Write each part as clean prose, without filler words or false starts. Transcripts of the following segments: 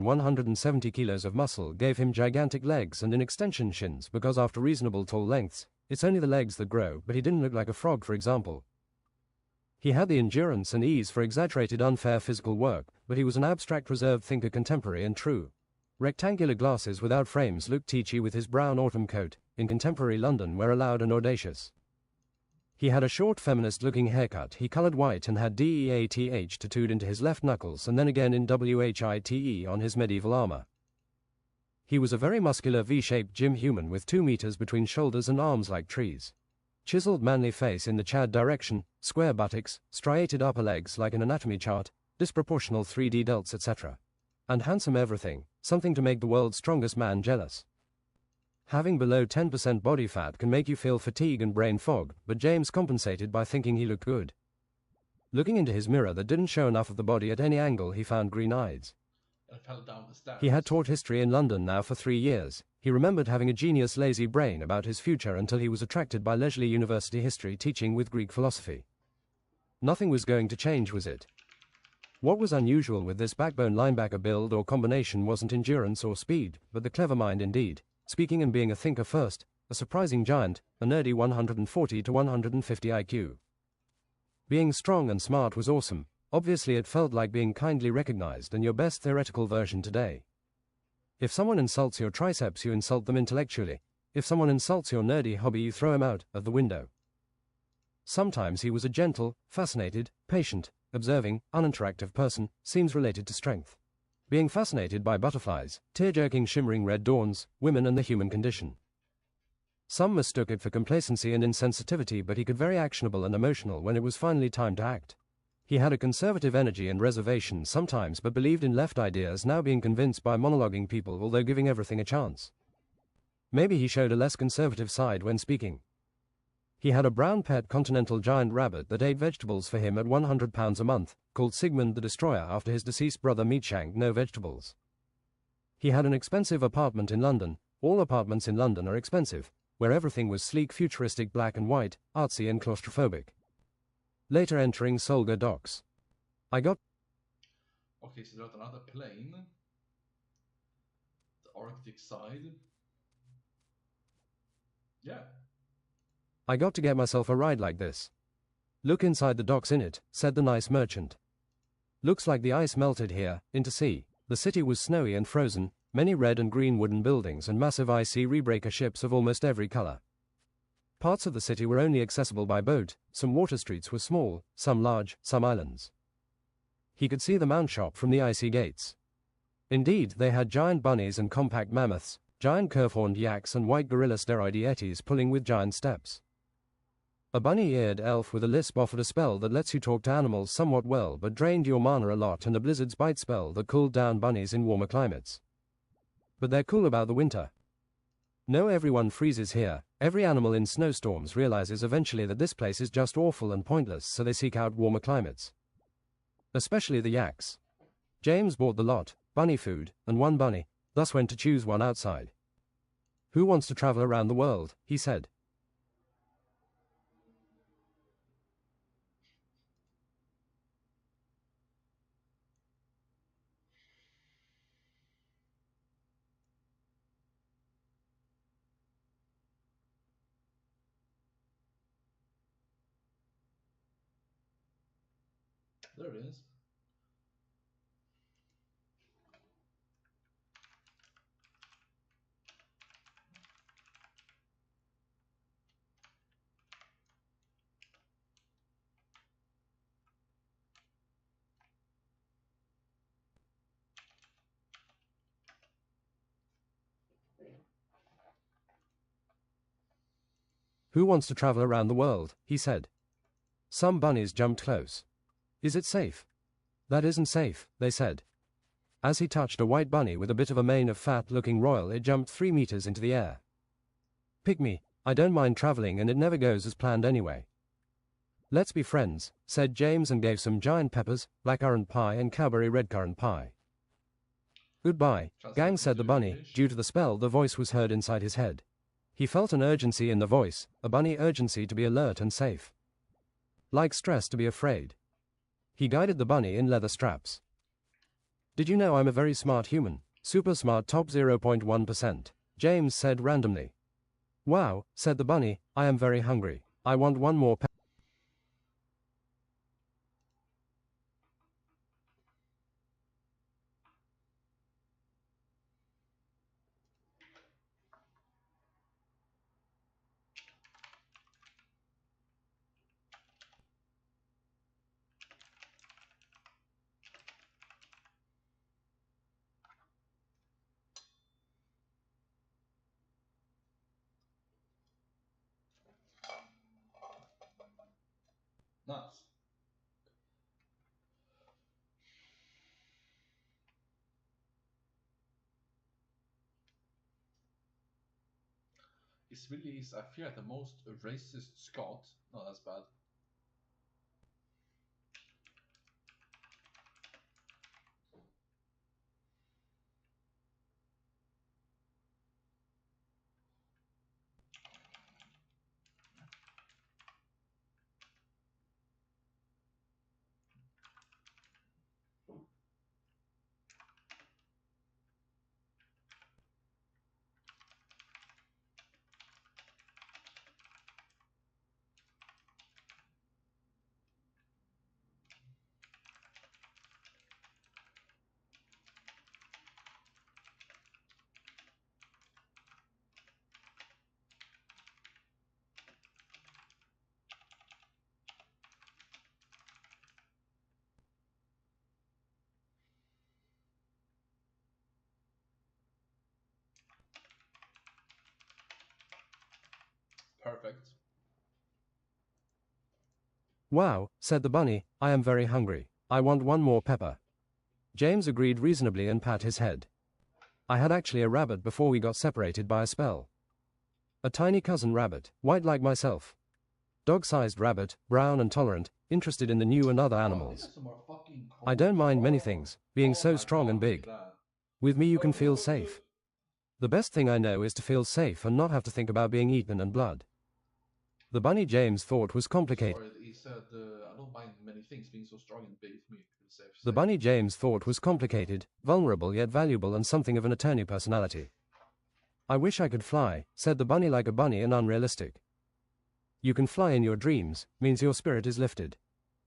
170 kilos of muscle gave him gigantic legs and in extension shins because after reasonable tall lengths, it's only the legs that grow, but he didn't look like a frog, for example. He had the endurance and ease for exaggerated unfair physical work, but he was an abstract reserved thinker, contemporary and true. Rectangular glasses without frames looked teachy with his brown autumn coat. In contemporary London were allowed and audacious. He had a short feminist-looking haircut, he coloured white and had DEATH tattooed into his left knuckles and then again in WHITE on his medieval armour. He was a very muscular V-shaped gym human with 2 meters between shoulders and arms like trees. Chiseled manly face in the Chad direction, square buttocks, striated upper legs like an anatomy chart, disproportional 3D delts etc. And handsome everything, something to make the world's strongest man jealous. Having below 10% body fat can make you feel fatigue and brain fog, but James compensated by thinking he looked good. Looking into his mirror that didn't show enough of the body at any angle, he found green eyes. He had taught history in London now for 3 years. He remembered having a genius lazy brain about his future until he was attracted by leisurely university history teaching with Greek philosophy. Nothing was going to change, was it? What was unusual with this backbone linebacker build or combination wasn't endurance or speed, but the clever mind indeed. Speaking and being a thinker first, a surprising giant, a nerdy 140 to 150 IQ. Being strong and smart was awesome. Obviously it felt like being kindly recognized and your best theoretical version today. If someone insults your triceps, you insult them intellectually. If someone insults your nerdy hobby, you throw him out of the window. Sometimes he was a gentle, fascinated, patient, observing, uninteractive person, seems related to strength. Being fascinated by butterflies, tear-jerking shimmering red dawns, women and the human condition. Some mistook it for complacency and insensitivity, but he could very actionable and emotional when it was finally time to act. He had a conservative energy and reservation sometimes, but believed in left ideas, now being convinced by monologuing people although giving everything a chance. Maybe he showed a less conservative side when speaking. He had a brown pet continental giant rabbit that ate vegetables for him at £100 a month, called Sigmund the Destroyer after his deceased brother Meatshank, no vegetables. He had an expensive apartment in London. All apartments in London are expensive, where everything was sleek, futuristic, black and white, artsy and claustrophobic. Later entering Solga docks. Okay, so there's another plane. The Arctic side. Yeah. I got to get myself a ride like this. Look inside the docks in it, said the nice merchant. Looks like the ice melted here, into sea. The city was snowy and frozen, many red and green wooden buildings and massive icy rebreaker ships of almost every color. Parts of the city were only accessible by boat, some water streets were small, some large, some islands. He could see the mount shop from the icy gates. Indeed, they had giant bunnies and compact mammoths, giant curve-horned yaks and white gorilla steroidieties pulling with giant steps. A bunny-eared elf with a lisp offered a spell that lets you talk to animals somewhat well but drained your mana a lot, and a blizzard's bite spell that cooled down bunnies in warmer climates. But they're cool about the winter. No, everyone freezes here. Every animal in snowstorms realizes eventually that this place is just awful and pointless, so they seek out warmer climates. Especially the yaks. James bought the lot, bunny food, and one bunny, thus went to choose one outside. Who wants to travel around the world, he said. There it is. Who wants to travel around the world, he said. Some bunnies jumped close. Is it safe? That isn't safe, they said. As he touched a white bunny with a bit of a mane of fat-looking royal, it jumped 3 meters into the air. Pick me, I don't mind traveling and it never goes as planned anyway. Let's be friends, said James and gave some giant peppers, blackcurrant pie and cowberry redcurrant pie. Goodbye, gang, said the bunny. Due to the spell, the voice was heard inside his head. He felt an urgency in the voice, a bunny urgency to be alert and safe. Like stress to be afraid. He guided the bunny in leather straps. Did you know I'm a very smart human? Super smart, top 0.1%. James said randomly. Wow, said the bunny, I am very hungry. I want one more Nice. It's really, I feel like the most racist Scot. No, that's bad. Perfect. Wow, said the bunny, I am very hungry. I want one more pepper. James agreed reasonably and pat his head. I had actually a rabbit before we got separated by a spell. A tiny cousin rabbit, white like myself. Dog-sized rabbit, brown and tolerant, interested in the new and other animals. I don't mind many things, being so strong and big. With me you can feel safe. The best thing I know is to feel safe and not have to think about being eaten and blood. The bunny James thought was complicated. Sorry, he said, I don't mind many things being so strong and big for me. Safe. The bunny James thought was complicated, vulnerable yet valuable and something of an attorney personality. I wish I could fly, said the bunny like a bunny and unrealistic. You can fly in your dreams, means your spirit is lifted.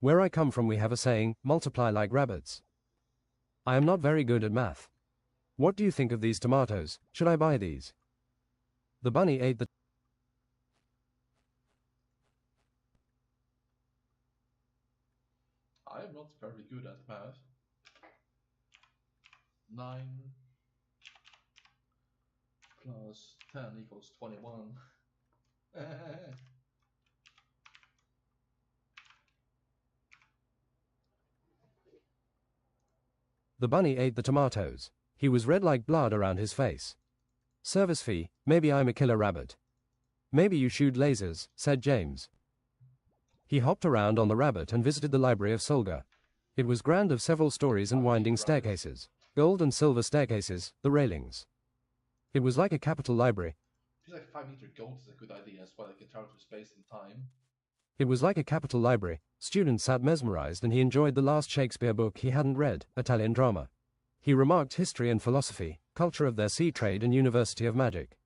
Where I come from we have a saying, multiply like rabbits. I am not very good at math. What do you think of these tomatoes? Should I buy these? The bunny ate the I am not very good at math. 9 plus 10 equals 21. The bunny ate the tomatoes. He was red like blood around his face. Service fee, maybe I'm a killer rabbit. Maybe you shoot lasers, said James. He hopped around on the rabbit and visited the library of Solga. It was grand of several stories and winding staircases. Gold and silver staircases, the railings. It was like a capital library. Feels like 5-meter goat is a good idea as well, like can travel through space and time. It was like a capital library. Students sat mesmerized and he enjoyed the last Shakespeare book he hadn't read, Italian drama. He remarked history and philosophy, culture of their sea trade and University of Magic.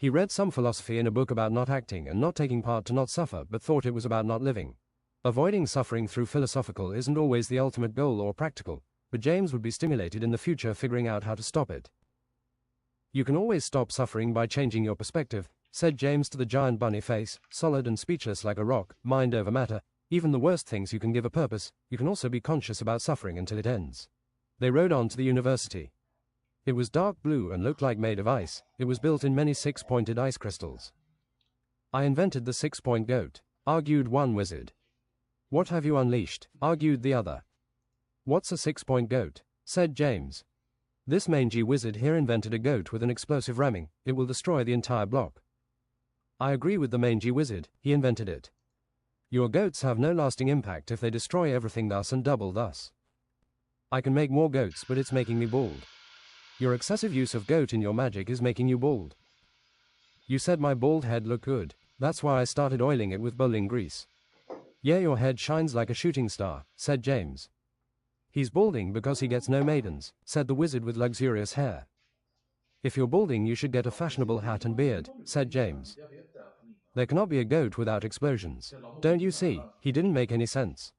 He read some philosophy in a book about not acting and not taking part to not suffer but thought it was about not living. Avoiding suffering through philosophical isn't always the ultimate goal or practical, but James would be stimulated in the future figuring out how to stop it. You can always stop suffering by changing your perspective, said James to the giant bunny face, solid and speechless like a rock, mind over matter. Even the worst things you can give a purpose, you can also be conscious about suffering until it ends. They rode on to the university. It was dark blue and looked like made of ice. It was built in many six-pointed ice crystals. I invented the six-point goat, argued one wizard. What have you unleashed? Argued the other. What's a six-point goat? Said James. This mangy wizard here invented a goat with an explosive ramming. It will destroy the entire block. I agree with the mangy wizard. He invented it. Your goats have no lasting impact if they destroy everything thus and double thus. I can make more goats, but it's making me bald. Your excessive use of goat in your magic is making you bald. You said my bald head looked good. That's why I started oiling it with bowling grease. Yeah, your head shines like a shooting star, said James. He's balding because he gets no maidens, said the wizard with luxurious hair. If you're balding you should get a fashionable hat and beard, said James. There cannot be a goat without explosions. Don't you see, he didn't make any sense.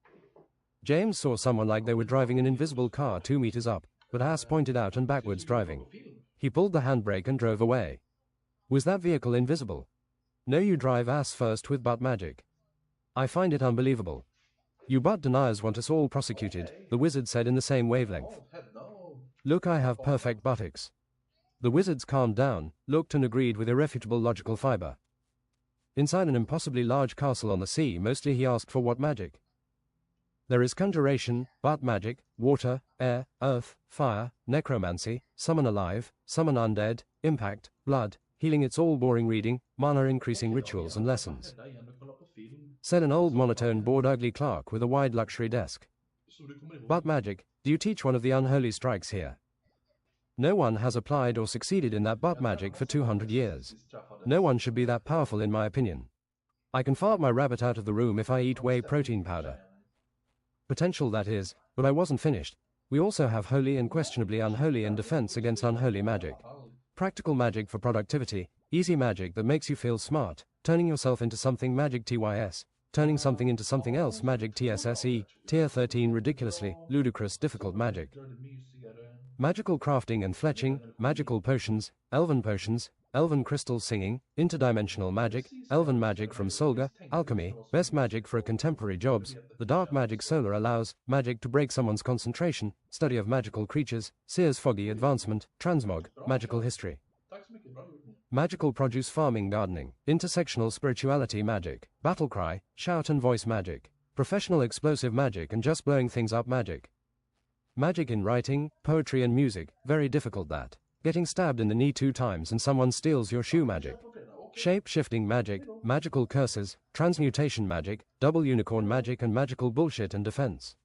James saw someone like they were driving an invisible car 2 meters up, but ass pointed out and backwards driving. He pulled the handbrake and drove away. Was that vehicle invisible? No, you drive ass first with butt magic. I find it unbelievable. You butt deniers want us all prosecuted, the wizard said in the same wavelength. Look, I have perfect buttocks. The wizards calmed down, looked and agreed with irrefutable logical fiber. Inside an impossibly large castle on the sea, mostly he asked for what magic. There is conjuration, butt magic, water, air, earth, fire, necromancy, summon alive, summon undead, impact, blood, healing. It's all boring reading, mana increasing rituals and lessons, said an old monotone bored ugly clerk with a wide luxury desk. Butt magic, do you teach one of the unholy strikes here? No one has applied or succeeded in that butt magic for 200 years. No one should be that powerful in my opinion. I can fart my rabbit out of the room if I eat whey protein powder. Potential, that is, but I wasn't finished. We also have holy and questionably unholy and defense against unholy magic. Practical magic for productivity, easy magic that makes you feel smart, turning yourself into something magic TYS, turning something into something else magic TSSE, tier 13 ridiculously, ludicrous difficult magic. Magical crafting and fletching, magical potions, elven crystal singing, interdimensional magic, elven magic from Solga, alchemy, best magic for a contemporary jobs, the dark magic solar allows, magic to break someone's concentration, study of magical creatures, Sears foggy advancement, transmog, magical history. Magical produce farming gardening, intersectional spirituality magic, battle cry, shout and voice magic, professional explosive magic and just blowing things up magic. Magic in writing, poetry and music, very difficult that. Getting stabbed in the knee 2 times and someone steals your shoe magic. Shape-shifting magic, magical curses, transmutation magic, double unicorn magic and magical bullshit and defense.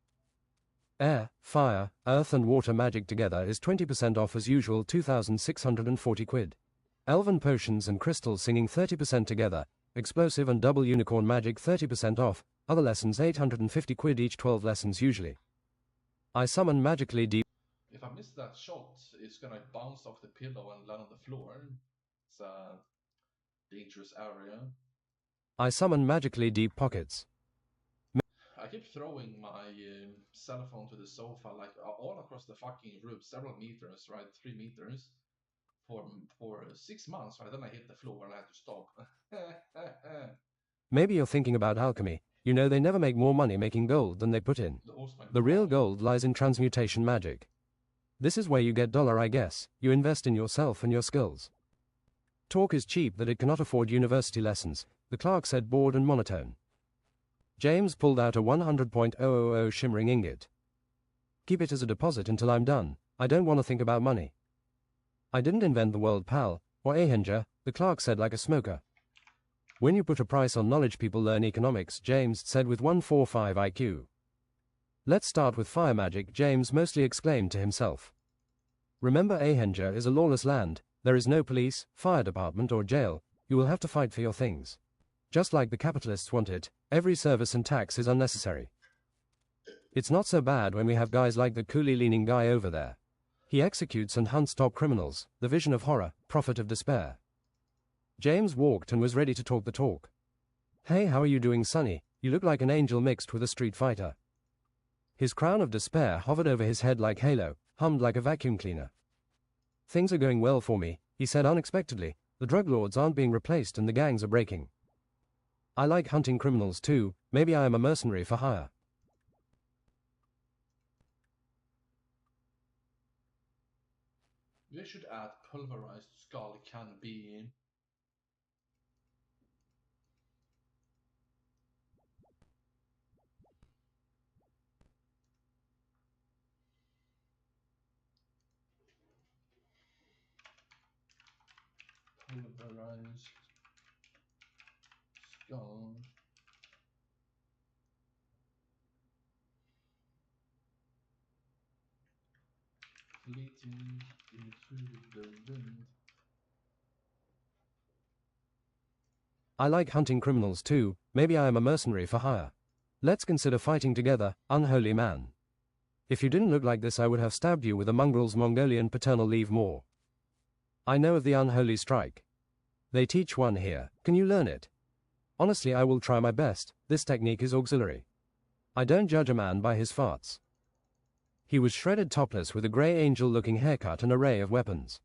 Air, fire, earth and water magic together is 20% off as usual, 2,640 quid. Elven potions and crystal singing 30% together, explosive and double unicorn magic 30% off, other lessons 850 quid each, 12 lessons usually. I summon magically deep. If I miss that shot, it's gonna bounce off the pillow and land on the floor. It's a dangerous area. I summon magically deep pockets. I keep throwing my cell phone to the sofa, like all across the fucking room, several meters, right? 3 meters, for 6 months, right? Then I hit the floor and I had to stop. Maybe you're thinking about alchemy. You know they never make more money making gold than they put in. The real gold lies in transmutation magic. This is where you get dollar, I guess. You invest in yourself and your skills. Talk is cheap that it cannot afford university lessons, the clerk said, bored and monotone. James pulled out a 100.000 shimmering ingot. Keep it as a deposit until I'm done. I don't want to think about money. I didn't invent the world, pal, or Ahinger, the clerk said like a smoker. When you put a price on knowledge, people learn economics, James said with 145 IQ. Let's start with fire magic, James mostly exclaimed to himself. Remember, Ahinger is a lawless land. There is no police, fire department or jail. You will have to fight for your things. Just like the capitalists want it, every service and tax is unnecessary. It's not so bad when we have guys like the coolie-leaning guy over there. He executes and hunts top criminals, the vision of horror, prophet of despair. James walked and was ready to talk the talk. Hey, how are you doing, Sonny? You look like an angel mixed with a street fighter. His crown of despair hovered over his head like halo, hummed like a vacuum cleaner. Things are going well for me, he said unexpectedly. The drug lords aren't being replaced and the gangs are breaking. I like hunting criminals too. Maybe I am a mercenary for hire. We should add pulverized skull can be. Pulverized skull. Fleeting into the wind. I like hunting criminals too. Maybe I am a mercenary for hire. Let's consider fighting together, unholy man. If you didn't look like this, I would have stabbed you with a mongrel's Mongolian paternal leave more. I know of the unholy strike. They teach one here. Can you learn it? Honestly, I will try my best. This technique is auxiliary. I don't judge a man by his farts. He was shredded topless with a grey angel-looking haircut and array of weapons.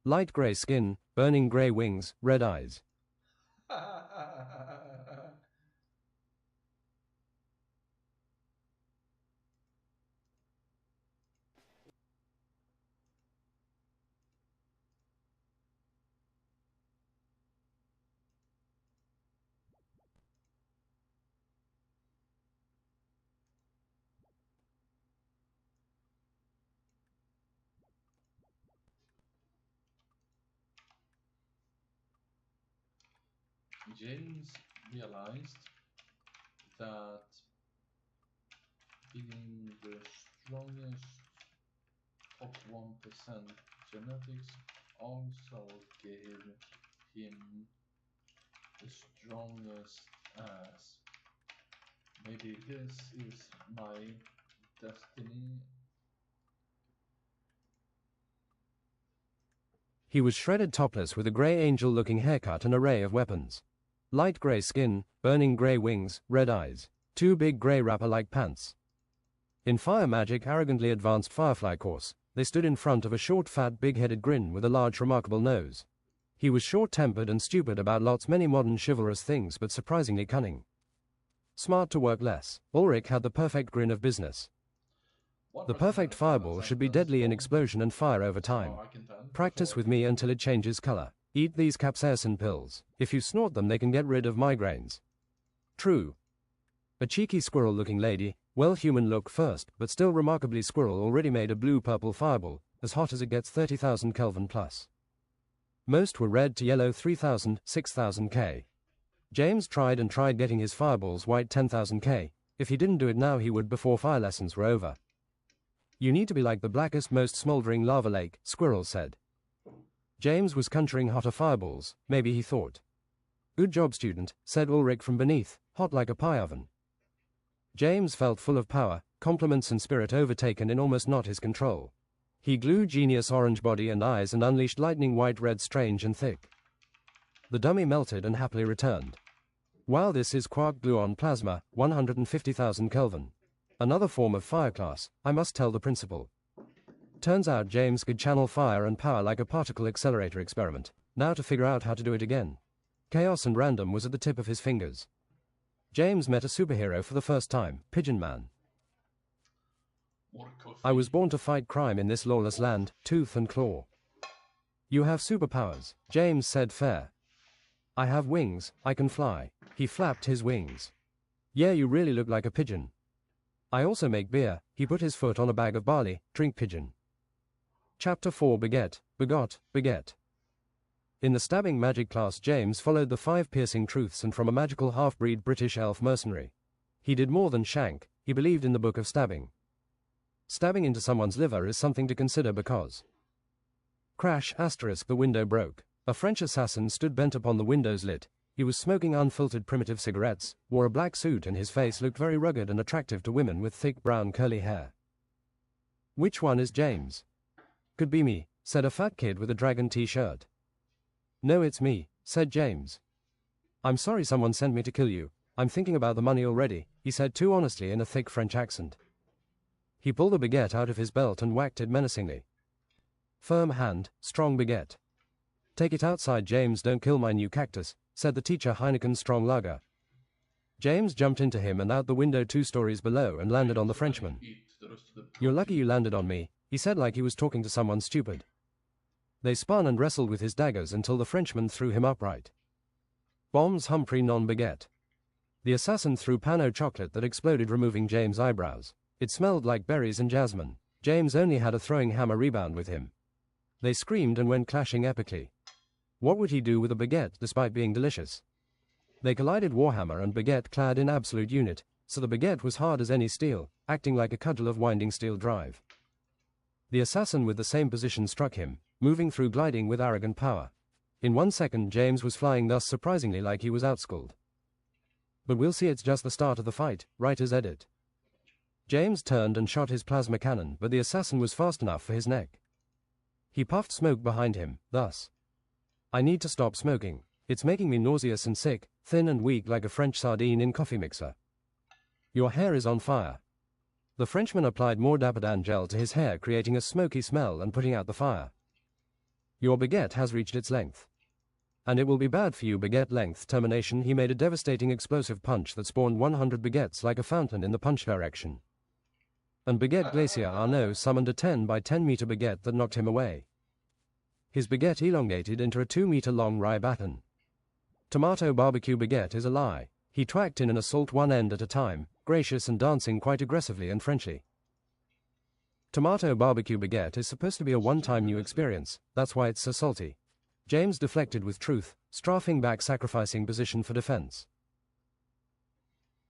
Light grey skin, burning grey wings, red eyes. James realized that being the strongest top 1% genetics also gave him the strongest ass. Maybe this is my destiny. He was shredded topless with a grey angel-looking haircut and array of weapons. Light grey skin, burning grey wings, red eyes. 2 big grey wrapper-like pants. In fire magic arrogantly advanced Firefly course, they stood in front of a short fat big-headed grin with a large remarkable nose. He was short-tempered and stupid about lots many modern chivalrous things but surprisingly cunning. Smart to work less. Ulrich had the perfect grin of business. The perfect fireball should be deadly in explosion and fire over time. Practice with me until it changes color. Eat these capsaicin pills. If you snort them, they can get rid of migraines. True. A cheeky squirrel-looking lady, well human look first, but still remarkably squirrel, already made a blue-purple fireball, as hot as it gets 30,000 Kelvin plus. Most were red to yellow 3,000, 6,000 K. James tried and tried getting his fireballs white 10,000 K. If he didn't do it now, he would before fire lessons were over. You need to be like the blackest, most smoldering lava lake, Squirrel said. James was conjuring hotter fireballs, maybe he thought. Good job, student, said Ulrich from beneath, hot like a pie oven. James felt full of power, compliments and spirit overtaken in almost not his control. He glued genius orange body and eyes and unleashed lightning white red strange and thick. The dummy melted and happily returned. Wow, this is quark gluon plasma, 150,000 Kelvin. Another form of fire class, I must tell the principal. Turns out James could channel fire and power like a particle accelerator experiment. Now to figure out how to do it again. Chaos and random was at the tip of his fingers. James met a superhero for the first time, Pigeon Man. I was born to fight crime in this lawless land, tooth and claw. You have superpowers, James said fair. I have wings, I can fly. He flapped his wings. Yeah, you really look like a pigeon. I also make beer. He put his foot on a bag of barley, drink pigeon. Chapter 4 Baguette, Baguette. In the stabbing magic class, James followed the 5 piercing truths and from a magical half-breed British elf mercenary. He did more than shank, he believed in the book of stabbing. Stabbing into someone's liver is something to consider because... Crash, asterisk, the window broke. A French assassin stood bent upon the window's lit. He was smoking unfiltered primitive cigarettes, wore a black suit and his face looked very rugged and attractive to women with thick brown curly hair. Which one is James? Could be me, said a fat kid with a dragon t-shirt. No, it's me, said James. I'm sorry someone sent me to kill you. I'm thinking about the money already, he said too honestly in a thick French accent. He pulled a baguette out of his belt and whacked it menacingly. Firm hand, strong baguette. Take it outside, James, don't kill my new cactus, said the teacher Heineken strong lager. James jumped into him and out the window 2 stories below and landed on the Frenchman. You're lucky you landed on me, he said like he was talking to someone stupid. They spun and wrestled with his daggers until the Frenchman threw him upright. Bombs Humphrey non-baguette. The assassin threw pano chocolate that exploded, removing James' eyebrows. It smelled like berries and jasmine. James only had a throwing hammer rebound with him. They screamed and went clashing epically. What would he do with a baguette despite being delicious? They collided, warhammer and baguette clad in absolute unit, so the baguette was hard as any steel, acting like a cudgel of winding steel drive. The assassin with the same position struck him, moving through gliding with arrogant power. In 1 second James was flying thus surprisingly like he was outschooled. But we'll see, it's just the start of the fight, writer's edit. James turned and shot his plasma cannon, but the assassin was fast enough for his neck. He puffed smoke behind him, thus. I need to stop smoking. It's making me nauseous and sick, thin and weak like a French sardine in coffee mixer. Your hair is on fire. The Frenchman applied more Dapadan gel to his hair, creating a smoky smell and putting out the fire. Your baguette has reached its length. And it will be bad for you. Baguette length termination. He made a devastating explosive punch that spawned 100 baguettes like a fountain in the punch direction. And Baguette Glacier Arnaud summoned a 10 by 10 meter baguette that knocked him away. His baguette elongated into a 2 meter long rye baton. Tomato barbecue baguette is a lie. He twacked in an assault one end at a time, gracious and dancing quite aggressively and Frenchy. Tomato barbecue baguette is supposed to be a one-time new experience, that's why it's so salty. James deflected with truth, strafing back, sacrificing position for defense.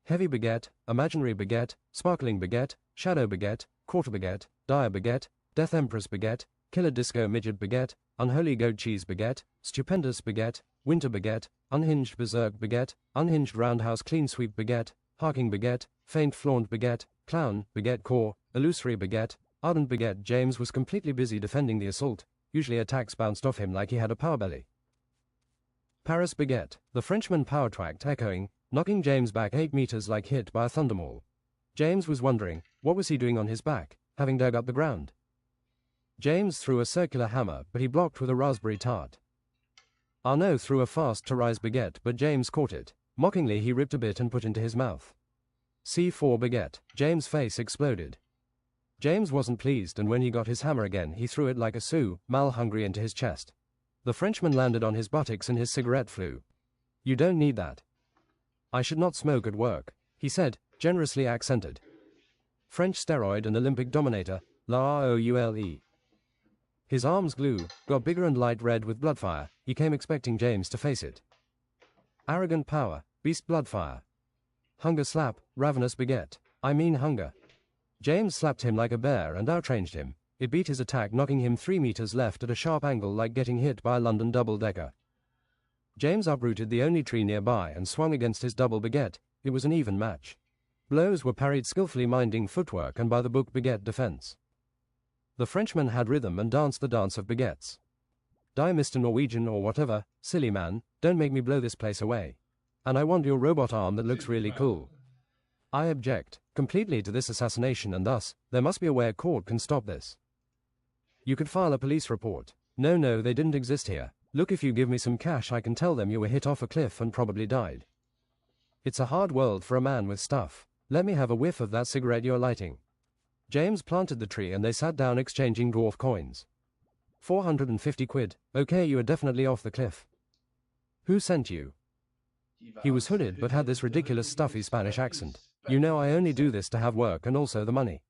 Heavy baguette, imaginary baguette, sparkling baguette, shadow baguette, quarter baguette, dire baguette, death empress baguette, killer disco midget baguette, unholy goat cheese baguette, stupendous baguette, winter baguette, unhinged berserk baguette, unhinged roundhouse clean sweep baguette, harking baguette, faint flaunt baguette, clown, baguette core, illusory baguette, ardent baguette. James was completely busy defending the assault. Usually attacks bounced off him like he had a power belly. Paris baguette. The Frenchman power twacked, echoing, knocking James back 8 meters like hit by a thundermaul. James was wondering, what was he doing on his back, having dug up the ground? James threw a circular hammer, but he blocked with a raspberry tart. Arnaud threw a fast to rise baguette, but James caught it. Mockingly he ripped a bit and put into his mouth. C4 baguette. James' face exploded. James wasn't pleased, and when he got his hammer again he threw it like a Sioux, mal-hungry, into his chest. The Frenchman landed on his buttocks and his cigarette flew. You don't need that. I should not smoke at work, he said, generously accented. French steroid and Olympic dominator, la roule. His arms glue, got bigger and light red with bloodfire. He came expecting James to face it. Arrogant power, beast bloodfire. Hunger slap, ravenous baguette. I mean hunger. James slapped him like a bear and outranged him. It beat his attack, knocking him 3 meters left at a sharp angle like getting hit by a London double-decker. James uprooted the only tree nearby and swung against his double baguette. It was an even match. Blows were parried skillfully, minding footwork and by-the-book baguette defense. The Frenchman had rhythm and danced the dance of baguettes. Die Mr. Norwegian or whatever, silly man, don't make me blow this place away. And I want your robot arm that looks really cool. I object completely to this assassination, and thus, there must be a way a court can stop this. You could file a police report. No, they didn't exist here. Look, if you give me some cash I can tell them you were hit off a cliff and probably died. It's a hard world for a man with stuff. Let me have a whiff of that cigarette you're lighting. James planted the tree and they sat down exchanging dwarf coins. 450 quid. Okay, you are definitely off the cliff. Who sent you? He was hooded but had this ridiculous stuffy Spanish accent. You know, I only do this to have work and also the money.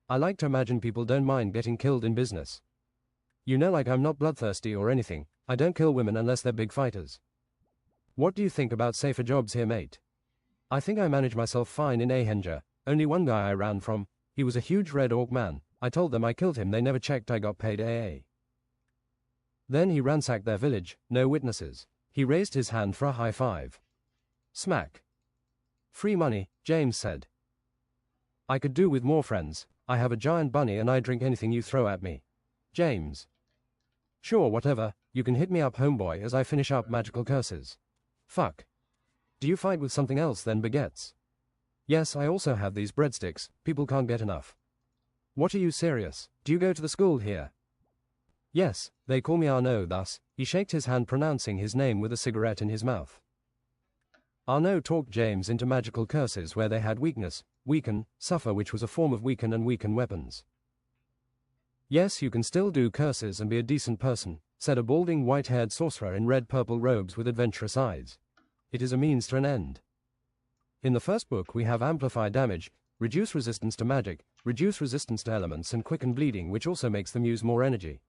I like to imagine people don't mind getting killed in business. You know, like, I'm not bloodthirsty or anything. I don't kill women unless they're big fighters. What do you think about safer jobs here, mate? I think I manage myself fine in Ahenja. Only one guy I ran from. He was a huge red orc man. I told them I killed him. They never checked I got paid AA. Then he ransacked their village. No witnesses. He raised his hand for a high five. Smack. Free money, James said. I could do with more friends. I have a giant bunny and I drink anything you throw at me. James. Sure, whatever. You can hit me up, homeboy, as I finish up magical curses. Fuck. Do you fight with something else than baguettes? Yes, I also have these breadsticks. People can't get enough. What, are you serious? Do you go to the school here? Yes, they call me Arnaud. Thus, he shaked his hand, pronouncing his name with a cigarette in his mouth. Arnaud talked James into magical curses where they had weakness, weaken, suffer, which was a form of weaken, and weaken weapons. Yes, you can still do curses and be a decent person, said a balding white-haired sorcerer in red-purple robes with adventurous eyes. It is a means to an end. In the first book we have amplify damage, reduce resistance to magic, reduce resistance to elements, and quicken bleeding, which also makes them use more energy.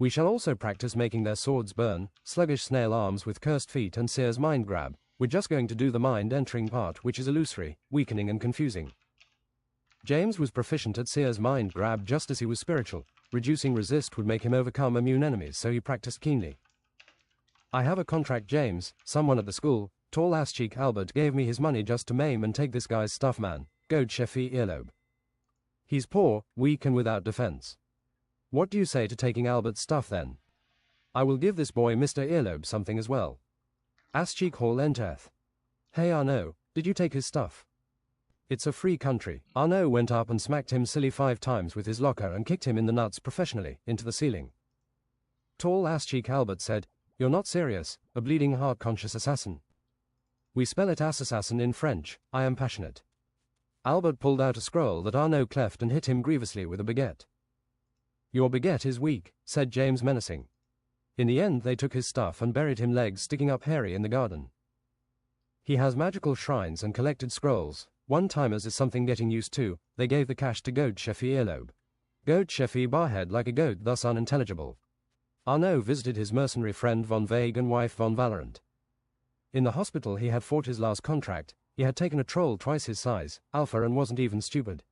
We shall also practice making their swords burn, sluggish snail arms with cursed feet, and Seer's mind grab. We're just going to do the mind entering part, which is illusory, weakening, and confusing. James was proficient at Seer's mind grab just as he was spiritual. Reducing resist would make him overcome immune enemies, so he practiced keenly. I have a contract, James. Someone at the school, tall ass cheek Albert, gave me his money just to maim and take this guy's stuff, man. goad Sheffy earlobe. He's poor, weak and without defense. What do you say to taking Albert's stuff then? I will give this boy Mr. Earlobe something as well. Ascheek Hall Enteth. Hey Arnaud, did you take his stuff? It's a free country. Arnaud went up and smacked him silly 5 times with his locker and kicked him in the nuts professionally, into the ceiling. Tall ass-cheek Albert said, "You're not serious, a bleeding heart-conscious assassin." We spell it assassin in French, I am passionate. Albert pulled out a scroll that Arnaud cleft and hit him grievously with a baguette. Your baguette is weak, said James menacing. In the end they took his stuff and buried him legs sticking up hairy in the garden. He has magical shrines and collected scrolls. One-timers is something getting used to. They gave the cash to goad Sheffy earlobe. Goad Sheffy barhead like a goat, thus unintelligible. Arnaud visited his mercenary friend von Vague and wife von Valorant. In the hospital he had fought his last contract. He had taken a troll twice his size, alpha, and wasn't even stupid.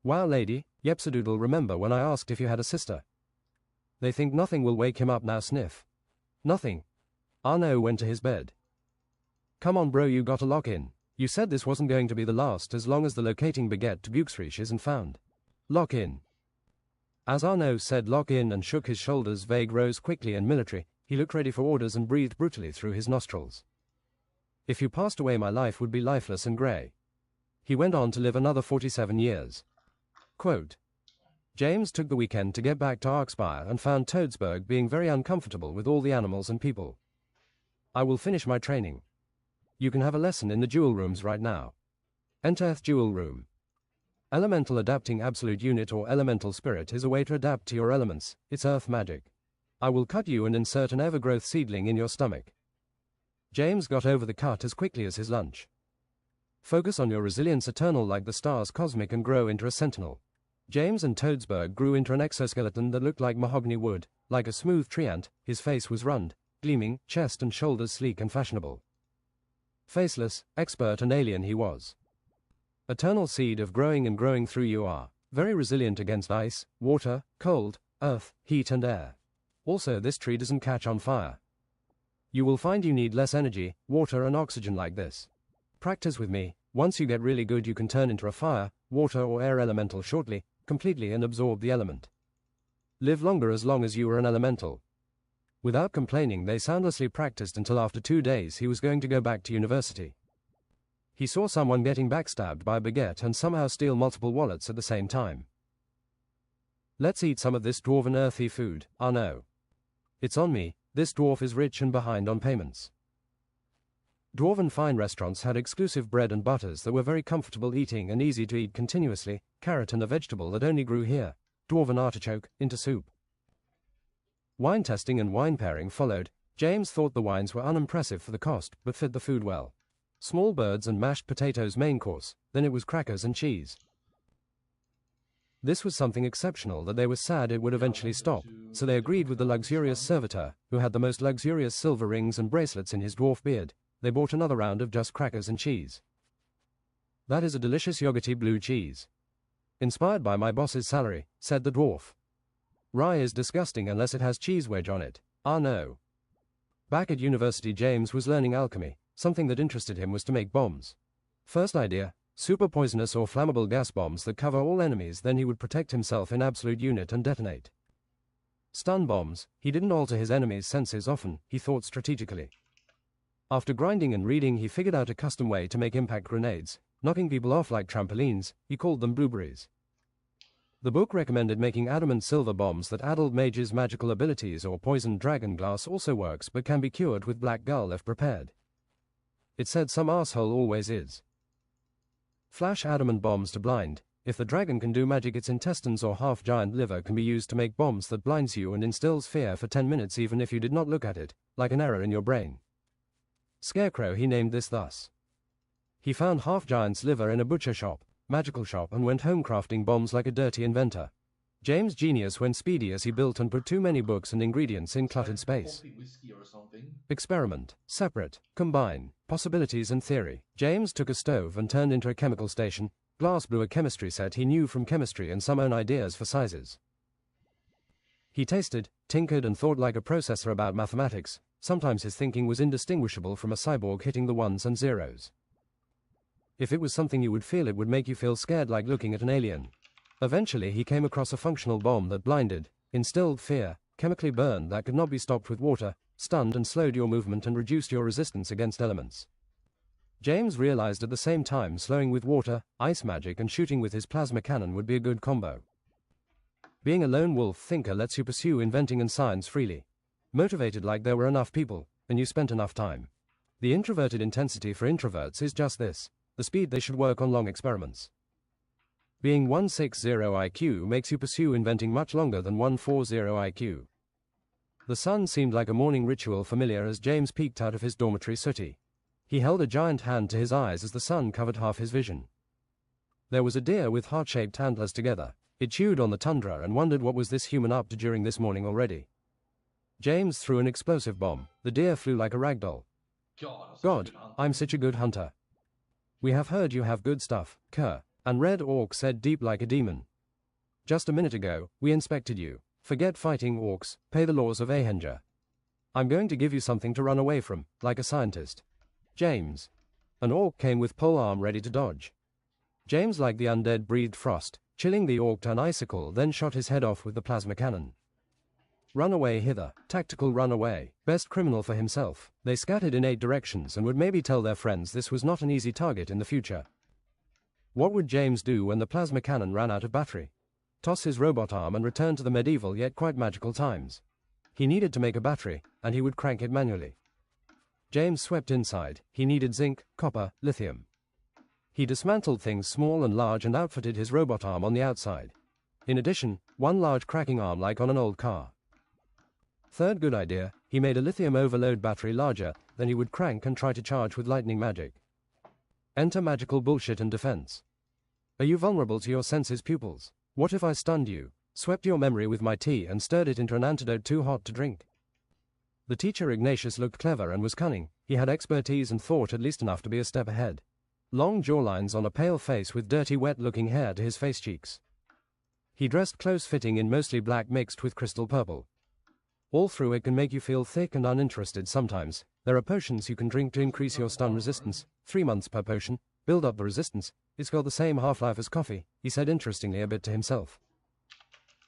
Wow lady, Yepsidoodle, remember when I asked if you had a sister? They think nothing will wake him up now, sniff. Nothing. Arnaud went to his bed. Come on bro, you gotta lock in. You said this wasn't going to be the last as long as the locating baguette to Buxrich isn't found. Lock in. As Arnaud said lock in and shook his shoulders, Vague rose quickly and military. He looked ready for orders and breathed brutally through his nostrils. If you passed away my life would be lifeless and grey. He went on to live another 47 years. Quote, James took the weekend to get back to Arkspire and found Toadsburg being very uncomfortable with all the animals and people. I will finish my training. You can have a lesson in the jewel rooms right now. Enterth Jewel Room. Elemental Adapting Absolute Unit or Elemental Spirit is a way to adapt to your elements. It's earth magic. I will cut you and insert an evergrowth seedling in your stomach. James got over the cut as quickly as his lunch. Focus on your resilience, eternal like the stars, cosmic, and grow into a sentinel. James and Toadsburg grew into an exoskeleton that looked like mahogany wood, like a smooth treant. His face was rund, gleaming, chest and shoulders sleek and fashionable. Faceless, expert and alien he was. Eternal seed of growing and growing through you are, very resilient against ice, water, cold, earth, heat and air. Also this tree doesn't catch on fire. You will find you need less energy, water and oxygen like this. Practice with me. Once you get really good you can turn into a fire, water or air elemental shortly, completely, and absorb the element. Live longer as long as you were an elemental. Without complaining they soundlessly practiced until after 2 days he was going to go back to university. He saw someone getting backstabbed by a baguette and somehow steal multiple wallets at the same time. Let's eat some of this dwarven earthy food, Arnaud. It's on me, this dwarf is rich and behind on payments. Dwarven fine restaurants had exclusive bread and butters that were very comfortable eating and easy to eat continuously, carrot and a vegetable that only grew here, dwarven artichoke, into soup. Wine testing and wine pairing followed. James thought the wines were unimpressive for the cost, but fit the food well. Small birds and mashed potatoes main course, then it was crackers and cheese. This was something exceptional that they were sad it would eventually stop, so they agreed with the luxurious servitor, who had the most luxurious silver rings and bracelets in his dwarf beard. They bought another round of just crackers and cheese. That is a delicious yogurty blue cheese. Inspired by my boss's salary, said the dwarf. Rye is disgusting unless it has cheese wedge on it. Ah no. Back at university James was learning alchemy. Something that interested him was to make bombs. First idea, super poisonous or flammable gas bombs that cover all enemies, then he would protect himself in absolute unit and detonate. Stun bombs, he didn't alter his enemies' senses often, he thought strategically. After grinding and reading he figured out a custom way to make impact grenades, knocking people off like trampolines. He called them blueberries. The book recommended making adamant silver bombs that addled mages' magical abilities, or poisoned dragon glass also works but can be cured with black gull if prepared. It said some asshole always is. Flash adamant bombs to blind. If the dragon can do magic, its intestines or half-giant liver can be used to make bombs that blinds you and instills fear for 10 minutes even if you did not look at it, like an error in your brain. Scarecrow he named this thus. He found half-giant's liver in a butcher shop, magical shop, and went home crafting bombs like a dirty inventor. James' genius went speedy as he built and put too many books and ingredients in cluttered space. Experiment, separate, combine, possibilities and theory. James took a stove and turned into a chemical station. Glass blew a chemistry set he knew from chemistry and some own ideas for sizes. He tasted, tinkered and thought like a processor about mathematics. Sometimes his thinking was indistinguishable from a cyborg hitting the ones and zeros. If it was something you would feel, it would make you feel scared, like looking at an alien. Eventually he came across a functional bomb that blinded, instilled fear, chemically burned, that could not be stopped with water, stunned and slowed your movement and reduced your resistance against elements. James realized at the same time slowing with water, ice magic and shooting with his plasma cannon would be a good combo. Being a lone wolf thinker lets you pursue inventing and science freely. Motivated like there were enough people, and you spent enough time. The introverted intensity for introverts is just this, the speed they should work on long experiments. Being 160 IQ makes you pursue inventing much longer than 140 IQ. The sun seemed like a morning ritual familiar as James peeked out of his dormitory sooty. He held a giant hand to his eyes as the sun covered half his vision. There was a deer with heart-shaped antlers together. It chewed on the tundra and wondered what was this human up to during this morning already. James threw an explosive bomb. The deer flew like a ragdoll. God, I'm such a good hunter. We have heard you have good stuff, Kerr. And Red Orc said deep like a demon. Just a minute ago, we inspected you. Forget fighting orcs, pay the laws of Ahenger. I'm going to give you something to run away from, like a scientist. James. An orc came with pole arm ready to dodge. James, like the undead, breathed frost, chilling the orc to an icicle, then shot his head off with the plasma cannon. Run away hither, tactical run away, best criminal for himself. They scattered in 8 directions and would maybe tell their friends this was not an easy target in the future. What would James do when the plasma cannon ran out of battery? Toss his robot arm and return to the medieval yet quite magical times. He needed to make a battery, and he would crank it manually. James swept inside. He needed zinc, copper, lithium. He dismantled things small and large and outfitted his robot arm on the outside. In addition, one large cracking arm like on an old car. Third good idea, he made a lithium overload battery larger than he would crank and try to charge with lightning magic. Enter magical bullshit and defense. Are you vulnerable to your senses' pupils? What if I stunned you, swept your memory with my tea and stirred it into an antidote too hot to drink? The teacher Ignatius looked clever and was cunning. He had expertise and thought at least enough to be a step ahead. Long jawlines on a pale face with dirty wet-looking hair to his face cheeks. He dressed close-fitting in mostly black mixed with crystal purple. All through it can make you feel thick and uninterested sometimes. There are potions you can drink to increase your stun resistance, 3 months per potion, build up the resistance. It's got the same half-life as coffee, he said interestingly a bit to himself.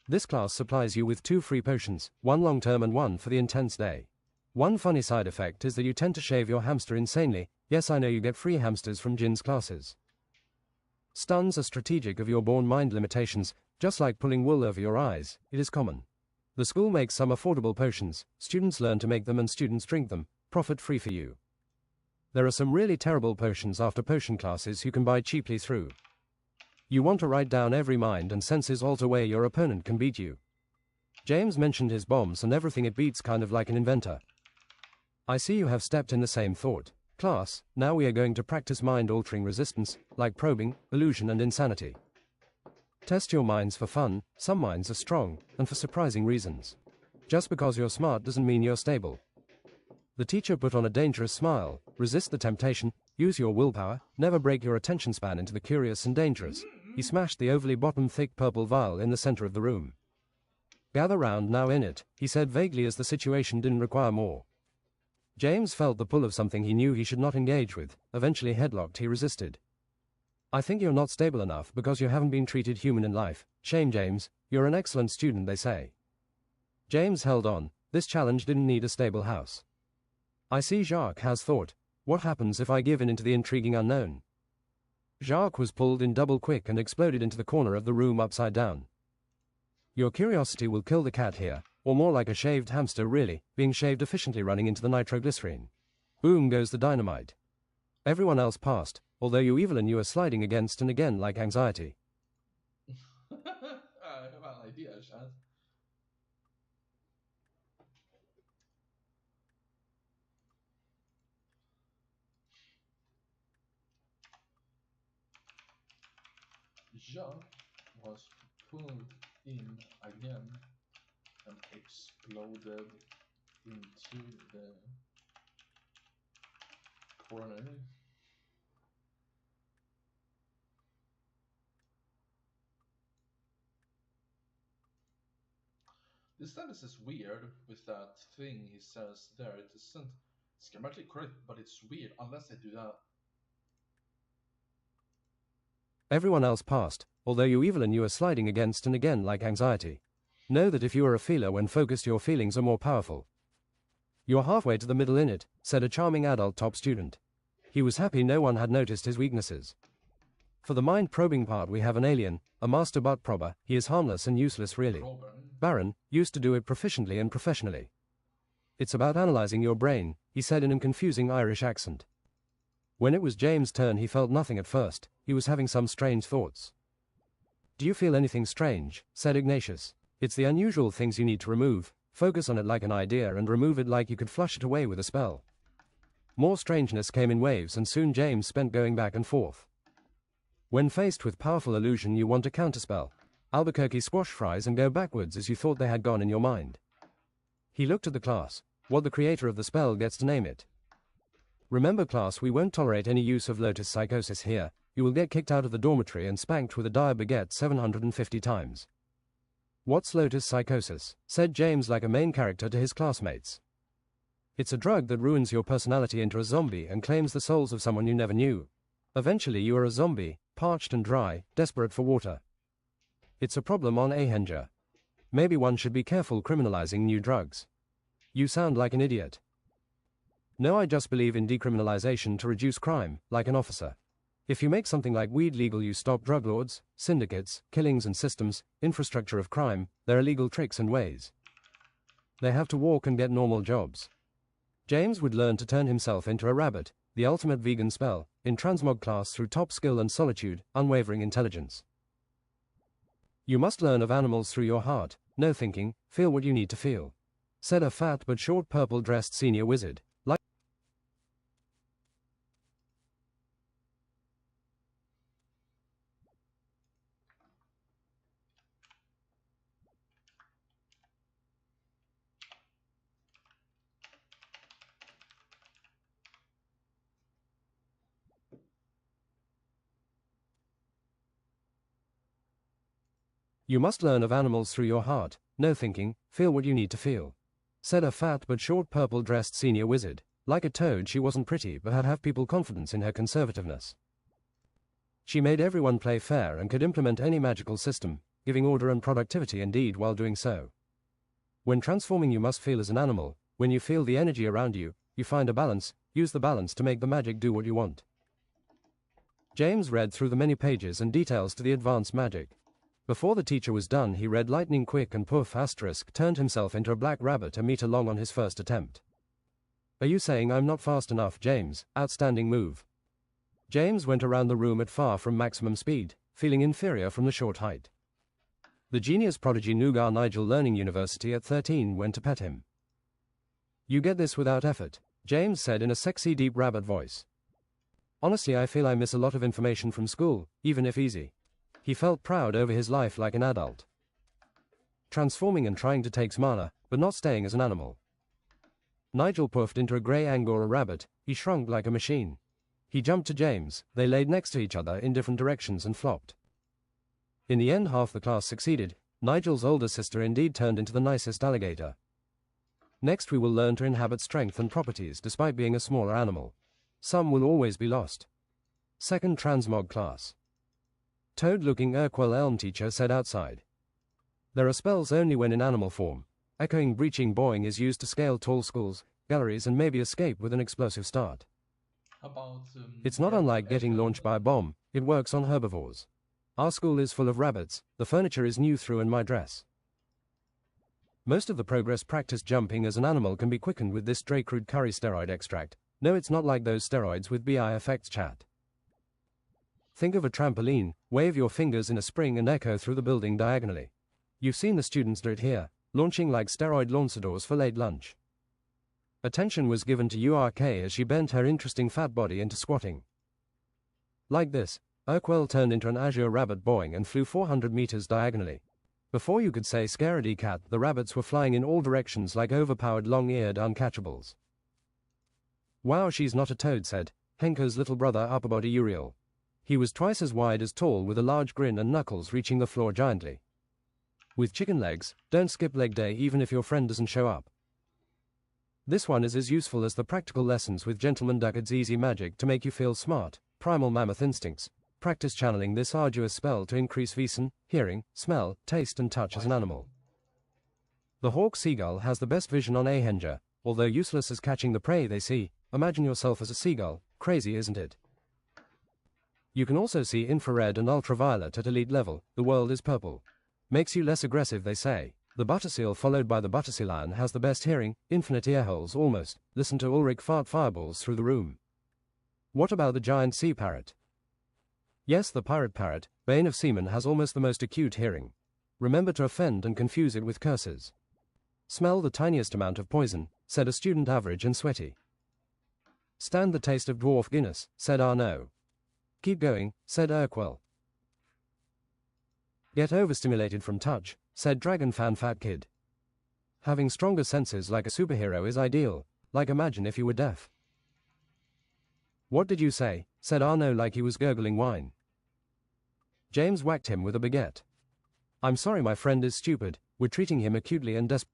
This class supplies you with 2 free potions, 1 long-term and 1 for the intense day. One funny side effect is that you tend to shave your hamster insanely. Yes, I know you get free hamsters from Jin's classes. Stuns are strategic of your born mind limitations, just like pulling wool over your eyes. It is common. The school makes some affordable potions, students learn to make them and students drink them, profit free for you. There are some really terrible potions after potion classes you can buy cheaply through. You want to write down every mind and senses alter way your opponent can beat you. James mentioned his bombs and everything it beats, kind of like an inventor. I see you have stepped in the same thought. Class, now we are going to practice mind-altering resistance, like probing, illusion and insanity. Test your minds for fun. Some minds are strong, and for surprising reasons. Just because you're smart doesn't mean you're stable. The teacher put on a dangerous smile. Resist the temptation, use your willpower, never break your attention span into the curious and dangerous. He smashed the overly bottomed thick purple vial in the center of the room. Gather round now in it, he said vaguely as the situation didn't require more. James felt the pull of something he knew he should not engage with. Eventually headlocked, he resisted. I think you're not stable enough because you haven't been treated human in life. Shame, James. You're an excellent student, they say. James held on. This challenge didn't need a stable house. I see Jacques has thought. What happens if I give in into the intriguing unknown? Jacques was pulled in double quick and exploded into the corner of the room upside down. Your curiosity will kill the cat here, or more like a shaved hamster really, being shaved efficiently running into the nitroglycerine. Boom goes the dynamite. Everyone else passed, although you Evelyn you are sliding against and again like anxiety. I have an idea, Chad. Jean was pulled in again and exploded into the corner. This sentence is weird with that thing he says there. It isn't, it's grammatically correct, but it's weird unless I do that. Everyone else passed, although you evil and you are sliding against and again like anxiety. Know that if you are a feeler when focused, your feelings are more powerful. You're halfway to the middle in it, said a charming adult top student. He was happy no one had noticed his weaknesses. For the mind-probing part we have an alien, a master butt probber. He is harmless and useless really. Baron used to do it proficiently and professionally. It's about analyzing your brain, he said in a confusing Irish accent. When it was James' turn he felt nothing at first, he was having some strange thoughts. Do you feel anything strange? Said Ignatius. It's the unusual things you need to remove, focus on it like an idea and remove it like you could flush it away with a spell. More strangeness came in waves and soon James spent going back and forth. When faced with powerful illusion you want to counterspell. Albuquerque squash fries and go backwards as you thought they had gone in your mind. He looked at the class. What the creator of the spell gets to name it. Remember class, we won't tolerate any use of lotus psychosis here. You will get kicked out of the dormitory and spanked with a dire baguette 750 times. What's lotus psychosis? Said James like a main character to his classmates. It's a drug that ruins your personality into a zombie and claims the souls of someone you never knew. Eventually you are a zombie, parched and dry, desperate for water. It's a problem on Ahenger. Maybe one should be careful criminalizing new drugs. You sound like an idiot. No, I just believe in decriminalization to reduce crime, like an officer. If you make something like weed legal you stop drug lords, syndicates, killings and systems, infrastructure of crime, their illegal tricks and ways. They have to walk and get normal jobs. James would learn to turn himself into a rabbit, the ultimate vegan spell, in transmog class through top skill and solitude, unwavering intelligence. You must learn of animals through your heart, no thinking, feel what you need to feel. Said a fat but short purple-dressed senior wizard. You must learn of animals through your heart, no thinking, feel what you need to feel. Said a fat but short purple-dressed senior wizard. Like a toad she wasn't pretty but had have people confidence in her conservativeness. She made everyone play fair and could implement any magical system, giving order and productivity indeed while doing so. When transforming you must feel as an animal. When you feel the energy around you, you find a balance, use the balance to make the magic do what you want. James read through the many pages and details to the advanced magic. Before the teacher was done he read lightning quick and poof asterisk turned himself into a black rabbit a meter long on his first attempt. Are you saying I'm not fast enough, James? Outstanding move. James went around the room at far from maximum speed, feeling inferior from the short height. The genius prodigy Nougat Nigel Learning University at 13 went to pet him. You get this without effort, James said in a sexy deep rabbit voice. Honestly I feel I miss a lot of information from school, even if easy. He felt proud over his life like an adult. Transforming and trying to take mana, but not staying as an animal. Nigel puffed into a grey Angora rabbit, he shrunk like a machine. He jumped to James, they laid next to each other in different directions and flopped. In the end half the class succeeded, Nigel's older sister indeed turned into the nicest alligator. Next we will learn to inhabit strength and properties despite being a smaller animal. Some will always be lost. Second transmog class. Toad-looking Urquell Elm teacher said outside. There are spells only when in animal form. Echoing breaching boing is used to scale tall schools, galleries and maybe escape with an explosive start. It's not unlike getting launched by a bomb, it works on herbivores. Our school is full of rabbits, the furniture is new through in my dress. Most of the progress practice jumping as an animal can be quickened with this Dre crude curry steroid extract. No, it's not like those steroids with BI effects chat. Think of a trampoline, wave your fingers in a spring and echo through the building diagonally. You've seen the students do it here, launching like steroid launchadors for late lunch. Attention was given to URK as she bent her interesting fat body into squatting. Like this, Urquell turned into an azure rabbit boing and flew 400 meters diagonally. Before you could say scaredy cat, the rabbits were flying in all directions like overpowered long-eared uncatchables. Wow, she's not a toad, said Henko's little brother upperbody Uriel. He was twice as wide as tall with a large grin and knuckles reaching the floor giantly. With chicken legs, don't skip leg day even if your friend doesn't show up. This one is as useful as the practical lessons with Gentleman Duckett's easy magic to make you feel smart, primal mammoth instincts. Practice channeling this arduous spell to increase vision, hearing, smell, taste and touch as an animal. The hawk seagull has the best vision on Ahenja, although useless as catching the prey they see. Imagine yourself as a seagull. Crazy, isn't it? You can also see infrared and ultraviolet at elite level. The world is purple. Makes you less aggressive, they say. The butterseal followed by the buttersea lion has the best hearing, infinite earholes almost. Listen to Ulrich fart fireballs through the room. What about the giant sea parrot? Yes, the pirate parrot, bane of seamen, has almost the most acute hearing. Remember to offend and confuse it with curses. Smell the tiniest amount of poison, said a student average and sweaty. Stand the taste of dwarf Guinness, said Arnaud. Keep going, said Urquell. Get overstimulated from touch, said Dragon Fan Fat Kid. Having stronger senses like a superhero is ideal, like imagine if you were deaf. What did you say, said Arnaud like he was gurgling wine. James whacked him with a baguette. I'm sorry, my friend is stupid, we're treating him acutely and desperately.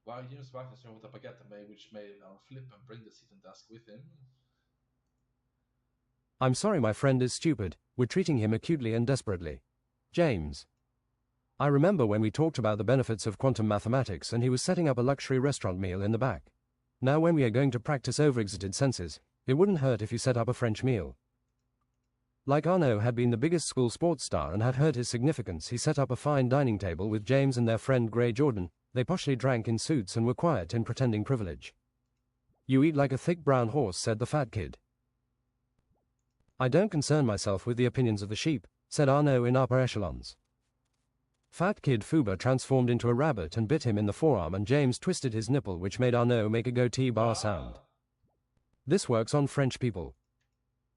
Wow, James whacked him with a baguette, which made him flip and bring the seat and desk with him. I'm sorry, my friend is stupid, we're treating him acutely and desperately. James. I remember when we talked about the benefits of quantum mathematics and he was setting up a luxury restaurant meal in the back. Now when we are going to practice overexcited senses, it wouldn't hurt if you set up a French meal. Like Arnaud had been the biggest school sports star and had heard his significance, he set up a fine dining table with James and their friend Grey Jordan. They poshly drank in suits and were quiet in pretending privilege. You eat like a thick brown horse, said the fat kid. I don't concern myself with the opinions of the sheep, said Arnaud in upper echelons. Fat Kid Fuba transformed into a rabbit and bit him in the forearm, and James twisted his nipple, which made Arnaud make a goatee bar sound. This works on French people.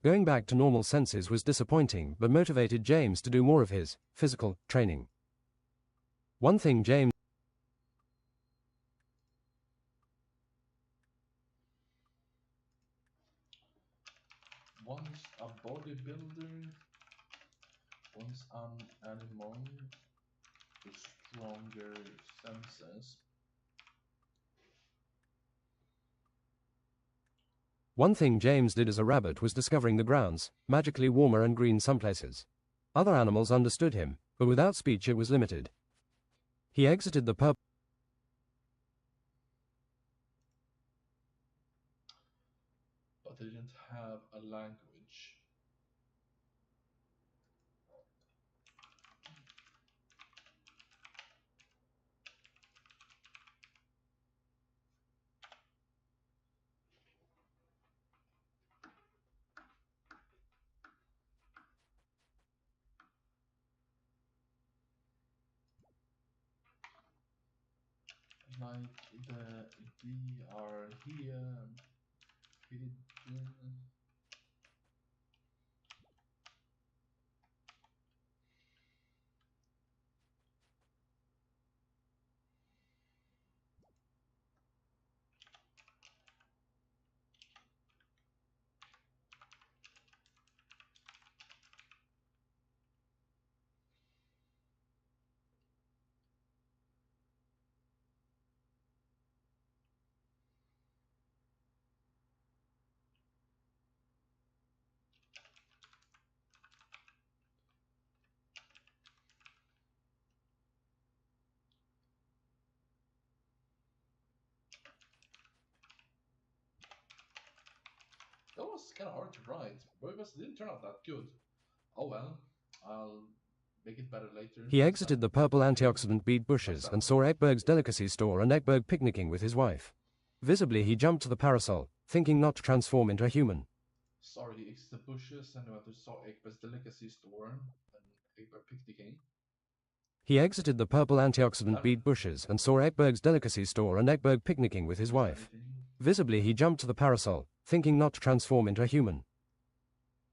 Going back to normal senses was disappointing, but motivated James to do more of his physical training. One thing James Once a bodybuilder, once an animal with stronger senses. One thing James did as a rabbit was discovering the grounds, magically warmer and green some places. Other animals understood him, but without speech it was limited. He exited the pub. But they didn't have a language. Like the are here, pigeon. That was kind of hard to write, but it didn't turn out that good. Oh well, I'll make it better later. He exited the purple antioxidant beet bushes and saw Ekberg's delicacy store and Ekberg picnicking with his wife. Visibly he jumped to the parasol, thinking not to transform into a human. Sorry, he exited the bushes and went to saw Ekberg's delicacy store and Ekberg picnicking. He exited the purple antioxidant beet bushes and saw Ekberg's delicacy store and Ekberg picnicking with his wife. Visibly he jumped to the parasol, thinking not to transform into a human.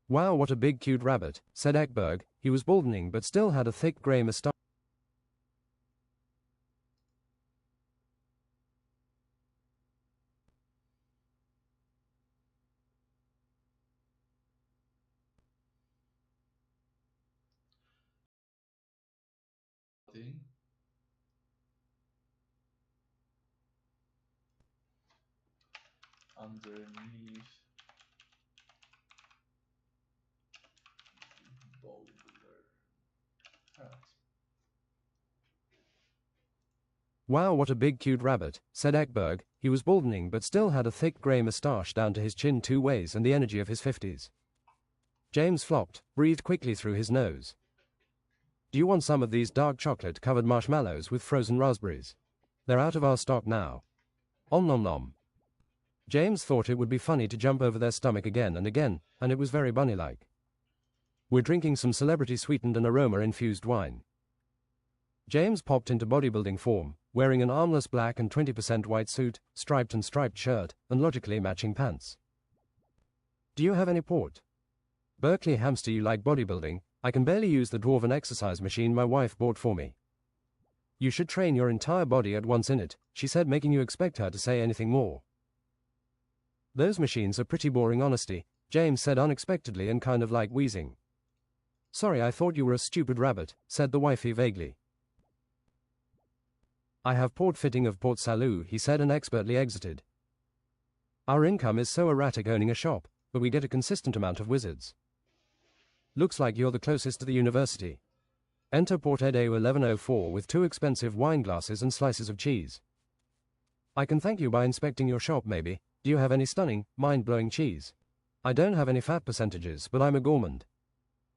"Wow, what a big cute rabbit," said Ekberg. He was balding but still had a thick grey moustache. Underneath bowler hat. "Wow, what a big cute rabbit," said Ekberg. He was balding but still had a thick grey moustache down to his chin 2 ways and the energy of his 50s. James flopped, breathed quickly through his nose. "Do you want some of these dark chocolate-covered marshmallows with frozen raspberries? They're out of our stock now. Om nom nom." James thought it would be funny to jump over their stomach again, and it was very bunny-like. "We're drinking some celebrity-sweetened and aroma-infused wine." James popped into bodybuilding form, wearing an armless black and 20% white suit, striped and striped shirt, and logically matching pants. "Do you have any port?" "Berkeley hamster, you like bodybuilding? I can barely use the dwarven exercise machine my wife bought for me." "You should train your entire body at once in it," she said, making you expect her to say anything more. "Those machines are pretty boring, honesty," James said unexpectedly and kind of like wheezing. "Sorry, I thought you were a stupid rabbit," said the wifey vaguely. "I have port fitting of Port Salut," he said and expertly exited. "Our income is so erratic owning a shop, but we get a consistent amount of wizards." "Looks like you're the closest to the university. Enter Port Edo 1104 with 2 expensive wine glasses and slices of cheese." "I can thank you by inspecting your shop maybe. Do you have any stunning, mind-blowing cheese?" "I don't have any fat percentages, but I'm a gourmand."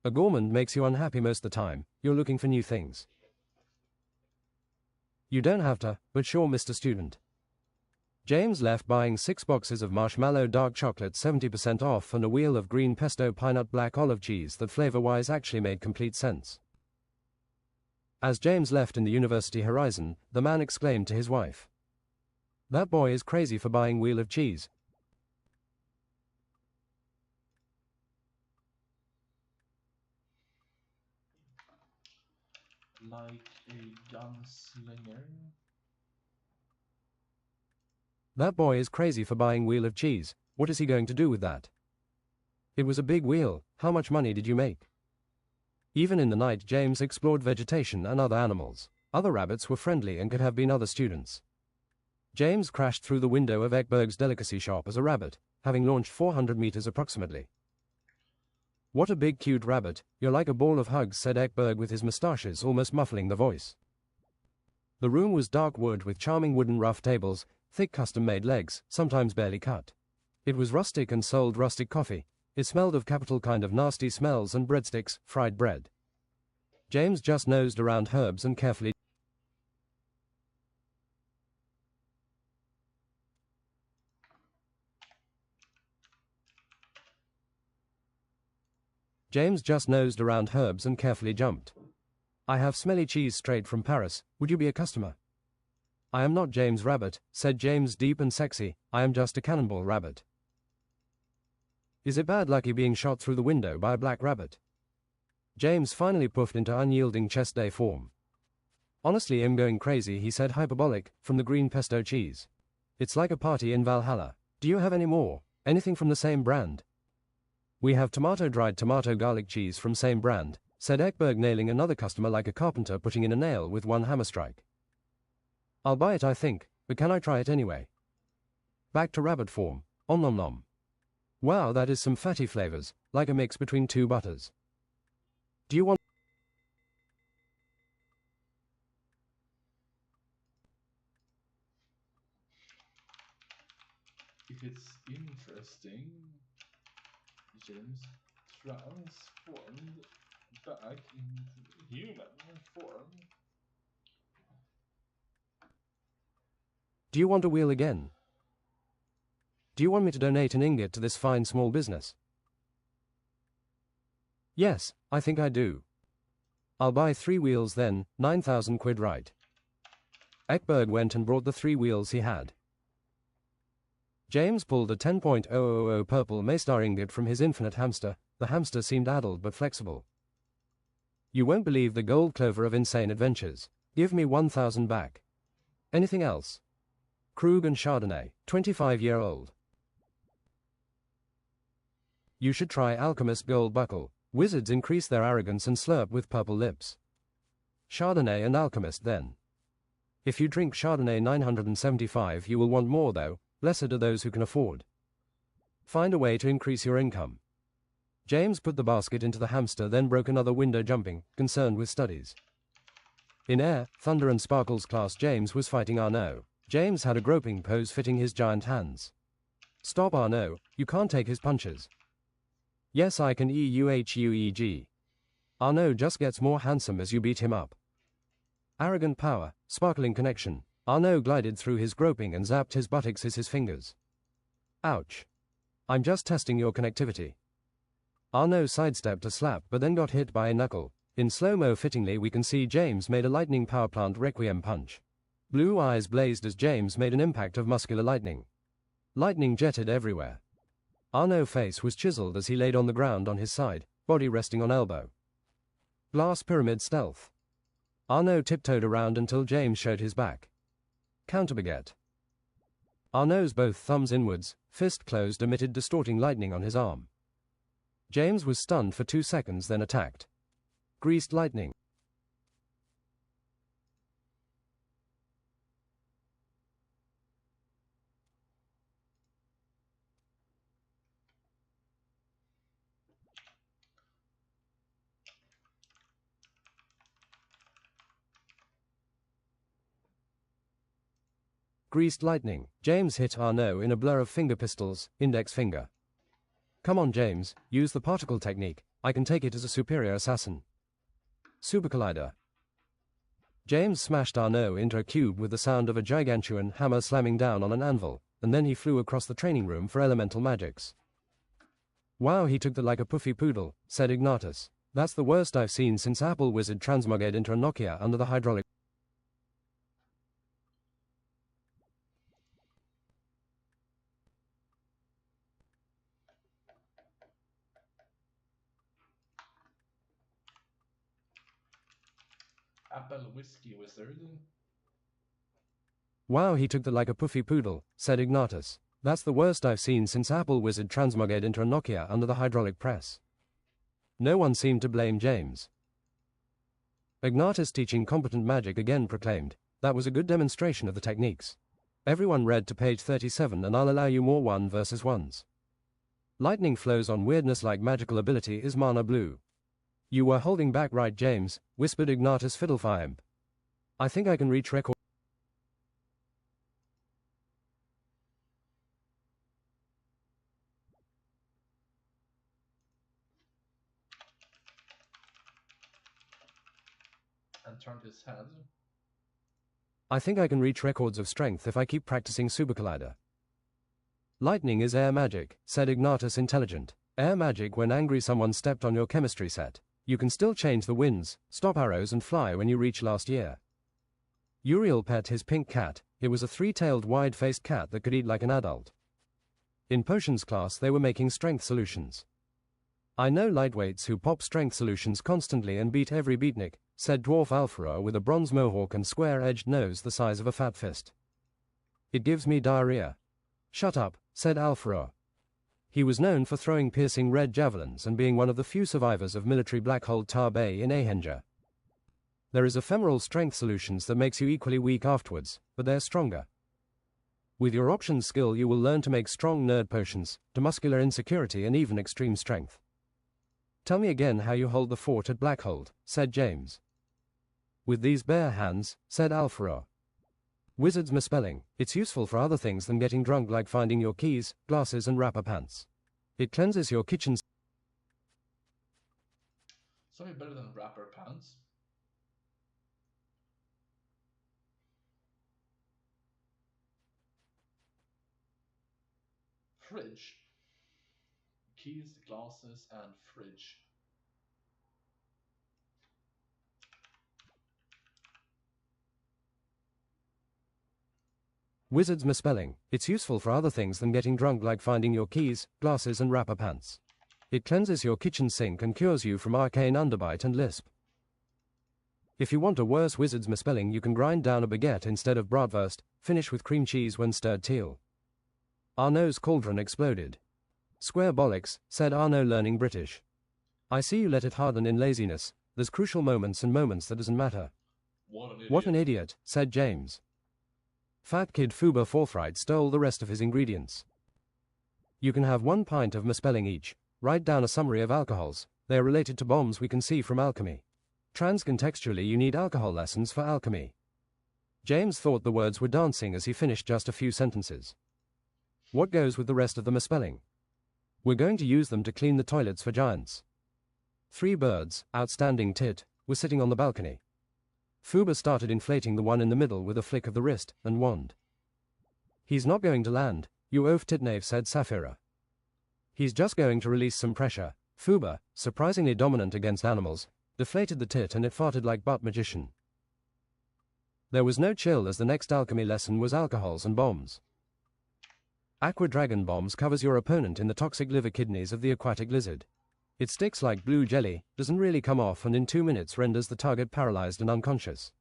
"A gourmand makes you unhappy most of the time. You're looking for new things." "You don't have to, but sure, Mr. Student." James left buying 6 boxes of marshmallow dark chocolate 70% off and a wheel of green pesto peanut black olive cheese that flavor-wise actually made complete sense. As James left in the university horizon, the man exclaimed to his wife, "That boy is crazy for buying wheel of cheese." Like a gunslinger. "That boy is crazy for buying wheel of cheese. What is he going to do with that?" "It was a big wheel. How much money did you make?" Even in the night, James explored vegetation and other animals. Other rabbits were friendly and could have been other students. James crashed through the window of Ekberg's delicacy shop as a rabbit, having launched 400 meters approximately. "What a big cute rabbit, you're like a ball of hugs," said Ekberg with his mustaches almost muffling the voice. The room was dark wood with charming wooden rough tables, thick custom-made legs, sometimes barely cut. It was rustic and sold rustic coffee. It smelled of capital kind of nasty smells and breadsticks, fried bread. James just nosed around herbs and carefully jumped. "I have smelly cheese straight from Paris. Would you be a customer?" "I am not James Rabbit," said James deep and sexy. "I am just a cannonball rabbit." "Is it bad lucky being shot through the window by a black rabbit?" James finally puffed into unyielding chest day form. "Honestly, I'm going crazy," he said hyperbolic, from the green pesto cheese. "It's like a party in Valhalla. Do you have any more? Anything from the same brand?" "We have dried tomato garlic cheese from same brand," said Ekberg, nailing another customer like a carpenter putting in a nail with one hammer strike. "I'll buy it, I think, but can I try it anyway?" Back to rabbit form. Om nom nom. "Wow, that is some fatty flavors, like a mix between 2 butters. Do you want..." If it's interesting, James transformed back into human form. "Do you want a wheel again? Do you want me to donate an ingot to this fine small business?" "Yes, I think I do." I'll buy 3 wheels then, 9,000 quid right. Ekberg went and brought the 3 wheels he had. James pulled a 10.000 purple Maystar ingot from his infinite hamster. The hamster seemed addled but flexible. You won't believe the gold clover of insane adventures. Give me 1,000 back. Anything else? Krug and Chardonnay, 25-year-old. You should try Alchemist Gold Buckle. Wizards increase their arrogance and slurp with purple lips. Chardonnay and Alchemist then. If you drink Chardonnay 975 you will want more though, blessed are those who can afford. Find a way to increase your income. James put the basket into the hamster then broke another window jumping, concerned with studies. In Air, Thunder and Sparkles class James was fighting Arnaud. James had a groping pose fitting his giant hands. Stop Arnaud, you can't take his punches. Yes I can EUHUEG. Arnaud just gets more handsome as you beat him up. Arrogant power, sparkling connection. Arnaud glided through his groping and zapped his buttocks as his fingers. Ouch. I'm just testing your connectivity. Arnaud sidestepped a slap but then got hit by a knuckle. In slow-mo fittingly we can see James made a lightning power plant requiem punch. Blue eyes blazed as James made an impact of muscular lightning. Lightning jetted everywhere. Arnaud's face was chiseled as he laid on the ground on his side, body resting on elbow. Glass pyramid stealth. Arnaud tiptoed around until James showed his back. Counter baguette. Arnaud's both thumbs inwards, fist closed emitted distorting lightning on his arm. James was stunned for 2 seconds then attacked. Greased lightning. Greased lightning. James hit Arnaud in a blur of finger pistols, index finger. Come on James, use the particle technique, I can take it as a superior assassin. Super Collider. James smashed Arnaud into a cube with the sound of a gigantuan hammer slamming down on an anvil, and then he flew across the training room for elemental magics. Wow, he took that like a puffy poodle, said Ignatius. That's the worst I've seen since Apple Wizard transmugged into a Nokia under the hydraulic. Apple Whiskey Wizard. Wow, he took that like a puffy poodle, said Ignatius. That's the worst I've seen since Apple Wizard transmugged into a Nokia under the hydraulic press. No one seemed to blame James. Ignatius teaching competent magic again proclaimed, that was a good demonstration of the techniques. Everyone read to page 37 and I'll allow you more 1 versus 1s. Lightning flows on weirdness like magical ability is mana blue. You were holding back right James, whispered Ignatius Fiddlefiamp. I think I can reach record. And turned his head. I think I can reach records of strength if I keep practicing Super Collider. Lightning is air magic, said Ignatius Intelligent. Air magic when angry someone stepped on your chemistry set. You can still change the winds, stop arrows and fly when you reach last year. Uriel pet his pink cat. It was a 3-tailed wide-faced cat that could eat like an adult. In potions class they were making strength solutions. I know lightweights who pop strength solutions constantly and beat every beatnik, said Dwarf Alfaro with a bronze mohawk and square-edged nose the size of a fat fist. It gives me diarrhea. Shut up, said Alfaro. He was known for throwing piercing red javelins and being one of the few survivors of military black hole Tar Bay in Ahenja. There is ephemeral strength solutions that makes you equally weak afterwards, but they're stronger. With your options skill you will learn to make strong nerd potions, to muscular insecurity and even extreme strength. Tell me again how you hold the fort at Blackhold, said James. With these bare hands, said Alfaro. Wizard's misspelling. It's useful for other things than getting drunk like finding your keys, glasses and wrapper pants. It cleanses your kitchen. Something better than wrapper pants. Fridge. Keys, glasses and fridge. Wizard's misspelling. It's useful for other things than getting drunk, like finding your keys, glasses and wrapper pants. It cleanses your kitchen sink and cures you from arcane underbite and lisp. If you want a worse wizard's misspelling, you can grind down a baguette instead of bratwurst, finish with cream cheese when stirred teal. Arnaud's cauldron exploded. Square bollocks, said Arnaud, learning British. I see you let it harden in laziness. There's crucial moments and moments that doesn't matter. What an idiot, said James. Fat kid Fuba forthright stole the rest of his ingredients. You can have 1 pint of misspelling each. Write down a summary of alcohols. They are related to bombs we can see from alchemy. Transcontextually, you need alcohol lessons for alchemy. James thought the words were dancing as he finished just a few sentences. What goes with the rest of the misspelling? We're going to use them to clean the toilets for giants. 3 birds, outstanding tit, were sitting on the balcony. Fuba started inflating the one in the middle with a flick of the wrist and wand. He's not going to land, you oaf titnave, said Saphira. He's just going to release some pressure. Fuba, surprisingly dominant against animals, deflated the tit and it farted like butt magician. There was no chill, as the next alchemy lesson was alcohols and bombs. Aqua Dragon Bombs covers your opponent in the toxic liver kidneys of the aquatic lizard. It sticks like blue jelly, doesn't really come off, and in 2 minutes renders the target paralyzed and unconscious.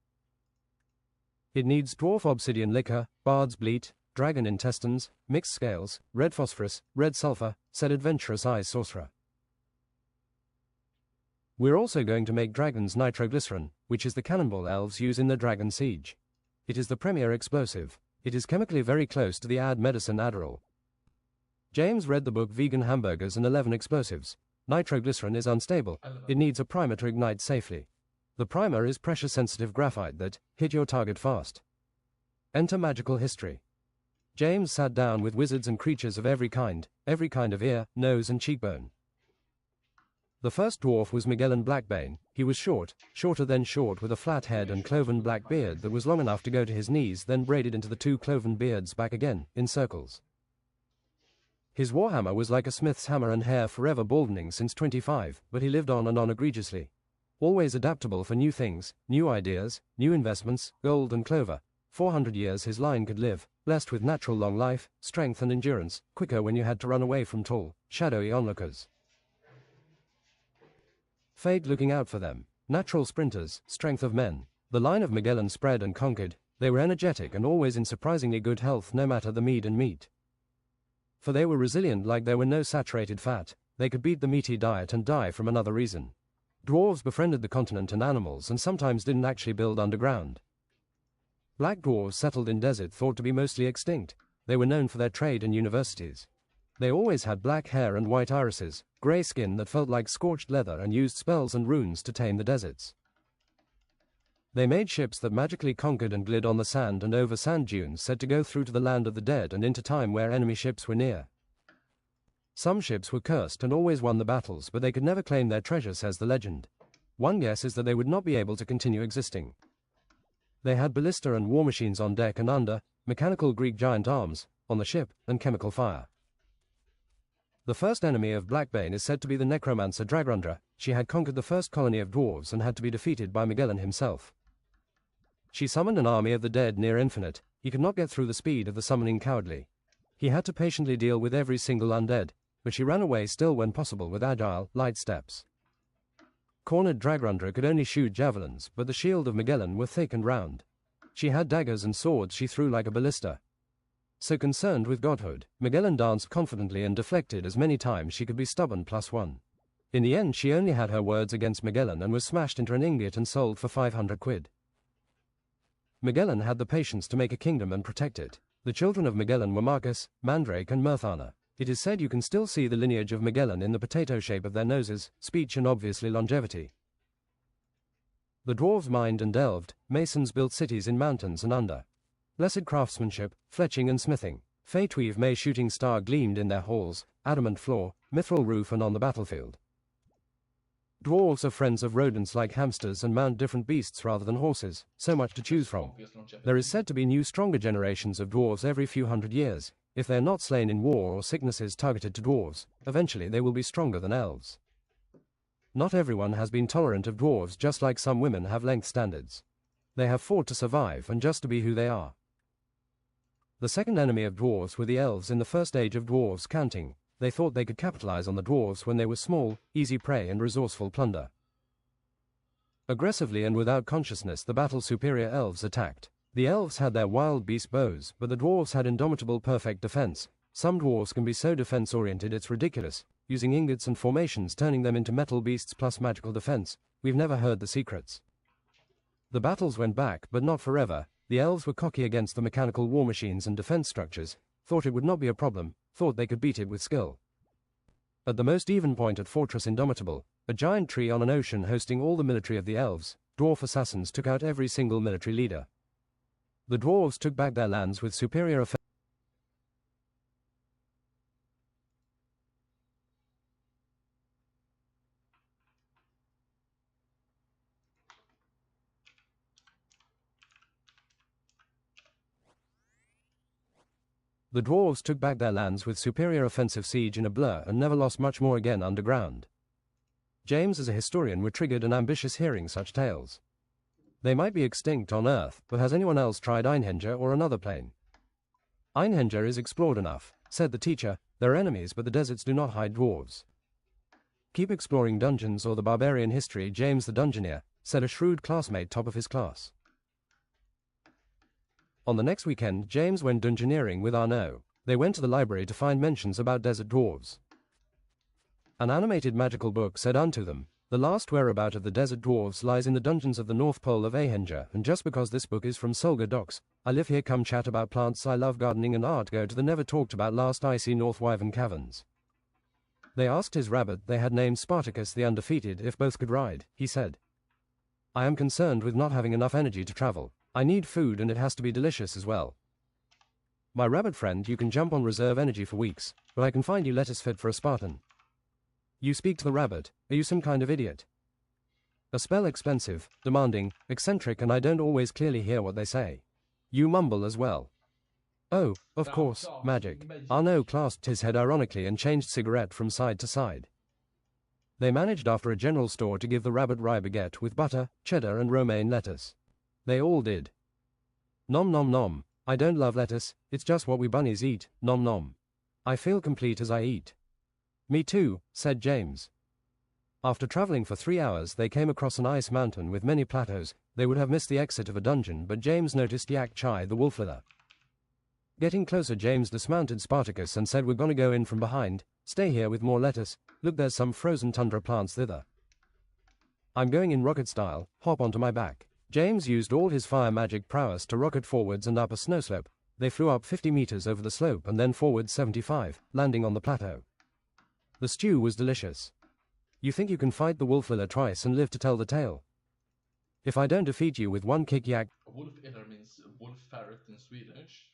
It needs dwarf obsidian liquor, bard's bleat, dragon intestines, mixed scales, red phosphorus, red sulfur, said adventurous eyes sorcerer. We're also going to make dragon's nitroglycerin, which is the cannonball elves use in their dragon siege. It is the premier explosive. It is chemically very close to the ad medicine Adderall. James read the book Vegan Hamburgers and 11 Explosives. Nitroglycerin is unstable. It needs a primer to ignite safely. The primer is pressure-sensitive graphite that hit your target fast. Enter magical history. James sat down with wizards and creatures of every kind of ear, nose and cheekbone. The first dwarf was Magellan Blackbane. He was short, shorter than short, with a flat head and cloven black beard that was long enough to go to his knees, then braided into the 2 cloven beards back again, in circles. His warhammer was like a smith's hammer and hair, forever baldening since 25, but he lived on and on egregiously. Always adaptable for new things, new ideas, new investments, gold and clover. 400 years his line could live, blessed with natural long life, strength and endurance, quicker when you had to run away from tall, shadowy onlookers. Fate looking out for them. Natural sprinters, strength of men. The line of Magellan spread and conquered. They were energetic and always in surprisingly good health, no matter the mead and meat. For they were resilient, like there were no saturated fat. They could beat the meaty diet and die from another reason. Dwarves befriended the continent and animals, and sometimes didn't actually build underground. Black dwarves settled in desert, thought to be mostly extinct. They were known for their trade and universities. They always had black hair and white irises, grey skin that felt like scorched leather, and used spells and runes to tame the deserts. They made ships that magically conquered and glid on the sand and over sand dunes, said to go through to the land of the dead and into time where enemy ships were near. Some ships were cursed and always won the battles, but they could never claim their treasure, says the legend. One guess is that they would not be able to continue existing. They had ballista and war machines on deck and under, mechanical Greek giant arms, on the ship, and chemical fire. The first enemy of Blackbane is said to be the necromancer Dragrundra. She had conquered the first colony of dwarves and had to be defeated by Magellan himself. She summoned an army of the dead near infinite. He could not get through the speed of the summoning cowardly. He had to patiently deal with every single undead, but she ran away still when possible with agile, light steps. Cornered Dragrundra could only shoot javelins, but the shield of Magellan were thick and round. She had daggers and swords she threw like a ballista. So concerned with godhood, Magellan danced confidently and deflected as many times she could be stubborn +1. In the end she only had her words against Magellan and was smashed into an ingot and sold for 500 quid. Magellan had the patience to make a kingdom and protect it. The children of Magellan were Marcus, Mandrake and Mirthana. It is said you can still see the lineage of Magellan in the potato shape of their noses, speech and obviously longevity. The dwarves mined and delved, masons built cities in mountains and under. Blessed craftsmanship, fletching and smithing. Feytweave May shooting star gleamed in their halls, adamant floor, mithril roof and on the battlefield. Dwarves are friends of rodents like hamsters and mount different beasts rather than horses, so much to choose from. There is said to be new stronger generations of dwarves every few hundred years. If they are not slain in war or sicknesses targeted to dwarves, eventually they will be stronger than elves. Not everyone has been tolerant of dwarves, just like some women have length standards. They have fought to survive and just to be who they are. The second enemy of dwarves were the elves in the first age of dwarves counting. They thought they could capitalize on the dwarves when they were small, easy prey and resourceful plunder. Aggressively and without consciousness, the battle-superior elves attacked. The elves had their wild beast bows, but the dwarves had indomitable perfect defense. Some dwarves can be so defense-oriented it's ridiculous, using ingots and formations, turning them into metal beasts plus magical defense. We've never heard the secrets. The battles went back, but not forever. The elves were cocky against the mechanical war machines and defense structures, thought it would not be a problem, thought they could beat it with skill. At the most even point at Fortress Indomitable, a giant tree on an ocean hosting all the military of the elves, dwarf assassins took out every single military leader. The dwarves took back their lands with superior offense. The dwarves took back their lands with superior offensive siege in a blur and never lost much more again underground. James as a historian were triggered and ambitious hearing such tales. They might be extinct on Earth, but has anyone else tried Einhanger or another plane? Einhanger is explored enough, said the teacher. There are enemies, but the deserts do not hide dwarves. Keep exploring dungeons or the barbarian history, James the Dungeoneer, said a shrewd classmate top of his class. On the next weekend, James went dungeoneering with Arnaud. They went to the library to find mentions about desert dwarves. An animated magical book said unto them, "The last whereabout of the desert dwarves lies in the dungeons of the North Pole of Einhanger, and just because this book is from Solga Docks, I live here, come chat about plants, I love gardening and art, go to the never talked about last icy North Wyvern caverns." They asked his rabbit they had named Spartacus the Undefeated if both could ride. He said, "I am concerned with not having enough energy to travel. I need food and it has to be delicious as well. My rabbit friend, you can jump on reserve energy for weeks, but I can find you lettuce fit for a Spartan." You speak to the rabbit. Are you some kind of idiot? A spell expensive, demanding, eccentric, and I don't always clearly hear what they say. You mumble as well. Oh, of course, magic. Arnaud clasped his head ironically and changed cigarette from side to side. They managed after a general store to give the rabbit rye baguette with butter, cheddar and romaine lettuce. They all did. Nom nom nom. I don't love lettuce, it's just what we bunnies eat, nom nom. I feel complete as I eat. Me too, said James. After traveling for 3 hours, they came across an ice mountain with many plateaus. They would have missed the exit of a dungeon, but James noticed Yak Chai the wolf leather. Getting closer, James dismounted Spartacus and said, "We're gonna go in from behind. Stay here with more lettuce. Look, there's some frozen tundra plants thither. I'm going in rocket style, hop onto my back." James used all his fire magic prowess to rocket forwards and up a snow slope. They flew up 50 meters over the slope and then forward 75, landing on the plateau. The stew was delicious. You think you can fight the wolf liller twice and live to tell the tale? If I don't defeat you with one kick, Yak. Wolf iller means wolf ferret in Swedish.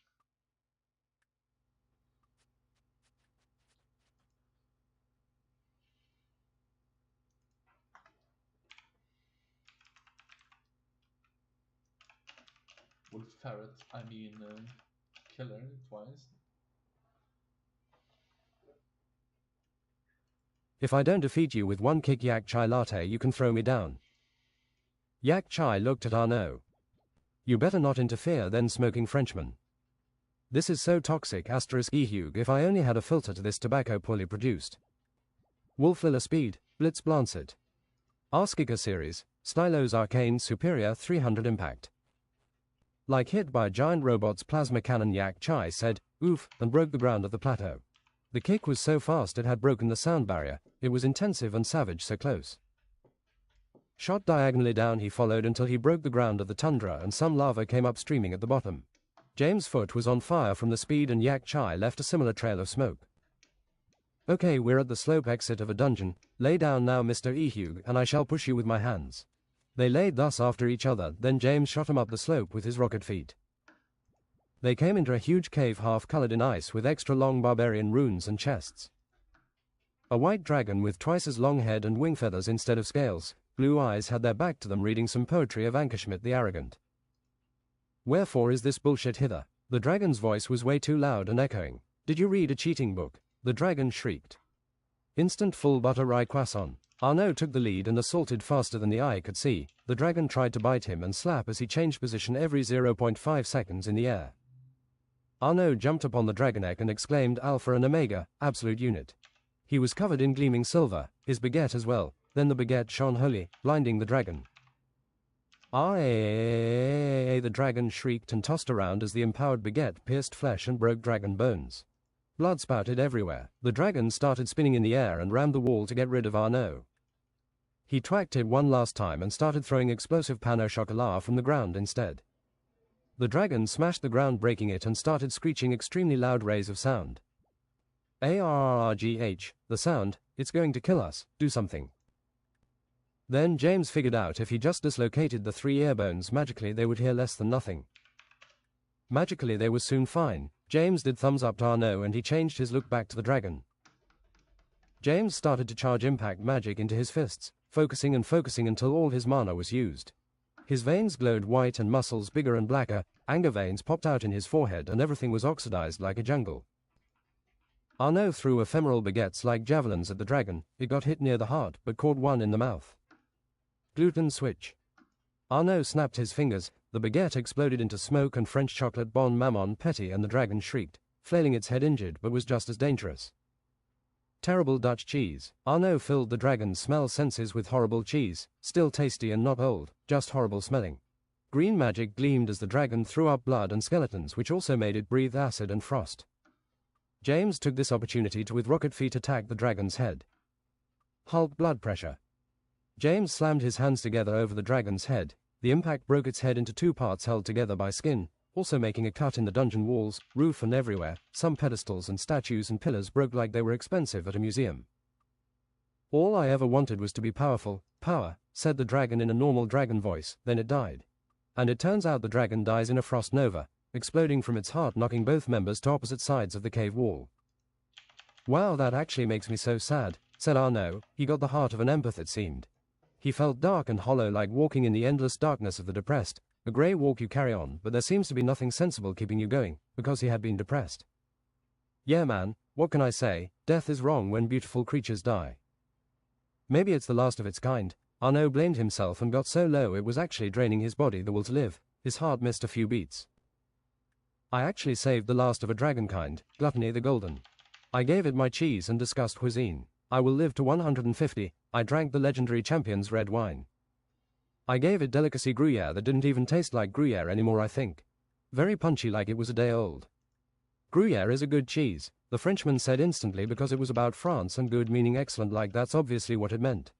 Wolf ferret, I mean killer twice. If I don't defeat you with one kick, Yak Chai latte, you can throw me down. Yak Chai looked at Arnaud. You better not interfere, then smoking Frenchman. This is so toxic, *ehug, if I only had a filter to this tobacco poorly produced. Wolf Liller Speed, Blitz Blancet. Arskika Series, Stylo's Arcane Superior 300 Impact. Like hit by a giant robot's plasma cannon, Yak Chai said, "Oof," and broke the ground of the plateau. The kick was so fast it had broken the sound barrier. It was intensive and savage, so close. Shot diagonally down he followed until he broke the ground of the tundra and some lava came up streaming at the bottom. James' foot was on fire from the speed and Yak Chai left a similar trail of smoke. Okay, we're at the slope exit of a dungeon. Lay down now, Mr. Ehug, and I shall push you with my hands. They laid thus after each other, then James shot him up the slope with his rocket feet. They came into a huge cave half-colored in ice with extra long barbarian runes and chests. A white dragon with twice as long head and wing feathers instead of scales, blue eyes, had their back to them reading some poetry of Ankerschmidt the Arrogant. "Wherefore is this bullshit hither?" The dragon's voice was way too loud and echoing. "Did you read a cheating book?" The dragon shrieked. Instant full butter rye croissant. Arnaud took the lead and assaulted faster than the eye could see. The dragon tried to bite him and slap as he changed position every 0.5 seconds in the air. Arnaud jumped upon the dragon egg and exclaimed Alpha and Omega, absolute unit. He was covered in gleaming silver, his baguette as well, then the baguette shone holy, blinding the dragon. Aye, the dragon shrieked and tossed around as the empowered baguette pierced flesh and broke dragon bones. Blood spouted everywhere. The dragon started spinning in the air and rammed the wall to get rid of Arnaud. He twacked it one last time and started throwing explosive pain au chocolat from the ground instead. The dragon smashed the ground, breaking it, and started screeching extremely loud rays of sound. Arrgh, the sound, it's going to kill us, do something. Then James figured out if he just dislocated the 3 ear bones magically they would hear less than nothing. Magically they were soon fine. James did thumbs up to Arnaud and he changed his look back to the dragon. James started to charge impact magic into his fists, focusing and focusing until all his mana was used. His veins glowed white and muscles bigger and blacker, anger veins popped out in his forehead and everything was oxidized like a jungle. Arnaud threw ephemeral baguettes like javelins at the dragon. It got hit near the heart but caught one in the mouth. Gluten switch. Arnaud snapped his fingers, the baguette exploded into smoke and French chocolate bon maman petty and the dragon shrieked, flailing its head injured but was just as dangerous. Terrible Dutch cheese. Arnaud filled the dragon's smell senses with horrible cheese, still tasty and not old, just horrible smelling. Green magic gleamed as the dragon threw up blood and skeletons which also made it breathe acid and frost. James took this opportunity to with rocket feet attack the dragon's head. Halt blood pressure. James slammed his hands together over the dragon's head. The impact broke its head into 2 parts held together by skin, also making a cut in the dungeon walls, roof and everywhere. Some pedestals and statues and pillars broke like they were expensive at a museum. All I ever wanted was to be powerful. Power, said the dragon in a normal dragon voice, then it died. And it turns out the dragon dies in a frost nova, exploding from its heart, knocking both members to opposite sides of the cave wall. Wow, that actually makes me so sad, said Arnaud. He got the heart of an empath, it seemed. He felt dark and hollow, like walking in the endless darkness of the depressed, a grey walk you carry on, but there seems to be nothing sensible keeping you going, because he had been depressed. Yeah man, what can I say, death is wrong when beautiful creatures die. Maybe it's the last of its kind. Arnaud blamed himself and got so low it was actually draining his body the will to live. His heart missed a few beats. I actually saved the last of a dragon kind, Gluttony the Golden. I gave it my cheese and discussed cuisine. I will live to 150, I drank the legendary champion's red wine. I gave it delicacy Gruyere that didn't even taste like Gruyere anymore, I think. Very punchy, like it was a day old. Gruyere is a good cheese, the Frenchman said instantly, because it was about France and good meaning excellent, like that's obviously what it meant.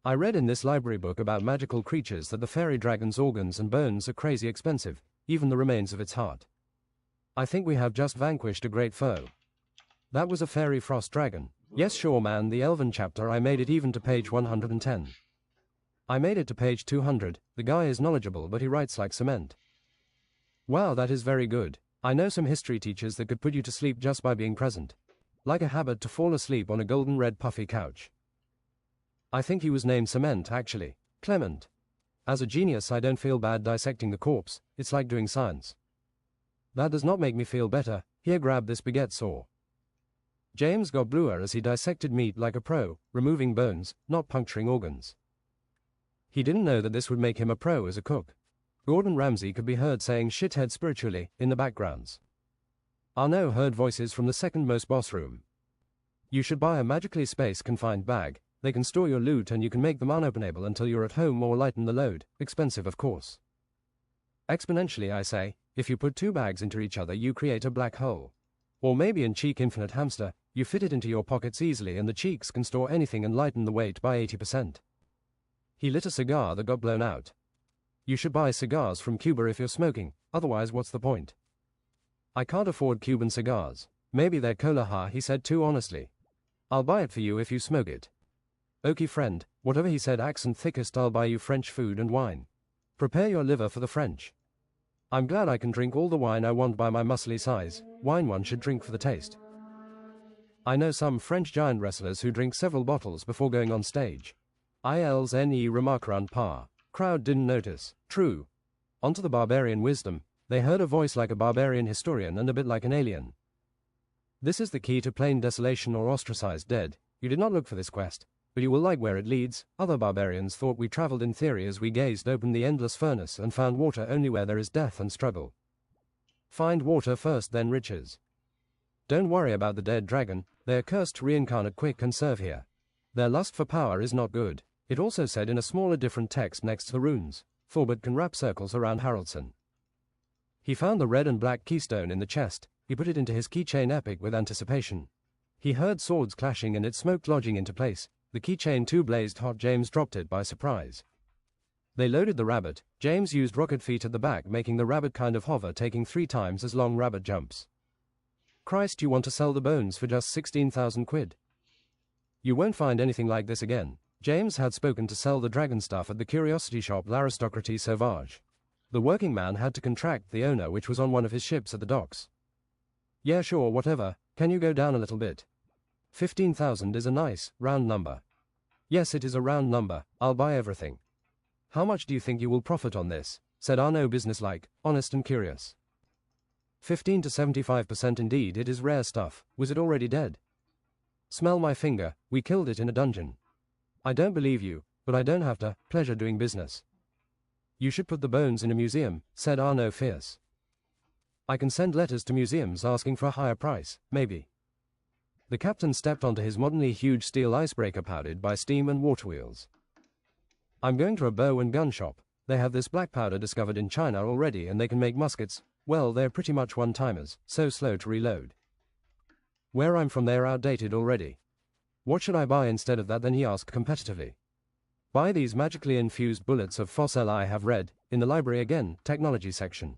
I read in this library book about magical creatures that the fairy dragon's organs and bones are crazy expensive, even the remains of its heart. I think we have just vanquished a great foe. That was a fairy frost dragon. Yes sure man, the elven chapter I made it even to page 110. I made it to page 200, the guy is knowledgeable but he writes like cement. Wow, that is very good. I know some history teachers that could put you to sleep just by being present. Like a habit to fall asleep on a golden red puffy couch. I think he was named Cement actually, Clement. As a genius I don't feel bad dissecting the corpse, it's like doing science. That does not make me feel better. Here, grab this baguette saw. James got bluer as he dissected meat like a pro, removing bones, not puncturing organs. He didn't know that this would make him a pro as a cook. Gordon Ramsay could be heard saying shithead spiritually in the backgrounds. Arnaud heard voices from the second-most boss room. You should buy a magically space-confined bag. They can store your loot and you can make them unopenable until you're at home or lighten the load. Expensive, of course. Exponentially, I say. If you put 2 bags into each other, you create a black hole. Or maybe in Cheek Infinite Hamster, you fit it into your pockets easily and the cheeks can store anything and lighten the weight by 80%. He lit a cigar that got blown out. You should buy cigars from Cuba if you're smoking, otherwise what's the point? I can't afford Cuban cigars. Maybe they're cola, he said too honestly. I'll buy it for you if you smoke it. Okie friend, whatever he said accent thickest, I'll buy you French food and wine. Prepare your liver for the French. I'm glad I can drink all the wine I want by my muscly size. Wine one should drink for the taste. I know some French giant wrestlers who drink several bottles before going on stage. Ils ne remarqueront pas. Crowd didn't notice. True. Onto the barbarian wisdom. They heard a voice like a barbarian historian and a bit like an alien. This is the key to plain desolation or ostracized dead. You did not look for this quest, but you will like where it leads. Other barbarians thought we traveled in theory as we gazed open the endless furnace and found water only where there is death and struggle. Find water first, then riches. Don't worry about the dead dragon, they are cursed to reincarnate quick and serve here. Their lust for power is not good. It also said in a smaller different text next to the runes, Thorbert can wrap circles around Haraldson. He found the red and black keystone in the chest, he put it into his keychain epic with anticipation. He heard swords clashing and its smoke lodging into place, the keychain too blazed hot. James dropped it by surprise. They loaded the rabbit, James used rocket feet at the back making the rabbit kind of hover, taking 3 times as long rabbit jumps. Christ, you want to sell the bones for just 16,000 quid? You won't find anything like this again. James had spoken to sell the dragon stuff at the curiosity shop L'Aristocratie Sauvage. The working man had to contract the owner, which was on one of his ships at the docks. Yeah, sure, whatever, can you go down a little bit? 15,000 is a nice, round number. Yes, it is a round number, I'll buy everything. How much do you think you will profit on this? Said Arnaud, businesslike, honest and curious. 15 to 75% indeed, it is rare stuff. Was it already dead? Smell my finger, we killed it in a dungeon. I don't believe you, but I don't have to, pleasure doing business. You should put the bones in a museum, said Arnaud, fierce. I can send letters to museums asking for a higher price, maybe. The captain stepped onto his modernly huge steel icebreaker powered by steam and water wheels. I'm going to a bow and gun shop. They have this black powder discovered in China already and they can make muskets. Well, they're pretty much one-timers, so slow to reload. Where I'm from they're outdated already. What should I buy instead of that? Then he asked competitively. Buy these magically infused bullets of fossil. I have read, in the library again, technology section.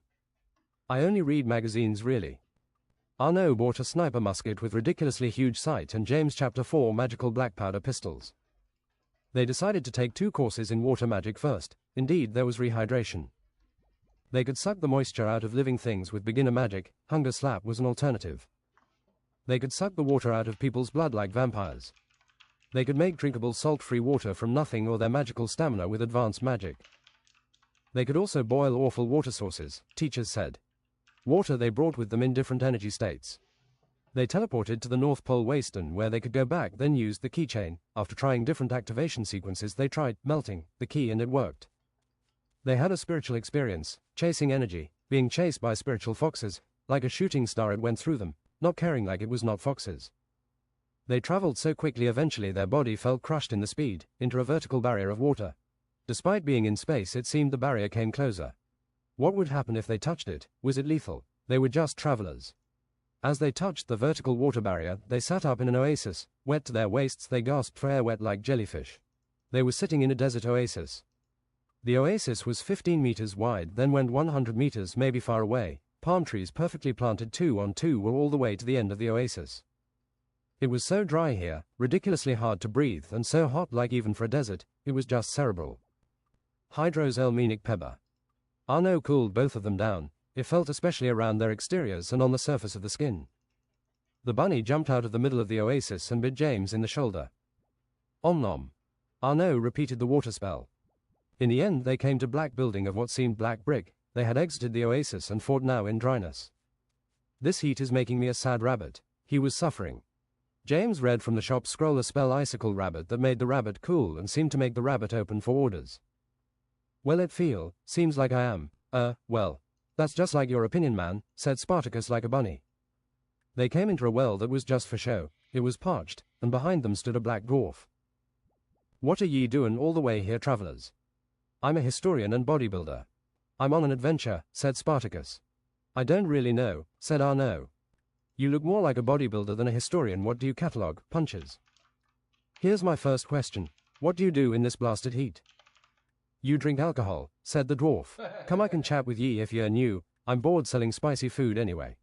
I only read magazines really. Arnaud bought a sniper musket with ridiculously huge sight and James Chapter 4 magical black powder pistols. They decided to take 2 courses in water magic first. Indeed, there was rehydration. They could suck the moisture out of living things with beginner magic, hunger slap was an alternative. They could suck the water out of people's blood like vampires. They could make drinkable salt-free water from nothing or their magical stamina with advanced magic. They could also boil awful water sources, teachers said. Water they brought with them in different energy states. They teleported to the North Pole Wasteland where they could go back, then used the keychain. After trying different activation sequences they tried melting the key and it worked. They had a spiritual experience, chasing energy, being chased by spiritual foxes. Like a shooting star it went through them, not caring like it was not foxes. They traveled so quickly eventually their body felt crushed in the speed, into a vertical barrier of water. Despite being in space it seemed the barrier came closer. What would happen if they touched it? Was it lethal? They were just travelers. As they touched the vertical water barrier, they sat up in an oasis. Wet to their waists they gasped for air, wet like jellyfish. They were sitting in a desert oasis. The oasis was 15 meters wide, then went 100 meters maybe far away. Palm trees perfectly planted 2 on 2 were all the way to the end of the oasis. It was so dry here, ridiculously hard to breathe, and so hot like even for a desert, it was just cerebral. Hydroselmenic pebble. Arnaud cooled both of them down. It felt especially around their exteriors and on the surface of the skin. The bunny jumped out of the middle of the oasis and bit James in the shoulder. Om nom. Arnaud repeated the water spell. In the end they came to black building of what seemed black brick. They had exited the oasis and fought now in dryness. This heat is making me a sad rabbit. He was suffering. James read from the shop scroll a spell icicle rabbit that made the rabbit cool and seemed to make the rabbit open for orders. Well, seems like I am. Well. That's just like your opinion, man, said Spartacus like a bunny. They came into a well that was just for show. It was parched, and behind them stood a black dwarf. What are ye doin' all the way here, travelers? I'm a historian and bodybuilder. I'm on an adventure, said Spartacus. I don't really know, said Arnaud. You look more like a bodybuilder than a historian. What do you catalogue? Punches. Here's my first question. What do you do in this blasted heat? You drink alcohol, said the dwarf. Come, I can chat with ye if you're new. I'm bored selling spicy food anyway.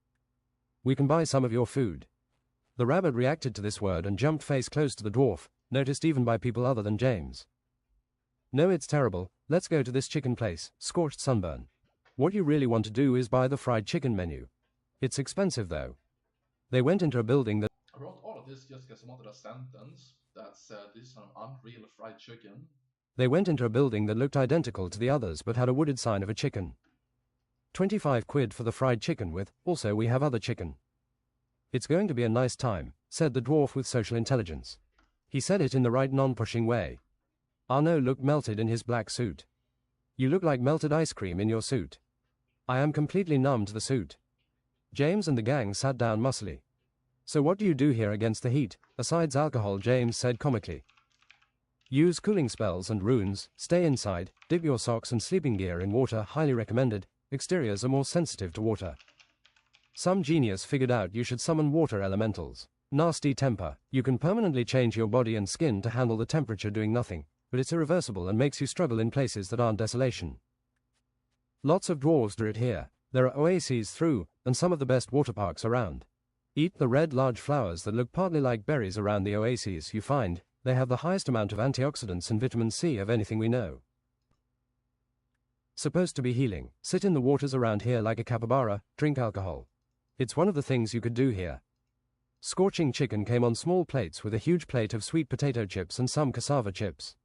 We can buy some of your food. The rabbit reacted to this word and jumped face close to the dwarf, noticed even by people other than James. No, it's terrible. Let's go to this chicken place, Scorched Sunburn. What you really want to do is buy the fried chicken menu. It's expensive though. They went into a building that... I wrote all of this just because I wanted a sentence that said this is an unreal fried chicken. They went into a building that looked identical to the others but had a wooded sign of a chicken. 25 quid for the fried chicken with, also we have other chicken. It's going to be a nice time, said the dwarf with social intelligence. He said it in the right non-pushing way. Arnaud looked melted in his black suit. You look like melted ice cream in your suit. I am completely numb to the suit. James and the gang sat down mussily. So what do you do here against the heat, asides alcohol? James said comically. Use cooling spells and runes, stay inside, dip your socks and sleeping gear in water, highly recommended, exteriors are more sensitive to water. Some genius figured out you should summon water elementals. Nasty temper, you can permanently change your body and skin to handle the temperature doing nothing, but it's irreversible and makes you struggle in places that aren't desolation. Lots of dwarves do it here, there are oases through, and some of the best water parks around. Eat the red large flowers that look partly like berries around the oases you find. They have the highest amount of antioxidants and vitamin C of anything we know. Supposed to be healing. Sit in the waters around here like a capybara, drink alcohol. It's one of the things you could do here. Scorching chicken came on small plates with a huge plate of sweet potato chips and some cassava chips.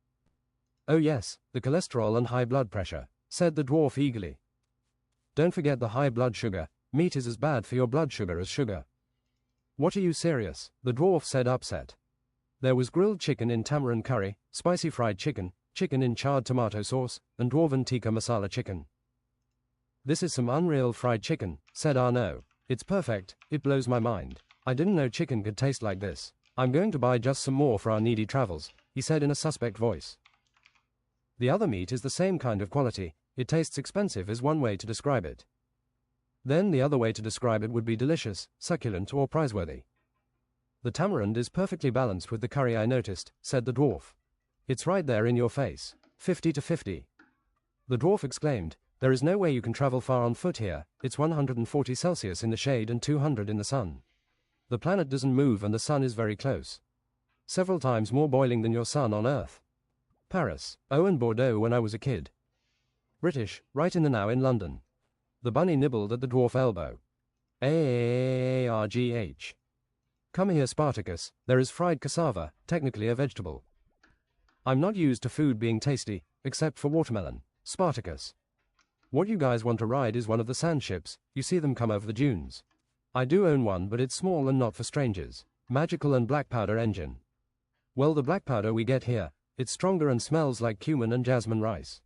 Oh yes, the cholesterol and high blood pressure, said the dwarf eagerly. Don't forget the high blood sugar, meat is as bad for your blood sugar as sugar. What are you serious? The dwarf said upset. There was grilled chicken in tamarind curry, spicy fried chicken, chicken in charred tomato sauce, and dwarven tikka masala chicken. This is some unreal fried chicken, said Arnaud. It's perfect, it blows my mind. I didn't know chicken could taste like this. I'm going to buy just some more for our needy travels, he said in a suspect voice. The other meat is the same kind of quality, it tastes expensive is one way to describe it. Then the other way to describe it would be delicious, succulent or prizeworthy. The tamarind is perfectly balanced with the curry I noticed, said the dwarf. It's right there in your face. 50 to 50. The dwarf exclaimed, there is no way you can travel far on foot here, it's 140 Celsius in the shade and 200 in the sun. The planet doesn't move and the sun is very close. Several times more boiling than your sun on Earth. Paris, and Bordeaux when I was a kid. British, right in the now in London. The bunny nibbled at the dwarf elbow. Argh. Come here Spartacus, there is fried cassava, technically a vegetable. I'm not used to food being tasty, except for watermelon. Spartacus. What you guys want to ride is one of the sand ships, you see them come over the dunes. I do own one but it's small and not for strangers. Magical and black powder engine. Well the black powder we get here, it's stronger and smells like cumin and jasmine rice.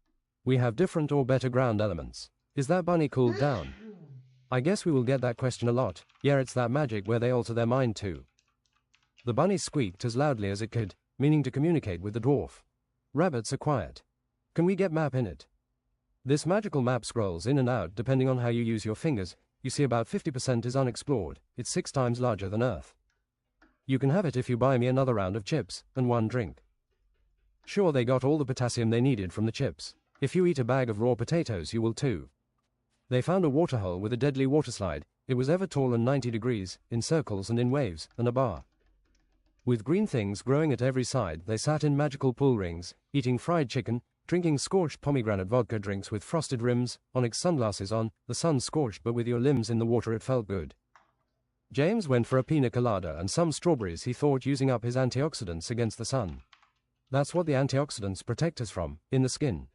We have different or better ground elements. Is that bunny cooled down? I guess we will get that question a lot. Yeah, it's that magic where they alter their mind too. The bunny squeaked as loudly as it could, meaning to communicate with the dwarf. Rabbits are quiet. Can we get map in it? This magical map scrolls in and out depending on how you use your fingers. You see about 50% is unexplored. It's 6 times larger than Earth. You can have it if you buy me another round of chips and one drink. Sure, they got all the potassium they needed from the chips. If you eat a bag of raw potatoes you will too. They found a waterhole with a deadly waterslide. It was ever tall and 90 degrees, in circles and in waves, and a bar. With green things growing at every side, they sat in magical pool rings, eating fried chicken, drinking scorched pomegranate vodka drinks with frosted rims, onyx sunglasses on, the sun scorched but with your limbs in the water it felt good. James went for a pina colada and some strawberries he thought using up his antioxidants against the sun. That's what the antioxidants protect us from, in the skin.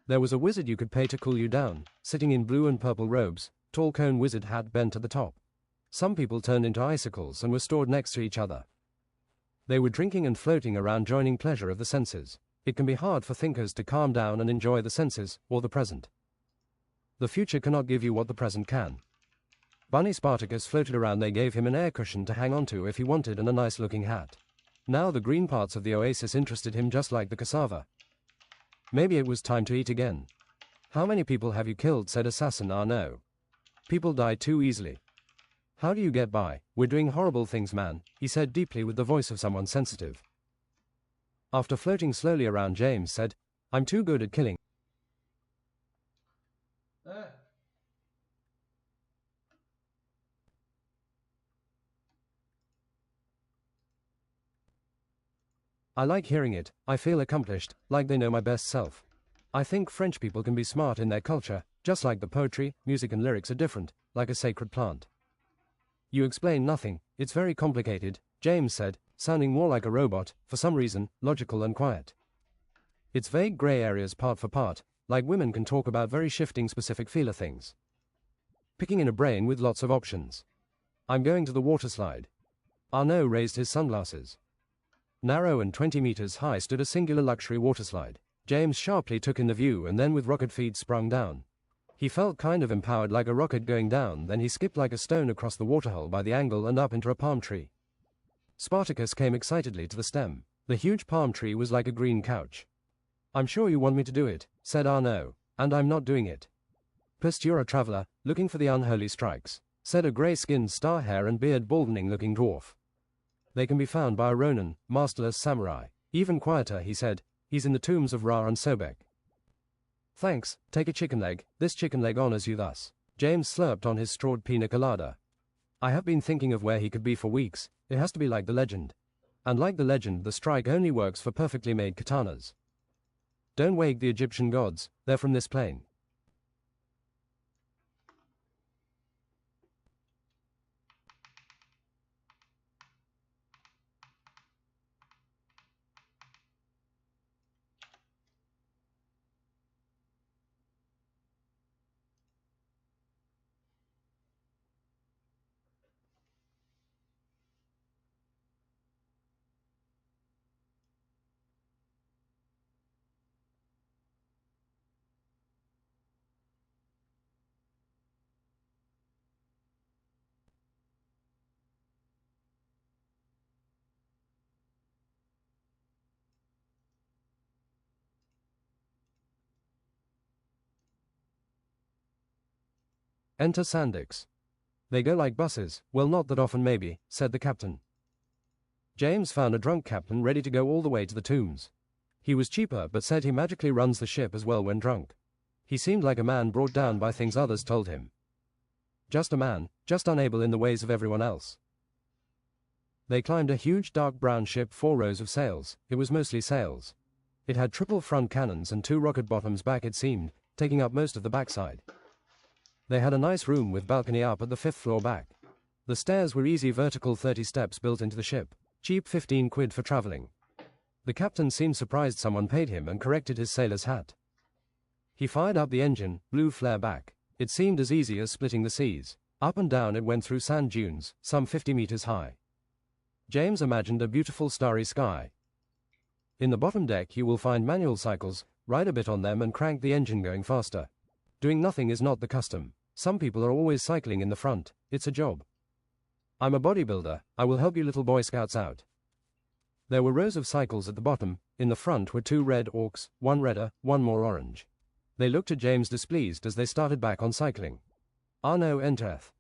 There was a wizard you could pay to cool you down, sitting in blue and purple robes, tall cone wizard hat bent at the top. Some people turned into icicles and were stored next to each other. They were drinking and floating around joining pleasure of the senses. It can be hard for thinkers to calm down and enjoy the senses, or the present. The future cannot give you what the present can. Bunny Spartacus floated around. They gave him an air cushion to hang onto if he wanted and a nice-looking hat. Now the green parts of the oasis interested him just like the cassava. Maybe it was time to eat again. How many people have you killed? Said Assassin Arnaud. People die too easily. How do you get by? We're doing horrible things, man, he said deeply with the voice of someone sensitive. After floating slowly around, James said, I'm too good at killing. I like hearing it. I feel accomplished, like they know my best self. I think French people can be smart in their culture, just like the poetry, music and lyrics are different, like a sacred plant. You explain nothing, it's very complicated, James said, sounding more like a robot, for some reason, logical and quiet. It's vague grey areas part for part, like women can talk about very shifting specific feeler things. Picking in a brain with lots of options. I'm going to the water slide. Arnaud raised his sunglasses. Narrow and 20 meters high stood a singular luxury waterslide. James sharply took in the view and then with rocket feet sprung down. He felt kind of empowered, like a rocket going down. Then he skipped like a stone across the waterhole by the angle and up into a palm tree. Spartacus came excitedly to the stem. The huge palm tree was like a green couch. "I'm sure you want me to do it," said Arnaud, "and I'm not doing it." "Psst, you're a traveler, looking for the unholy strikes," said a grey-skinned, star-hair and beard baldening-looking dwarf. "They can be found by a Ronin, masterless samurai." "Even quieter," he said, "he's in the tombs of Ra and Sobek." "Thanks, take a chicken leg, this chicken leg honors you thus." James slurped on his strawed pina colada. "I have been thinking of where he could be for weeks. It has to be like the legend. And like the legend, the strike only works for perfectly made katanas. Don't wake the Egyptian gods, they're from this plane." Enter Sandix. "They go like buses." "Well, not that often maybe," said the captain. James found a drunk captain ready to go all the way to the tombs. He was cheaper but said he magically runs the ship as well when drunk. He seemed like a man brought down by things others told him. Just a man, just unable in the ways of everyone else. They climbed a huge dark brown ship, 4 rows of sails. It was mostly sails. It had triple front cannons and 2 rocket bottoms back, it seemed, taking up most of the backside. They had a nice room with balcony up at the 5th floor back. The stairs were easy vertical 30 steps built into the ship. Cheap 15 quid for traveling. The captain seemed surprised someone paid him and corrected his sailor's hat. He fired up the engine, blew flare back. It seemed as easy as splitting the seas. Up and down it went through sand dunes, some 50 meters high. James imagined a beautiful starry sky. In the bottom deck you will find manual cycles, ride a bit on them and crank the engine going faster. Doing nothing is not the custom. Some people are always cycling in the front. It's a job. "I'm a bodybuilder, I will help you little Boy Scouts out." There were rows of cycles at the bottom. In the front were 2 red orcs, 1 redder, 1 more orange. They looked at James displeased as they started back on cycling. "Arnaud entereth.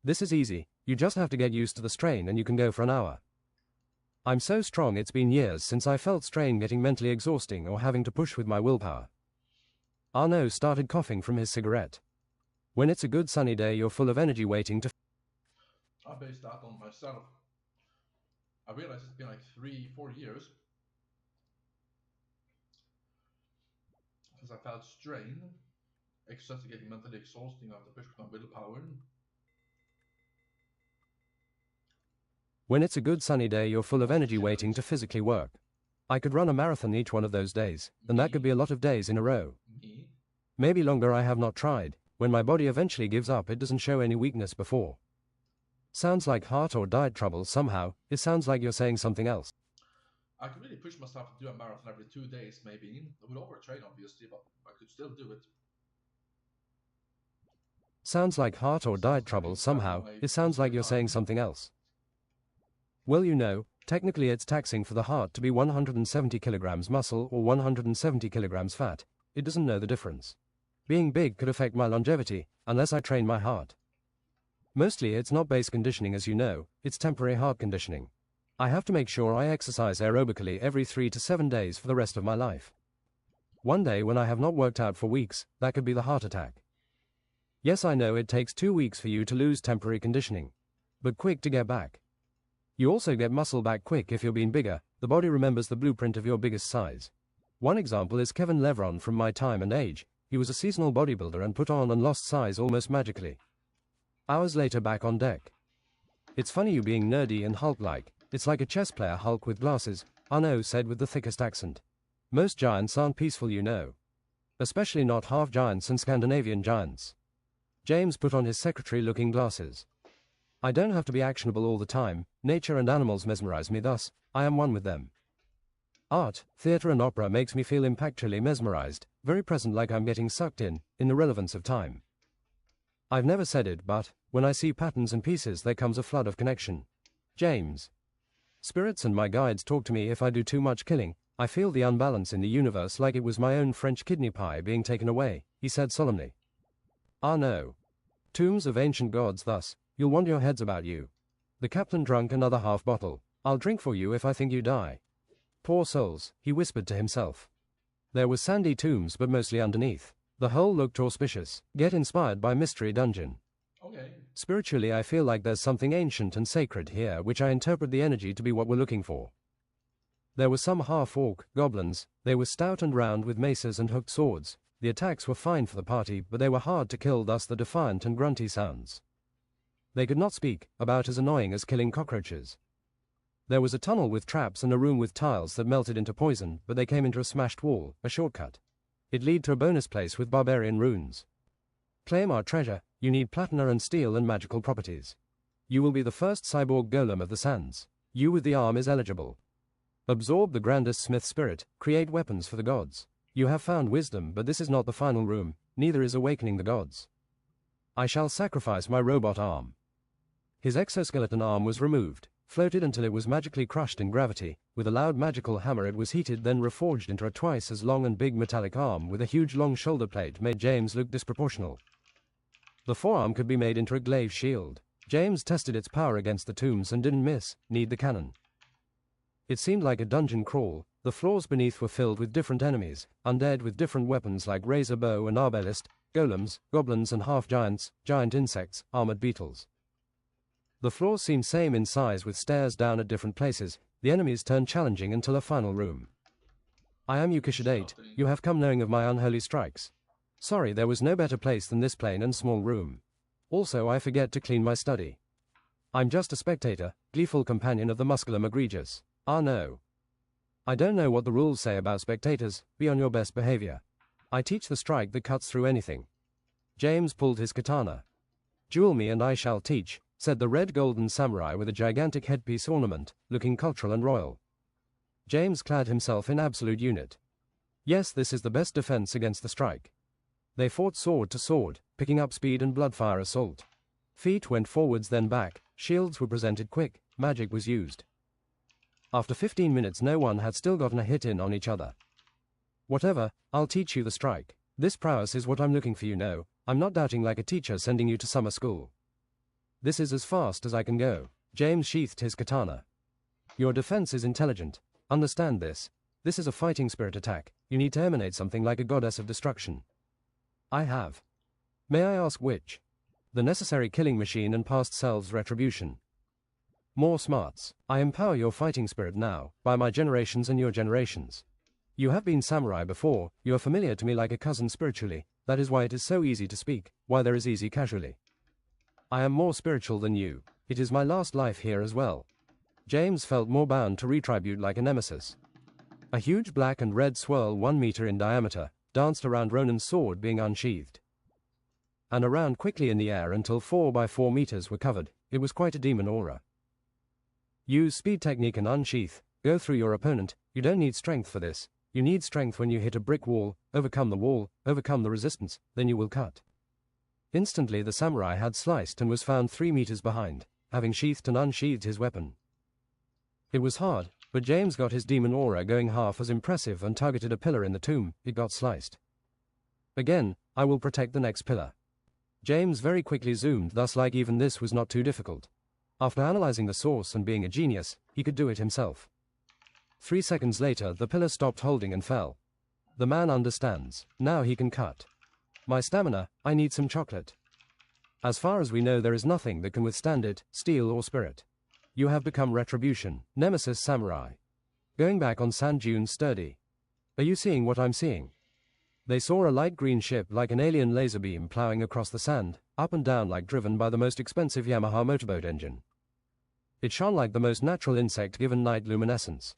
This is easy, you just have to get used to the strain and you can go for an hour." "I'm so strong, it's been years since I felt strain getting mentally exhausting or having to push with my willpower." Arnaud started coughing from his cigarette. "When it's a good sunny day you're full of energy waiting to..." I based that on myself. I realized it's been like 3-4 years since I felt strain. Exercise getting mentally exhausting after push with my willpower. "When it's a good sunny day you're full of energy waiting to physically work. I could run a marathon each one of those days, and that could be a lot of days in a row. Me? Maybe longer, I have not tried. When my body eventually gives up it doesn't show any weakness before." "Sounds like heart or diet trouble somehow. It sounds like you're saying something else." I could really push myself to do a marathon every 2 days maybe. I would overtrain obviously, but I could still do it. "Sounds like heart or diet trouble somehow. It sounds like you're saying something else." "Well, you know, technically it's taxing for the heart to be 170 kilograms muscle or 170 kilograms fat. It doesn't know the difference. Being big could affect my longevity, unless I train my heart. Mostly it's not base conditioning as you know, it's temporary heart conditioning. I have to make sure I exercise aerobically every 3 to 7 days for the rest of my life. One day when I have not worked out for weeks, that could be the heart attack. Yes, I know it takes 2 weeks for you to lose temporary conditioning. But quick to get back. You also get muscle back quick if you're being bigger. The body remembers the blueprint of your biggest size. One example is Kevin Levron from my time and age. He was a seasonal bodybuilder and put on and lost size almost magically. Hours later back on deck. It's funny you being nerdy and Hulk-like. It's like a chess player Hulk with glasses, Arnaud said with the thickest accent. Most giants aren't peaceful, you know. Especially not half giants and Scandinavian giants. James put on his secretary-looking glasses. I don't have to be actionable all the time. Nature and animals mesmerize me, thus I am one with them. Art, theatre and opera makes me feel impactually mesmerized, very present, like I'm getting sucked in the relevance of time. I've never said it, but when I see patterns and pieces there comes a flood of connection. James. Spirits and my guides talk to me if I do too much killing. I feel the unbalance in the universe like it was my own French kidney pie being taken away, he said solemnly. Ah no. Tombs of ancient gods thus, you'll want your heads about you. The captain drank another half bottle. I'll drink for you if I think you die. Poor souls, he whispered to himself. There were sandy tombs but mostly underneath. The whole looked auspicious. Get inspired by Mystery Dungeon. Okay. Spiritually I feel like there's something ancient and sacred here which I interpret the energy to be what we're looking for. There were some half-orc goblins. They were stout and round with maces and hooked swords. The attacks were fine for the party, but they were hard to kill, thus the defiant and grunty sounds. They could not speak, about as annoying as killing cockroaches. There was a tunnel with traps and a room with tiles that melted into poison, but they came into a smashed wall, a shortcut. It led to a bonus place with barbarian runes. Claim our treasure, you need platina and steel and magical properties. You will be the first cyborg golem of the sands. You with the arm is eligible. Absorb the grandest smith spirit, create weapons for the gods. You have found wisdom, but this is not the final room, neither is awakening the gods. I shall sacrifice my robot arm. His exoskeleton arm was removed, floated until it was magically crushed in gravity. With a loud magical hammer it was heated, then reforged into a twice as long and big metallic arm with a huge long shoulder plate made James look disproportional. The forearm could be made into a glaive shield. James tested its power against the tombs and didn't miss. Need the cannon. It seemed like a dungeon crawl. The floors beneath were filled with different enemies, undead with different weapons like razor bow and arbalist, golems, goblins and half-giants, giant insects, armored beetles. The floors seemed same in size with stairs down at different places. The enemies turned challenging until a final room. I am Yukishidate. You have come knowing of my unholy strikes. Sorry, there was no better place than this plain and small room. Also, I forget to clean my study. I'm just a spectator, gleeful companion of the muscular egregious. Ah no. I don't know what the rules say about spectators. Be on your best behavior. I teach the strike that cuts through anything. James pulled his katana. Duel me and I shall teach, said the red golden samurai with a gigantic headpiece ornament, looking cultural and royal. James clad himself in absolute unit. Yes, this is the best defense against the strike. They fought sword to sword, picking up speed and bloodfire assault. Feet went forwards then back, shields were presented quick, magic was used. After 15 minutes no one had still gotten a hit in on each other. Whatever, I'll teach you the strike. This prowess is what I'm looking for, you know. I'm not doubting like a teacher sending you to summer school. This is as fast as I can go. James sheathed his katana. Your defense is intelligent. Understand this. This is a fighting spirit attack. You need to emanate something like a goddess of destruction. I have. May I ask which? The necessary killing machine and past selves retribution. More smarts. I empower your fighting spirit now, by my generations and your generations. You have been samurai before, you are familiar to me like a cousin spiritually, that is why it is so easy to speak, why there is easy casually. I am more spiritual than you, it is my last life here as well. James felt more bound to retribute like a nemesis. A huge black and red swirl 1 meter in diameter, danced around Ronan's sword being unsheathed. And around quickly in the air until 4 by 4 meters were covered. It was quite a demon aura. Use speed technique and unsheath. Go through your opponent. You don't need strength for this. You need strength when you hit a brick wall, overcome the resistance, then you will cut. Instantly the samurai had sliced and was found 3 meters behind, having sheathed and unsheathed his weapon. It was hard, but James got his demon aura going half as impressive and targeted a pillar in the tomb. It got sliced. Again, I will protect the next pillar. James very quickly zoomed, thus like even this was not too difficult. After analyzing the source and being a genius, he could do it himself. 3 seconds later, the pillar stopped holding and fell. The man understands. Now he can cut. My stamina, I need some chocolate. As far as we know, there is nothing that can withstand it, steel or spirit. You have become retribution, nemesis samurai. Going back on sand dunes sturdy. Are you seeing what I'm seeing? They saw a light green ship like an alien laser beam plowing across the sand, up and down like driven by the most expensive Yamaha motorboat engine. It shone like the most natural insect given night luminescence.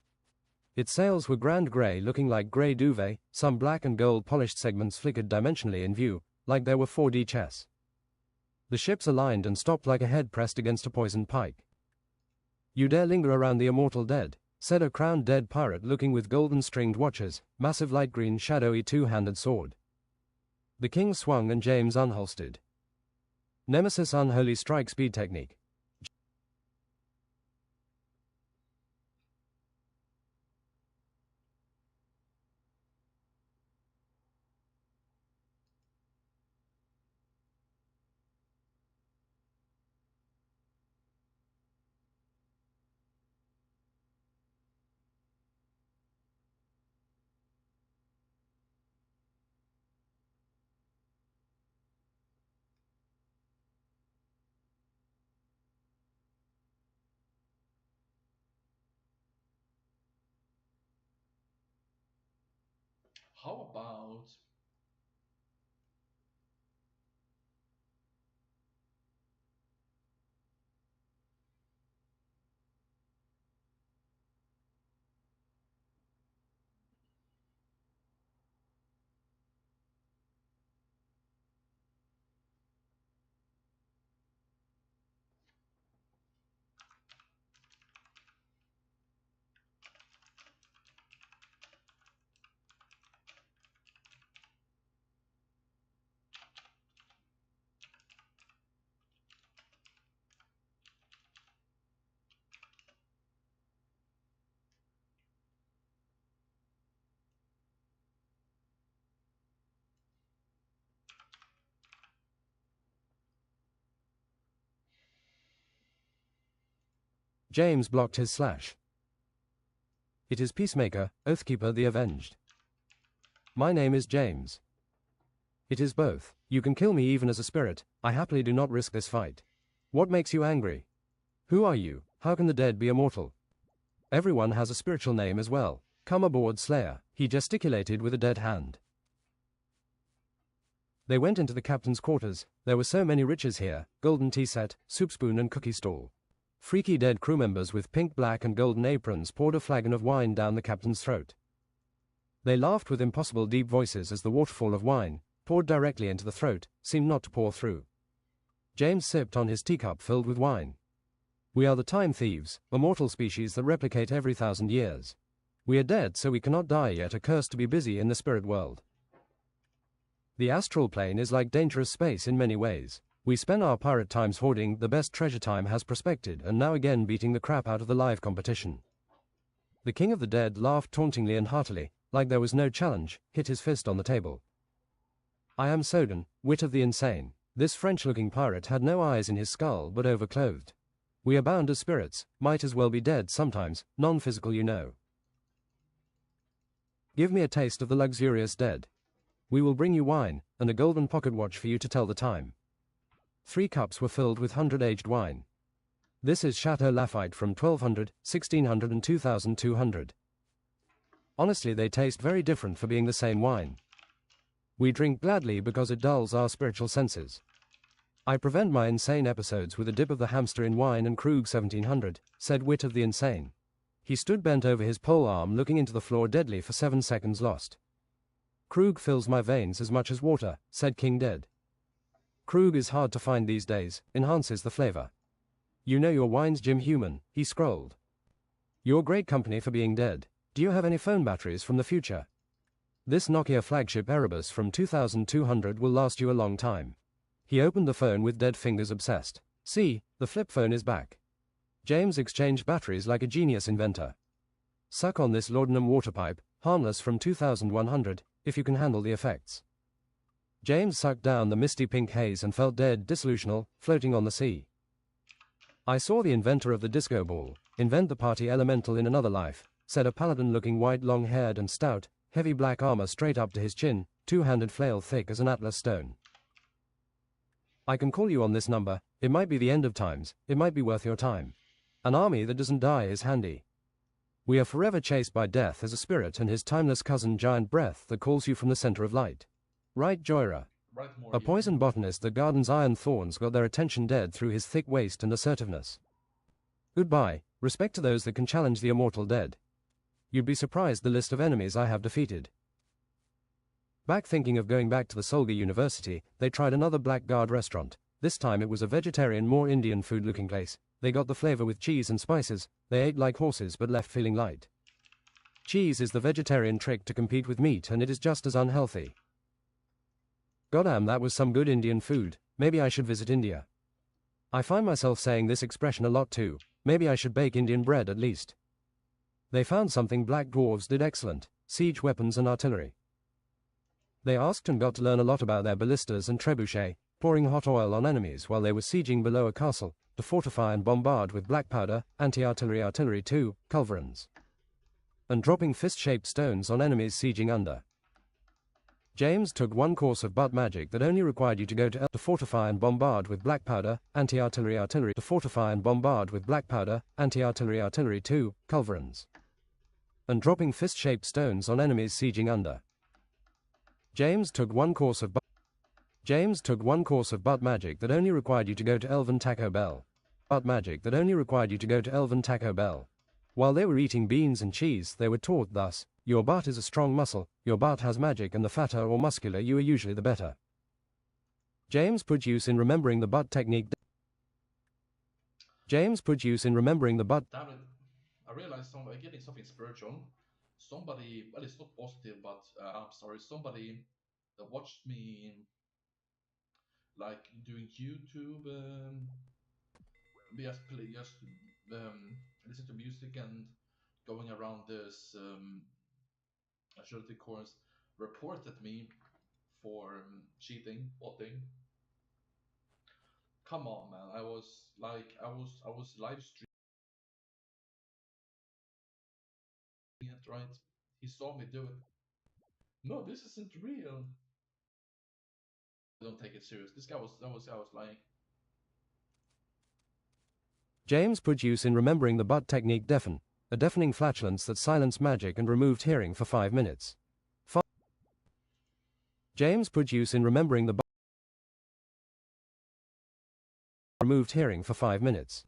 Its sails were grand grey, looking like grey duvet, some black and gold polished segments flickered dimensionally in view, like there were 4D chess. The ships aligned and stopped like a head pressed against a poisoned pike. You dare linger around the immortal dead, said a crowned dead pirate looking with golden stringed watches, massive light green shadowy 2-handed sword. The king swung and James unholstered. Nemesis Unholy Strike Speed Technique. How about James blocked his slash. It is Peacemaker, Oathkeeper the Avenged. My name is James. It is both. You can kill me even as a spirit. I happily do not risk this fight. What makes you angry? Who are you? How can the dead be immortal? Everyone has a spiritual name as well. Come aboard, Slayer. He gesticulated with a dead hand. They went into the captain's quarters. There were so many riches here: golden tea set, soup spoon and cookie stall. Freaky dead crew members with pink, black and golden aprons poured a flagon of wine down the captain's throat. They laughed with impossible deep voices as the waterfall of wine, poured directly into the throat, seemed not to pour through. James sipped on his teacup filled with wine. We are the time thieves, a mortal species that replicate every 1,000 years. We are dead, so we cannot die yet, are cursed to be busy in the spirit world. The astral plane is like dangerous space in many ways. We spend our pirate times hoarding the best treasure time has prospected and now again beating the crap out of the live competition. The king of the dead laughed tauntingly and heartily, like there was no challenge, hit his fist on the table. I am Soden, wit of the insane. This French-looking pirate had no eyes in his skull but overclothed. We are bound as spirits, might as well be dead sometimes, non-physical you know. Give me a taste of the luxurious dead. We will bring you wine, and a golden pocket watch for you to tell the time. 3 cups were filled with 100-aged wine. This is Chateau Lafite from 1200, 1600 and 2200. Honestly, they taste very different for being the same wine. We drink gladly because it dulls our spiritual senses. I prevent my insane episodes with a dip of the hamster in wine and Krug 1700, said Wit of the Insane. He stood bent over his pole arm looking into the floor deadly for 7 seconds lost. Krug fills my veins as much as water, said King Dead. Krug is hard to find these days, enhances the flavor. You know your wines, Jim Human, he scrolled. You're great company for being dead. Do you have any phone batteries from the future? This Nokia flagship Erebus from 2200 will last you a long time. He opened the phone with dead fingers obsessed. See, the flip phone is back. James exchanged batteries like a genius inventor. Suck on this laudanum water pipe, harmless from 2100, if you can handle the effects. James sucked down the misty pink haze and felt dead, disillusional, floating on the sea. I saw the inventor of the disco ball invent the party elemental in another life, said a paladin looking white, long-haired and stout, heavy black armor straight up to his chin, 2-handed flail thick as an atlas stone. I can call you on this number. It might be the end of times, it might be worth your time. An army that doesn't die is handy. We are forever chased by death as a spirit and his timeless cousin Giant Breath that calls you from the center of light. Right, Joyra? Right, A poison botanist that gardens iron thorns got their attention dead through his thick waist and assertiveness. Goodbye, respect to those that can challenge the immortal dead. You'd be surprised the list of enemies I have defeated. Back thinking of going back to the Solga University, they tried another Blackguard restaurant. This time it was a vegetarian, more Indian food-looking place. They got the flavor with cheese and spices. They ate like horses but left feeling light. Cheese is the vegetarian trick to compete with meat and it is just as unhealthy. Goddamn, that was some good Indian food. maybe I should visit India. I find myself saying this expression a lot too. Maybe I should bake Indian bread at least. They found something black dwarves did excellent: siege weapons and artillery. They asked and got to learn a lot about their ballistas and trebuchet, pouring hot oil on enemies while they were sieging below a castle, to fortify and bombard with black powder, anti-artillery artillery too, culverins, and dropping fist-shaped stones on enemies sieging under. James took one course of butt magic that only required you to go to fortify and bombard with black powder, anti-artillery artillery to fortify and bombard with black powder, anti-artillery artillery too, culverins, and dropping fist-shaped stones on enemies sieging under. James took one course of butt magic that only required you to go to Elven Taco Bell. Butt magic that only required you to go to Elven Taco Bell. While they were eating beans and cheese, they were taught thus: your butt is a strong muscle, your butt has magic, and the fatter or muscular you are usually the better. James put use in remembering the butt technique. Damn it. I realized I'm getting something spiritual. Somebody, well, it's not positive, but I'm sorry, somebody that watched me like doing YouTube, just listen to music and going around this agility course, reported me for cheating, botting. Come on, man! I was live streaming it, right? He saw me do it. No, this isn't real. Don't take it serious. This guy was lying. James put use in remembering the butt technique deafen, a deafening flatulence that silenced magic and removed hearing for 5 minutes. James put use in remembering the removed hearing for 5 minutes.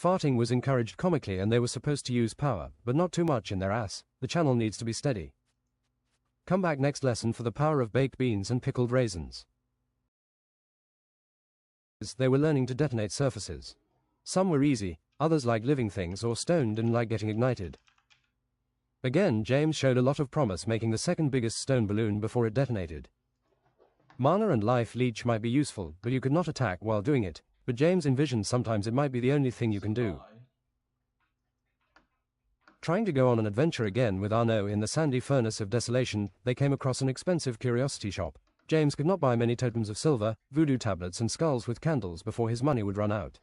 Farting was encouraged comically and they were supposed to use power, but not too much in their ass. The channel needs to be steady. Come back next lesson for the power of baked beans and pickled raisins. They were learning to detonate surfaces. Some were easy, others like living things or stone didn't like getting ignited. Again, James showed a lot of promise making the second biggest stone balloon before it detonated. Mana and life leech might be useful, but you could not attack while doing it. But James envisioned sometimes it might be the only thing you can do. Trying to go on an adventure again with Arnaud in the sandy furnace of desolation, they came across an expensive curiosity shop. James could not buy many totems of silver, voodoo tablets and skulls with candles before his money would run out.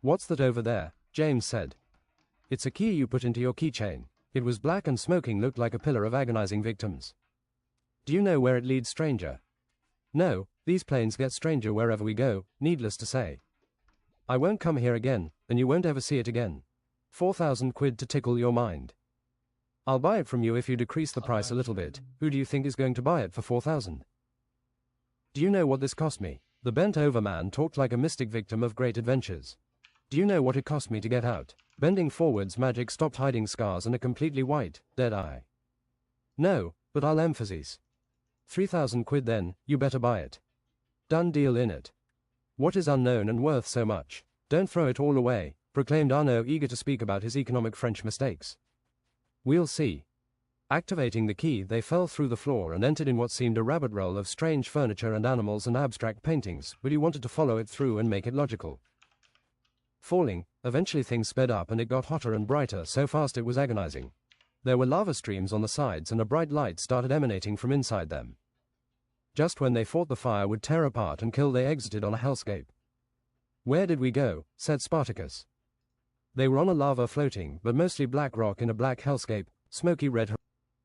"What's that over there?" James said. "It's a key you put into your keychain." It was black and smoking, looked like a pillar of agonizing victims. "Do you know where it leads, stranger?" "No, these planes get stranger wherever we go, needless to say. I won't come here again, and you won't ever see it again. 4,000 quid to tickle your mind. I'll buy it from you if you decrease the price a little bit. Who do you think is going to buy it for 4,000? Do you know what this cost me?" The bent-over man talked like a mystic victim of great adventures. "Do you know what it cost me to get out?" Bending forwards, magic stopped hiding scars and a completely white, dead eye. "No, but I'll emphasize. 3,000 quid then, you better buy it. Done deal in it. What is unknown and worth so much? Don't throw it all away," proclaimed Arnaud, eager to speak about his economic French mistakes. "We'll see." Activating the key, they fell through the floor and entered in what seemed a rabbit roll of strange furniture and animals and abstract paintings, but he wanted to follow it through and make it logical. Falling, eventually things sped up and it got hotter and brighter, so fast it was agonizing. There were lava streams on the sides and a bright light started emanating from inside them. Just when they thought the fire would tear apart and kill, they exited on a hellscape. "Where did we go?" said Spartacus. They were on a lava floating, but mostly black rock in a black hellscape, smoky red.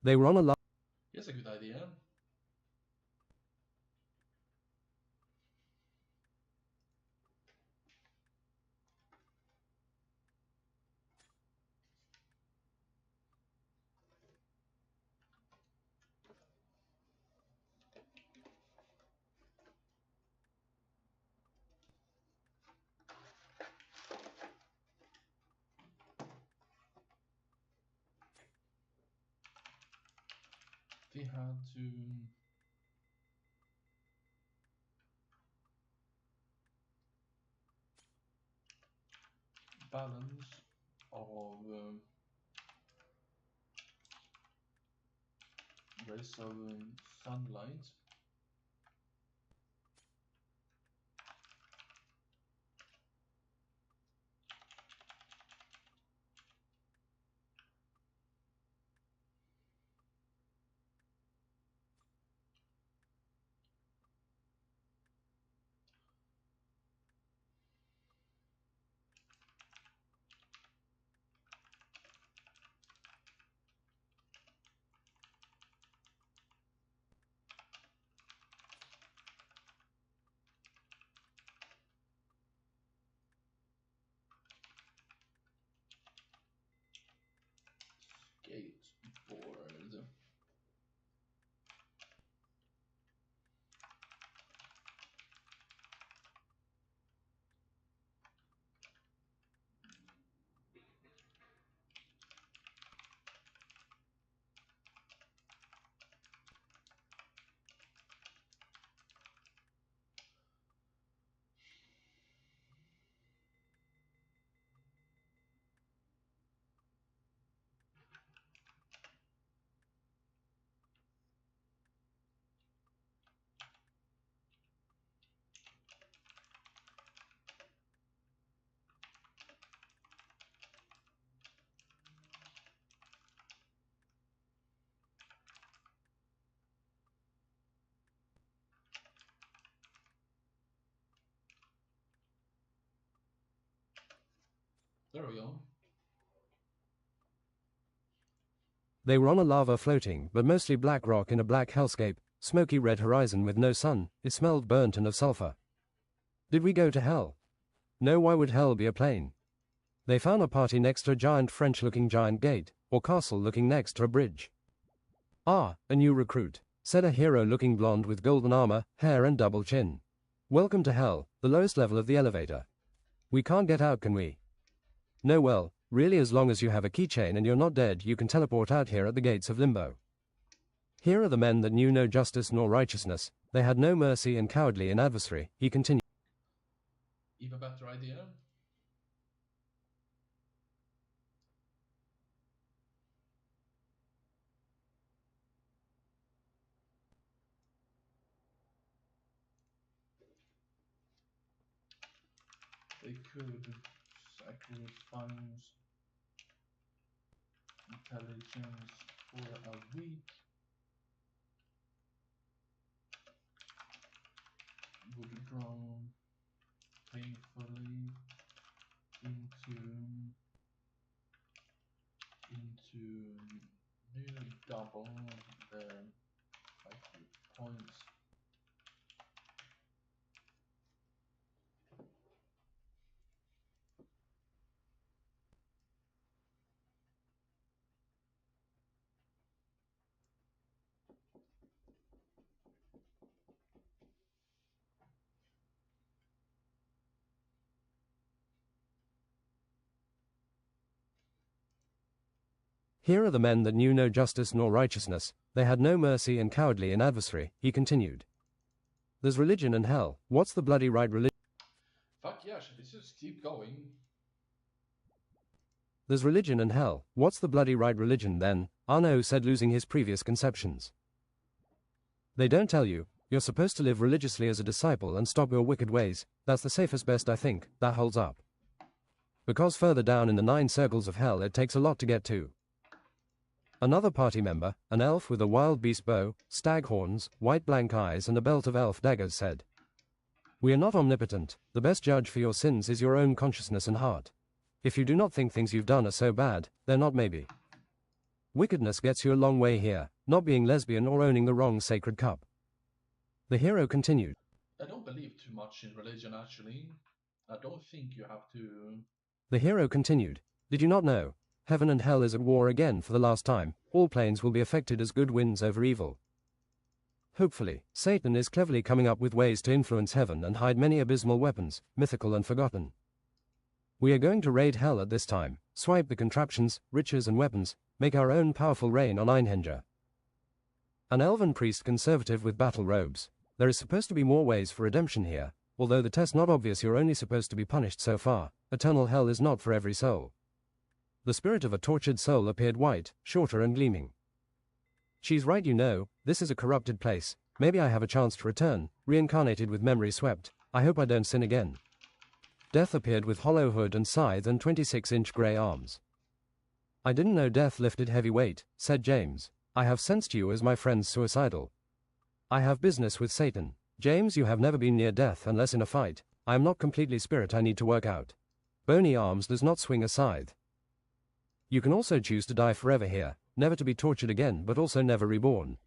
They were on a lava. Here's a good idea. They had to balance of rays of sunlight There we go. They were on a lava floating, but mostly black rock in a black hellscape, smoky red horizon with no sun. It smelled burnt and of sulfur. Did we go to hell? No, why would hell be a plane? They found a party next to a giant French-looking giant gate, or castle looking next to a bridge. Ah, a new recruit, said a hero-looking blonde with golden armor, hair and double chin. Welcome to hell, the lowest level of the elevator. We can't get out, can we? No, well, really, as long as you have a keychain and you're not dead, you can teleport out here at the gates of limbo. Here are the men that knew no justice nor righteousness. They had no mercy and cowardly in adversary, he continued. Even better idea. They could sacrifice intelligence for a week. Would drown painfully into nearly double their IQ points. Here are the men that knew no justice nor righteousness. They had no mercy and cowardly in adversary, he continued. There's religion and hell. What's the bloody right religion? Fuck yeah, let's just keep going. There's religion and hell. What's the bloody right religion then? Arnaud said, losing his previous conceptions. They don't tell you. You're supposed to live religiously as a disciple and stop your wicked ways. That's the safest best, I think. That holds up. Because further down in the 9 circles of hell it takes a lot to get to. Another party member, an elf with a wild beast bow, stag horns, white blank eyes and a belt of elf daggers, said, We are not omnipotent. The best judge for your sins is your own consciousness and heart. If you do not think things you've done are so bad, they're not maybe. Wickedness gets you a long way here, not being lesbian or owning the wrong sacred cup. The hero continued. I don't believe too much in religion, actually. I don't think you have to... The hero continued. Did you not know? Heaven and hell is at war again for the last time. All planes will be affected as good wins over evil. Hopefully, Satan is cleverly coming up with ways to influence heaven and hide many abysmal weapons, mythical and forgotten. We are going to raid hell at this time, swipe the contraptions, riches and weapons, make our own powerful reign on Einhanger. An elven priest conservative with battle robes. There is supposed to be more ways for redemption here, although the test not obvious, you're only supposed to be punished so far. Eternal hell is not for every soul. The spirit of a tortured soul appeared white, shorter and gleaming. She's right, you know, this is a corrupted place. Maybe I have a chance to return, reincarnated with memory swept. I hope I don't sin again. Death appeared with hollow hood and scythe and 26-inch grey arms. I didn't know death lifted heavy weight, said James. I have sensed you as my friends suicidal. I have business with Satan. James, you have never been near death unless in a fight. I am not completely spirit, I need to work out. Bony arms does not swing a scythe. You can also choose to die forever here, never to be tortured again but also never reborn.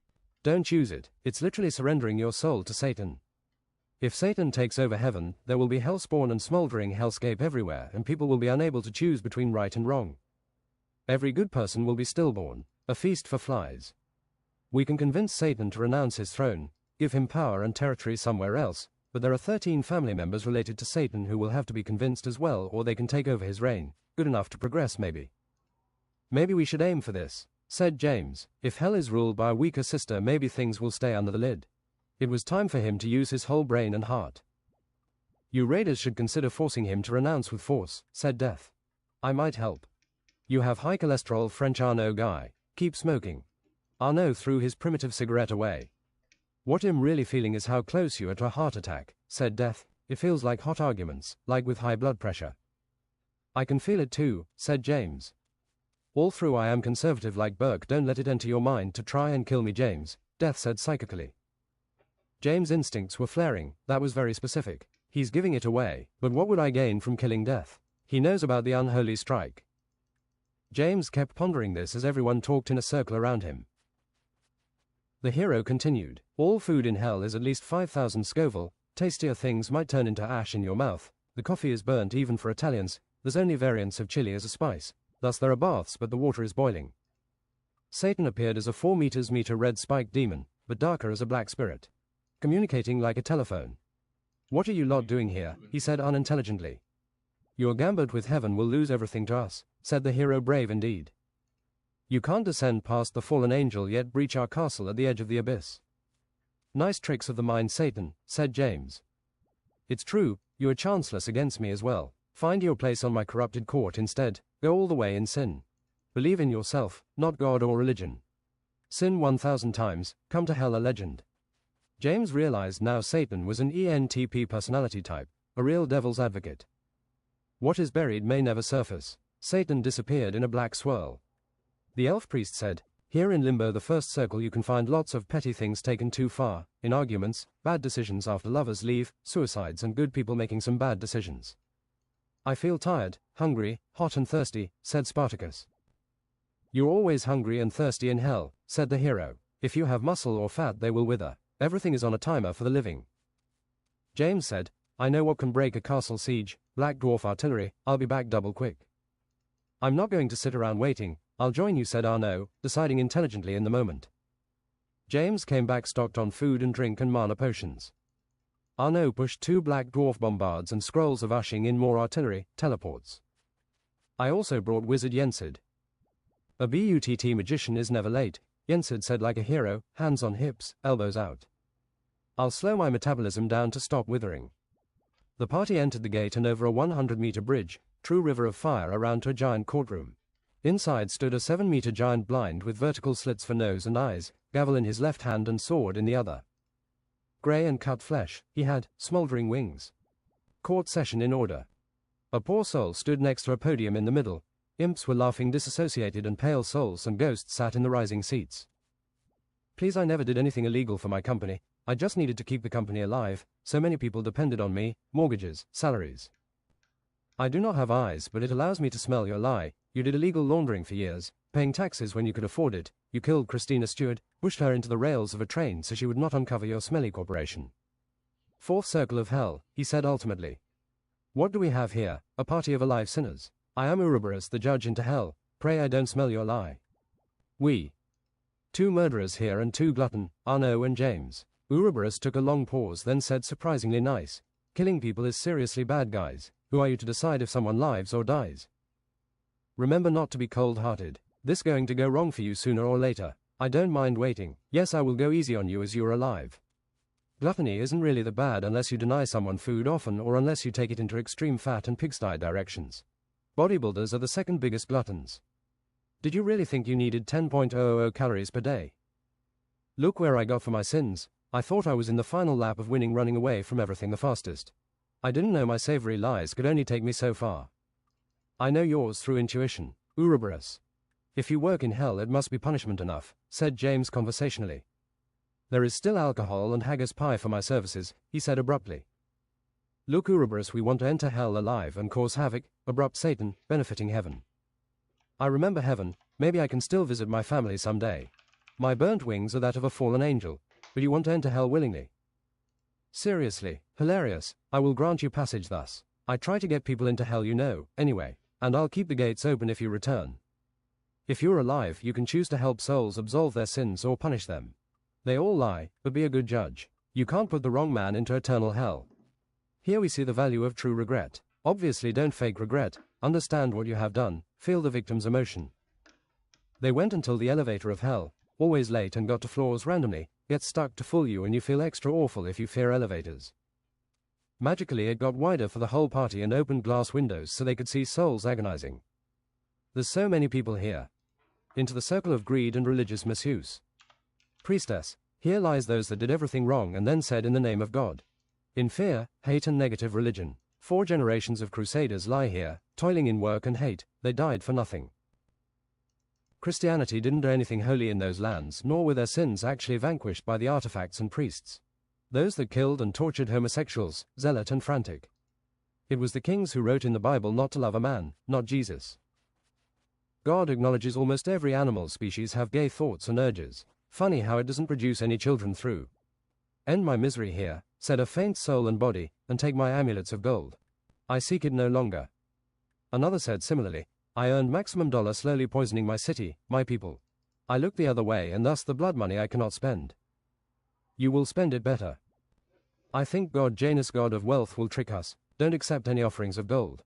Don't choose it, it's literally surrendering your soul to Satan. If Satan takes over heaven, there will be hellspawn and smoldering hellscape everywhere and people will be unable to choose between right and wrong. Every good person will be stillborn, a feast for flies. We can convince Satan to renounce his throne, give him power and territory somewhere else, but there are 13 family members related to Satan who will have to be convinced as well, or they can take over his reign. Good enough to progress, maybe. Maybe we should aim for this, said James. If hell is ruled by a weaker sister, maybe things will stay under the lid. It was time for him to use his whole brain and heart. You raiders should consider forcing him to renounce with force, said Death. I might help. You have high cholesterol, French Arnaud guy. Keep smoking. Arnaud threw his primitive cigarette away. What I'm really feeling is how close you are to a heart attack, said Death. It feels like hot arguments, like with high blood pressure. I can feel it too, said James. All through I am conservative like Burke. Don't let it enter your mind to try and kill me, James, Death said psychically. James' instincts were flaring. That was very specific. He's giving it away, but what would I gain from killing Death? He knows about the unholy strike. James kept pondering this as everyone talked in a circle around him. The hero continued, all food in hell is at least 5,000 Scoville, tastier things might turn into ash in your mouth, the coffee is burnt even for Italians, there's only variants of chili as a spice, thus there are baths but the water is boiling. Satan appeared as a 4 meters red spiked demon, but darker as a black spirit. Communicating like a telephone. What are you lot doing here? He said unintelligently. Your gambit with heaven will lose everything to us, said the hero, brave indeed. You can't descend past the fallen angel yet breach our castle at the edge of the abyss. Nice tricks of the mind, Satan, said James. It's true, you are chanceless against me as well. Find your place on my corrupted court instead, go all the way in sin. Believe in yourself, not God or religion. Sin 1,000 times, come to hell a legend. James realized now Satan was an ENTP personality type, a real devil's advocate. What is buried may never surface. Satan disappeared in a black swirl. The elf priest said, here in Limbo, the first circle, you can find lots of petty things taken too far, in arguments, bad decisions after lovers leave, suicides and good people making some bad decisions. I feel tired, hungry, hot and thirsty, said Spartacus. You're always hungry and thirsty in hell, said the hero. If you have muscle or fat they will wither. Everything is on a timer for the living. James said, I know what can break a castle siege, black dwarf artillery, I'll be back double quick. I'm not going to sit around waiting, I'll join you, said Arnaud, deciding intelligently in the moment. James came back stocked on food and drink and mana potions. Arnaud pushed 2 black dwarf bombards and scrolls of ushing in more artillery, teleports. I also brought Wizard Yensid. A BUTT magician is never late, Yensid said like a hero, hands on hips, elbows out. I'll slow my metabolism down to stop withering. The party entered the gate and over a 100-meter bridge, true river of fire, around to a giant courtroom. Inside stood a 7-meter giant blind with vertical slits for nose and eyes, gavel in his left hand and sword in the other. Grey and cut flesh, he had smouldering wings. Court session in order. A poor soul stood next to a podium in the middle. Imps were laughing disassociated and pale souls and ghosts sat in the rising seats. Please, I never did anything illegal for my company. I just needed to keep the company alive. So many people depended on me, mortgages, salaries. I do not have eyes, but it allows me to smell your lie. You did illegal laundering for years, paying taxes when you could afford it. You killed Christina Stewart, pushed her into the rails of a train so she would not uncover your smelly corporation. Fourth circle of hell, he said ultimately. What do we have here? A party of alive sinners. I am Ouroboros, the judge into hell. Pray I don't smell your lie. We. 2 murderers here and 2 glutton, Arnaud and James. Ouroboros took a long pause, then said surprisingly nice. Killing people is seriously bad, guys. Who are you to decide if someone lives or dies? Remember not to be cold-hearted. This going to go wrong for you sooner or later. I don't mind waiting. Yes, I will go easy on you as you're alive. Gluttony isn't really the bad unless you deny someone food often or unless you take it into extreme fat and pigsty directions. Bodybuilders are the second biggest gluttons. Did you really think you needed 10.000 calories per day? Look where I got for my sins. I thought I was in the final lap of winning, running away from everything the fastest. I didn't know my savory lies could only take me so far. I know yours through intuition, Ouroboros. If you work in hell it must be punishment enough, said James conversationally. There is still alcohol and haggis pie for my services, he said abruptly. Look, Ouroboros, we want to enter hell alive and cause havoc, abrupt Satan, benefiting heaven. I remember heaven, maybe I can still visit my family someday. My burnt wings are that of a fallen angel, but you want to enter hell willingly. Seriously, hilarious, I will grant you passage thus. I try to get people into hell, you know, anyway, and I'll keep the gates open if you return. If you're alive, you can choose to help souls absolve their sins or punish them. They all lie, but be a good judge. You can't put the wrong man into eternal hell. Here we see the value of true regret. Obviously don't fake regret, understand what you have done, feel the victim's emotion. They went until the elevator of hell, always late and got to floors randomly, gets stuck to fool you and you feel extra awful if you fear elevators. Magically it got wider for the whole party and opened glass windows so they could see souls agonizing. There's so many people here. Into the circle of greed and religious misuse. Priestess, here lies those that did everything wrong and then said in the name of God. In fear, hate and negative religion. 4 generations of crusaders lie here, toiling in work and hate, they died for nothing. Christianity didn't do anything holy in those lands, nor were their sins actually vanquished by the artifacts and priests. Those that killed and tortured homosexuals, zealot and frantic. It was the kings who wrote in the Bible not to love a man, not Jesus. God acknowledges almost every animal species have gay thoughts and urges. Funny how it doesn't produce any children through. End my misery here, said a faint soul and body, and take my amulets of gold. I seek it no longer. Another said similarly, I earned maximum dollar slowly poisoning my city, my people. I look the other way and thus the blood money I cannot spend. You will spend it better. I think God Janus God of wealth will trick us, don't accept any offerings of gold.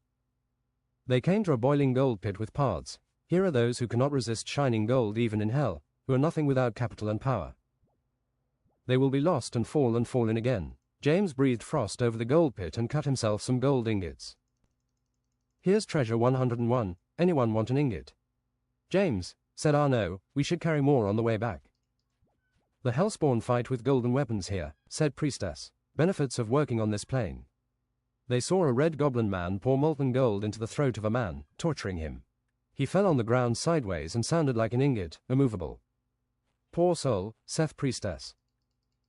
They came to a boiling gold pit with paths. Here are those who cannot resist shining gold even in hell, who are nothing without capital and power. They will be lost and fall in again. James breathed frost over the gold pit and cut himself some gold ingots. Here's treasure 101, anyone want an ingot? James, said Arnaud, we should carry more on the way back. The hellspawn fight with golden weapons here, said Priestess. Benefits of working on this plane. They saw a red goblin man pour molten gold into the throat of a man, torturing him. He fell on the ground sideways and sounded like an ingot, immovable. Poor soul, saith Priestess.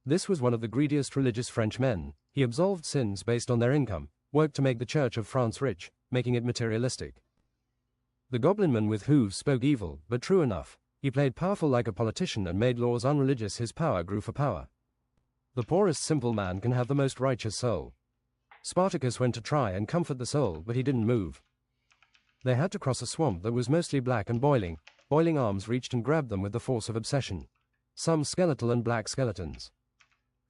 This was one of the greediest religious French men. He absolved sins based on their income, worked to make the Church of France rich, making it materialistic. The goblinman with hooves spoke evil, but true enough. He played powerful like a politician and made laws unreligious. His power grew for power. The poorest simple man can have the most righteous soul. Spartacus went to try and comfort the soul, but he didn't move. They had to cross a swamp that was mostly black and boiling. Boiling arms reached and grabbed them with the force of obsession. Some skeletal and black skeletons.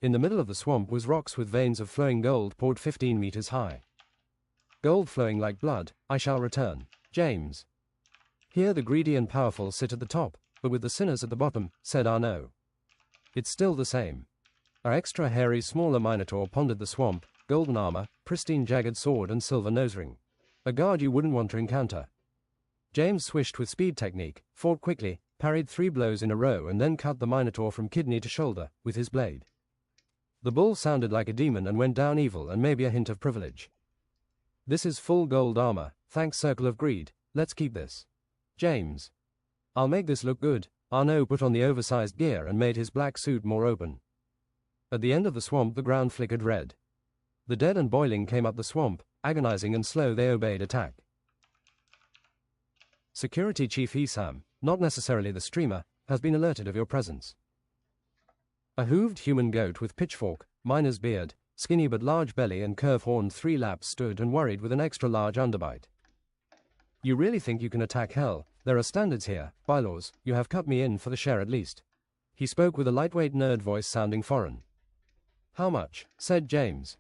In the middle of the swamp was rocks with veins of flowing gold poured 15 meters high. Gold flowing like blood, I shall return. James. Here the greedy and powerful sit at the top, but with the sinners at the bottom, said Arnaud. It's still the same. Our extra hairy smaller minotaur pondered the swamp, golden armor, pristine jagged sword and silver nosering. A guard you wouldn't want to encounter. James swished with speed technique, fought quickly, parried 3 blows in a row and then cut the minotaur from kidney to shoulder, with his blade. The bull sounded like a demon and went down evil and maybe a hint of privilege. This is full gold armor, thanks Circle of Greed, let's keep this. James. I'll make this look good. Arnaud put on the oversized gear and made his black suit more open. At the end of the swamp the ground flickered red. The dead and boiling came up the swamp, agonizing and slow they obeyed attack. Security Chief Esam, not necessarily the streamer, has been alerted of your presence. A hooved human goat with pitchfork, miner's beard, skinny but large belly and curve-horned 3 laps stood and worried with an extra large underbite. You really think you can attack hell? There are standards here, bylaws, you have cut me in for the share at least. He spoke with a lightweight nerd voice sounding foreign. How much? Said James.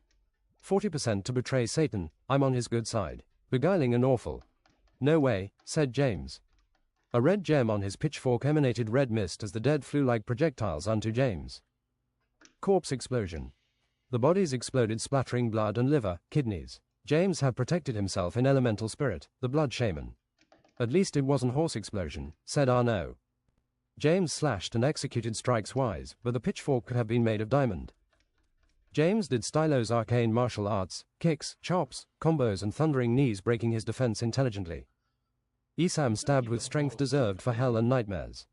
40% to betray Satan, I'm on his good side. Beguiling and awful. No way, said James. A red gem on his pitchfork emanated red mist as the dead flew like projectiles unto James. Corpse explosion. The bodies exploded splattering blood and liver, kidneys. James had protected himself in elemental spirit, the blood shaman. At least it wasn't horse explosion, said Arnaud. James slashed and executed strikes wise, but the pitchfork could have been made of diamond. James did Stylo's arcane martial arts, kicks, chops, combos and thundering knees breaking his defense intelligently. Esam stabbed with strength deserved for hell and nightmares.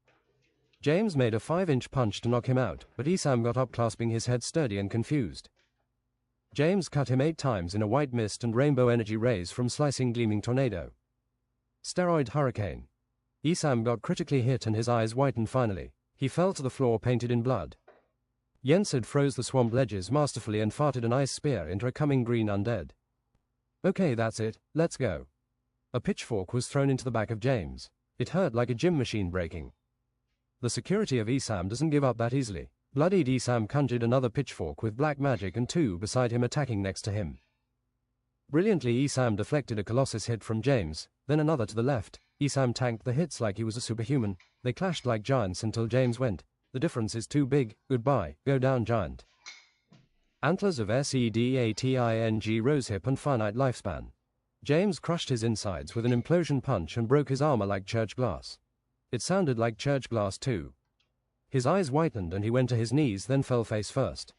James made a 5-inch punch to knock him out, but Esam got up clasping his head sturdy and confused. James cut him 8 times in a white mist and rainbow energy rays from slicing gleaming tornado. Steroid hurricane. Esam got critically hit and his eyes whitened finally. He fell to the floor painted in blood. Yensid froze the swamp ledges masterfully and farted an ice spear into a coming green undead. Okay, that's it, let's go. A pitchfork was thrown into the back of James. It hurt like a gym machine breaking. The security of Esam doesn't give up that easily. Bloodied Esam conjured another pitchfork with black magic and 2 beside him attacking next to him. Brilliantly Esam deflected a colossus hit from James, then another to the left. Esam tanked the hits like he was a superhuman. They clashed like giants until James went. The difference is too big, goodbye, go down giant. Antlers of Sedating rosehip and finite lifespan. James crushed his insides with an implosion punch and broke his armor like church glass. It sounded like church glass too. His eyes whitened and he went to his knees then fell face first.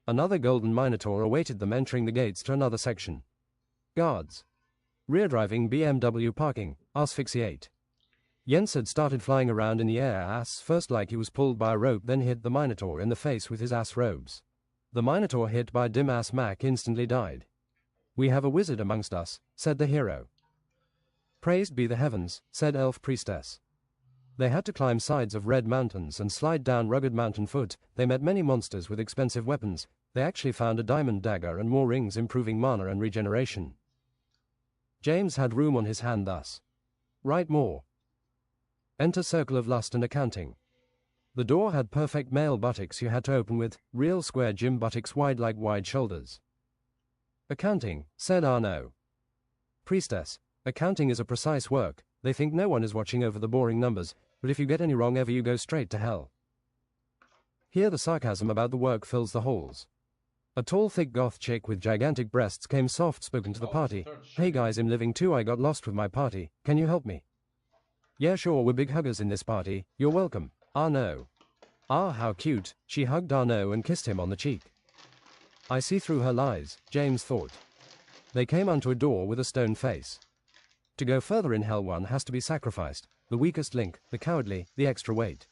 Another golden minotaur awaited them entering the gates to another section. Guards. Rear driving BMW parking, asphyxiate. Yensid started flying around in the air ass first like he was pulled by a rope then hit the minotaur in the face with his ass robes. The minotaur hit by dim ass Mac instantly died. We have a wizard amongst us, said the hero. Praised be the heavens, said elf priestess. They had to climb sides of red mountains and slide down rugged mountain foot. They met many monsters with expensive weapons. They actually found a diamond dagger and more rings, improving mana and regeneration. James had room on his hand thus. Write more. Enter Circle of Lust and Accounting. The door had perfect male buttocks you had to open with, real square gym buttocks wide like wide shoulders. Accounting, said Arno. Priestess, accounting is a precise work. They think no one is watching over the boring numbers, but if you get any wrong ever you go straight to hell. Here the sarcasm about the work fills the halls. A tall thick goth chick with gigantic breasts came soft-spoken to the party. Hey guys, I'm living too, I got lost with my party, can you help me? Yeah sure, we're big huggers in this party, you're welcome. Arno. Ah how cute, she hugged Arno and kissed him on the cheek. I see through her lies, James thought. They came unto a door with a stone face. To go further in hell one has to be sacrificed, the weakest link, the cowardly, the extra weight.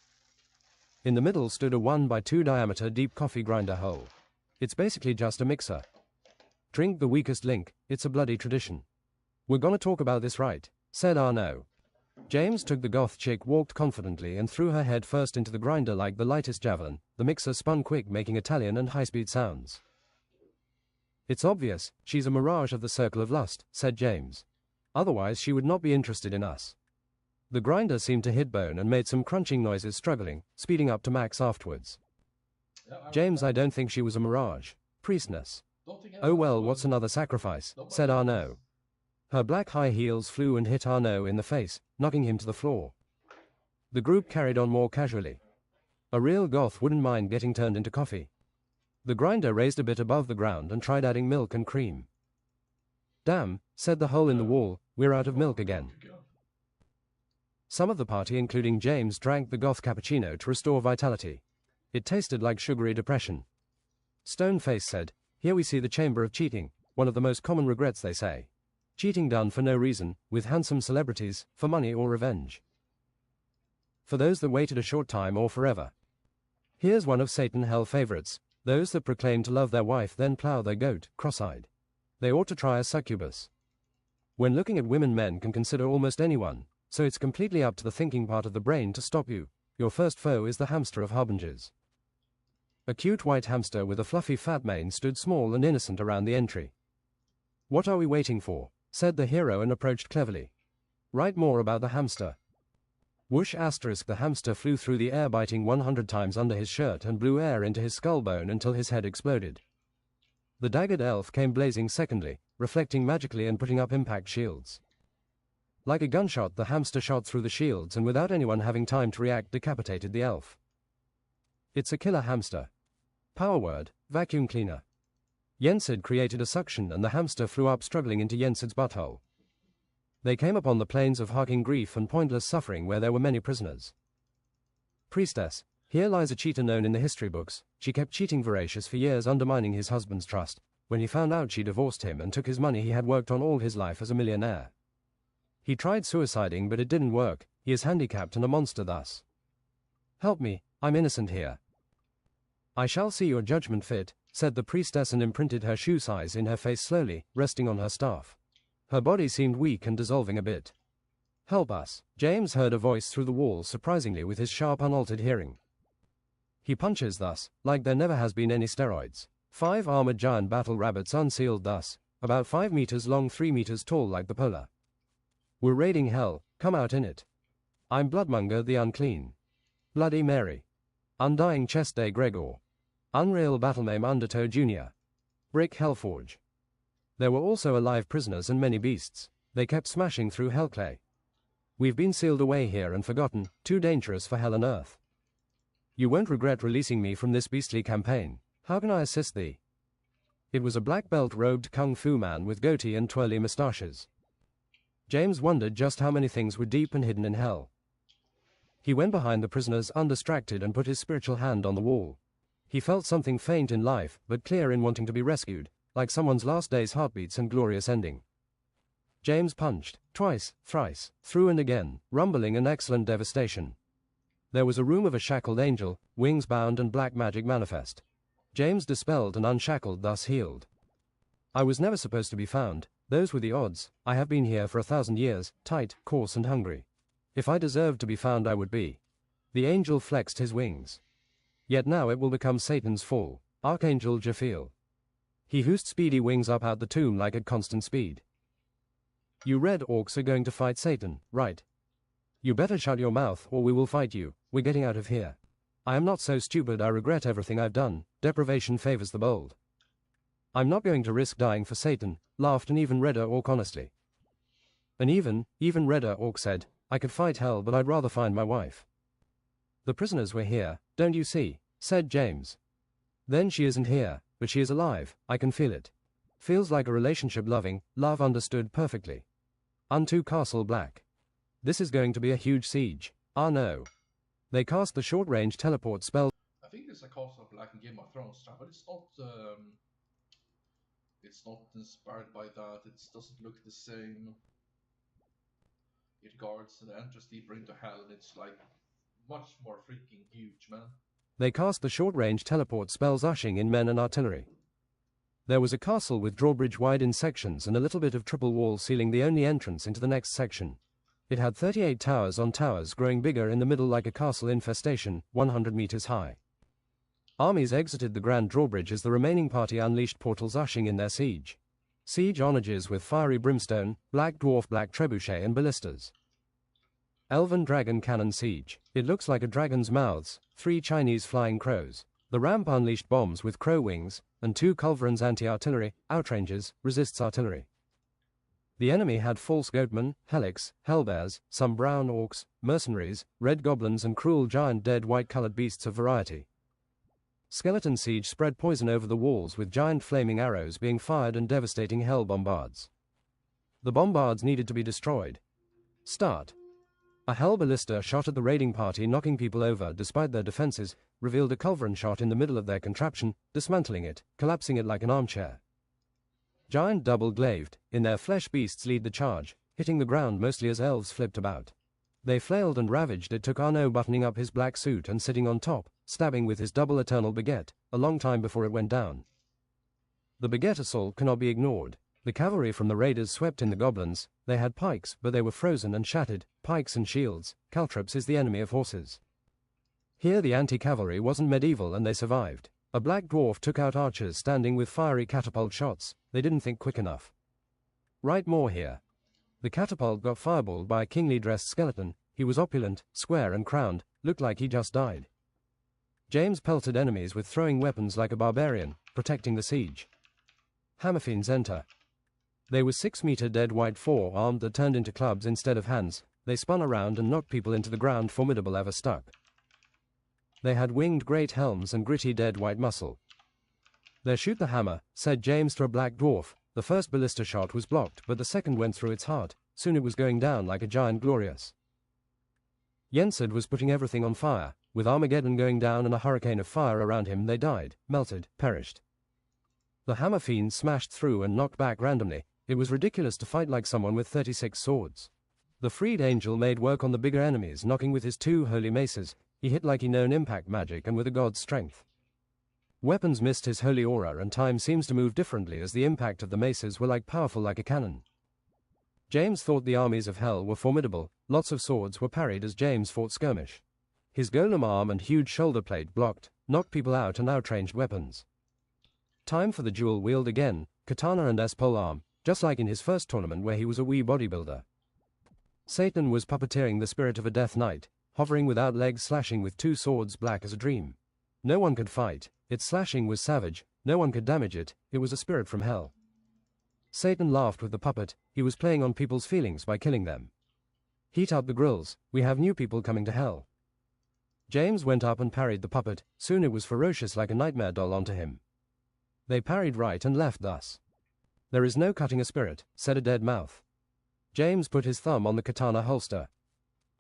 In the middle stood a 1x2 diameter deep coffee grinder hole. It's basically just a mixer. Drink the weakest link, it's a bloody tradition. We're gonna talk about this right, said Arno. James took the goth chick, walked confidently and threw her head first into the grinder like the lightest javelin. The mixer spun quick, making Italian and high-speed sounds. It's obvious, she's a mirage of the Circle of Lust, said James. Otherwise she would not be interested in us. The grinder seemed to hit bone and made some crunching noises, struggling, speeding up to max afterwards. James, I don't think she was a mirage. Priestess. Oh well, what's another sacrifice, said Arno. Her black high heels flew and hit Arno in the face, knocking him to the floor. The group carried on more casually. A real goth wouldn't mind getting turned into coffee. The grinder raised a bit above the ground and tried adding milk and cream. Damn, said the hole in the wall, we're out of milk again. Some of the party, including James, drank the goth cappuccino to restore vitality. It tasted like sugary depression. Stoneface said, here we see the chamber of cheating, one of the most common regrets they say. Cheating done for no reason, with handsome celebrities, for money or revenge. For those that waited a short time or forever. Here's one of Satan hell favorites, those that proclaim to love their wife then plow their goat, cross-eyed. They ought to try a succubus. When looking at women, men can consider almost anyone, so it's completely up to the thinking part of the brain to stop you. Your first foe is the hamster of harbingers. A cute white hamster with a fluffy fat mane stood small and innocent around the entry. What are we waiting for? Said the hero and approached cleverly. Write more about the hamster. Whoosh asterisk, the hamster flew through the air, biting 100 times under his shirt and blew air into his skull bone until his head exploded. The daggered elf came blazing secondly, reflecting magically and putting up impact shields. Like a gunshot, the hamster shot through the shields and without anyone having time to react decapitated the elf. It's a killer hamster. Power word, vacuum cleaner. Yensid created a suction and the hamster flew up struggling into Yensid's butthole. They came upon the plains of harking grief and pointless suffering where there were many prisoners. Priestess, here lies a cheater known in the history books. She kept cheating voracious for years, undermining his husband's trust. When he found out, she divorced him and took his money he had worked on all his life as a millionaire. He tried suiciding but it didn't work. He is handicapped and a monster thus. Help me, I'm innocent here. I shall see your judgment fit, said the priestess and imprinted her shoe size in her face slowly, resting on her staff. Her body seemed weak and dissolving a bit. Help us. James heard a voice through the wall, surprisingly with his sharp unaltered hearing. He punches thus, like there never has been any steroids. 5 armored giant battle rabbits unsealed thus, about 5 meters long, 3 meters tall like the polar. We're raiding hell, come out in it. I'm Bloodmonger the Unclean. Bloody Mary. Undying Chest Day Gregor. Unreal Battlemame Undertow Jr. Brick Hellforge. There were also alive prisoners and many beasts. They kept smashing through hellclay. We've been sealed away here and forgotten, too dangerous for hell and earth. You won't regret releasing me from this beastly campaign. How can I assist thee? It was a black belt robed kung fu man with goatee and twirly moustaches. James wondered just how many things were deep and hidden in hell. He went behind the prisoners undistracted and put his spiritual hand on the wall. He felt something faint in life, but clear in wanting to be rescued, like someone's last day's heartbeats and glorious ending. James punched, twice, thrice, through and again, rumbling and excellent devastation. There was a room of a shackled angel, wings bound and black magic manifest. James dispelled and unshackled, thus healed. I was never supposed to be found. Those were the odds. I have been here for 1,000 years, tight, coarse and hungry. If I deserved to be found, I would be. The angel flexed his wings. Yet now it will become Satan's fall. Archangel Jophiel. He hoosed speedy wings up out the tomb like at constant speed. You red orcs are going to fight Satan, right? You better shut your mouth or we will fight you. We're getting out of here. I am not so stupid. I regret everything I've done. Deprivation favors the bold. I'm not going to risk dying for Satan, laughed an even redder orc honestly. An even redder orc said, I could fight hell but I'd rather find my wife. The prisoners were here, don't you see, said James. Then she isn't here, but she is alive, I can feel it. Feels like a relationship loving, love understood perfectly. Unto Castle Black. This is going to be a huge siege. Ah no. They cast the short-range teleport spell. I think there's a Castle Black in Game of Thrones stuff, but it's not inspired by that. It doesn't look the same. It guards the entrance deeper into hell, and it's like much more freaking huge, man. They cast the short-range teleport spells ushering in men and artillery. There was a castle with drawbridge wide in sections and a little bit of triple wall sealing the only entrance into the next section. It had 38 towers on towers growing bigger in the middle like a castle infestation, 100 meters high. Armies exited the grand drawbridge as the remaining party unleashed portals ushering in their siege. Siege onages with fiery brimstone, black dwarf black trebuchet and ballistas. Elven dragon cannon siege. It looks like a dragon's mouths, 3 Chinese flying crows. The ramp unleashed bombs with crow wings, and 2 culverins anti-artillery, outranges, resists artillery. The enemy had false goatmen, helix, hellbears, some brown orcs, mercenaries, red goblins and cruel giant dead white-colored beasts of variety. Skeleton siege spread poison over the walls with giant flaming arrows being fired and devastating hell bombards. The bombards needed to be destroyed. Start. A hell ballista shot at the raiding party, knocking people over despite their defenses, revealed a culverin shot in the middle of their contraption, dismantling it, collapsing it like an armchair. Giant double-glaived, in their flesh beasts lead the charge, hitting the ground mostly as elves flipped about. They flailed and ravaged. It took Arno buttoning up his black suit and sitting on top, stabbing with his double eternal baguette, a long time before it went down. The baguette assault cannot be ignored. The cavalry from the raiders swept in the goblins. They had pikes, but they were frozen and shattered, pikes and shields. Caltrops is the enemy of horses. Here the anti-cavalry wasn't medieval and they survived. A black dwarf took out archers standing with fiery catapult shots. They didn't think quick enough. Write more here. The catapult got fireballed by a kingly dressed skeleton. He was opulent, square and crowned, looked like he just died. James pelted enemies with throwing weapons like a barbarian, protecting the siege. Hammerfiends enter. They were 6-meter dead white 4-armed that turned into clubs instead of hands. They spun around and knocked people into the ground, formidable ever stuck. They had winged great helms and gritty dead white muscle. There shoot the hammer, said James to a black dwarf. The first ballista shot was blocked, but the second went through its heart. Soon it was going down like a giant glorious. Yensard was putting everything on fire. With Armageddon going down and a hurricane of fire around him, they died, melted, perished. The hammer fiends smashed through and knocked back randomly. It was ridiculous to fight like someone with 36 swords. The freed angel made work on the bigger enemies, knocking with his 2 holy maces. He hit like he known impact magic and with a god's strength. Weapons missed his holy aura and time seems to move differently as the impact of the maces were like powerful like a cannon. James thought the armies of hell were formidable. Lots of swords were parried as James fought skirmish. His golem arm and huge shoulder plate blocked, knocked people out and outranged weapons. Time for the dual wield again, katana and S-pole arm, just like in his first tournament where he was a wee bodybuilder. Satan was puppeteering the spirit of a death knight, hovering without legs, slashing with 2 swords black as a dream. No one could fight. Its slashing was savage. No one could damage it. It was a spirit from hell. Satan laughed with the puppet. He was playing on people's feelings by killing them. Heat up the grills. We have new people coming to hell. James went up and parried the puppet. Soon it was ferocious like a nightmare doll onto him. They parried right and left thus. There is no cutting a spirit, said a dead mouth. James put his thumb on the katana holster.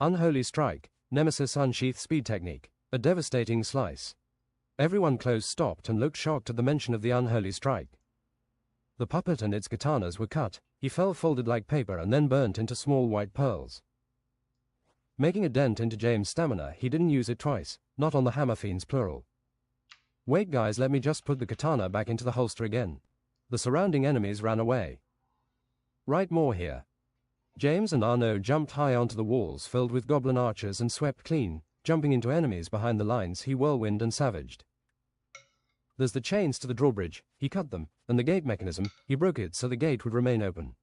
Unholy strike. Nemesis unsheath speed technique. A devastating slice. Everyone close stopped and looked shocked at the mention of the unholy strike. The puppet and its katanas were cut. He fell folded like paper and then burnt into small white pearls. Making a dent into James' stamina, he didn't use it twice, not on the hammer fiends plural. Wait guys, let me just put the katana back into the holster again. The surrounding enemies ran away. Write more here. James and Arnaud jumped high onto the walls filled with goblin archers and swept clean, jumping into enemies behind the lines he whirlwind and savaged. There's the chains to the drawbridge, he cut them, and the gate mechanism, he broke it so the gate would remain open.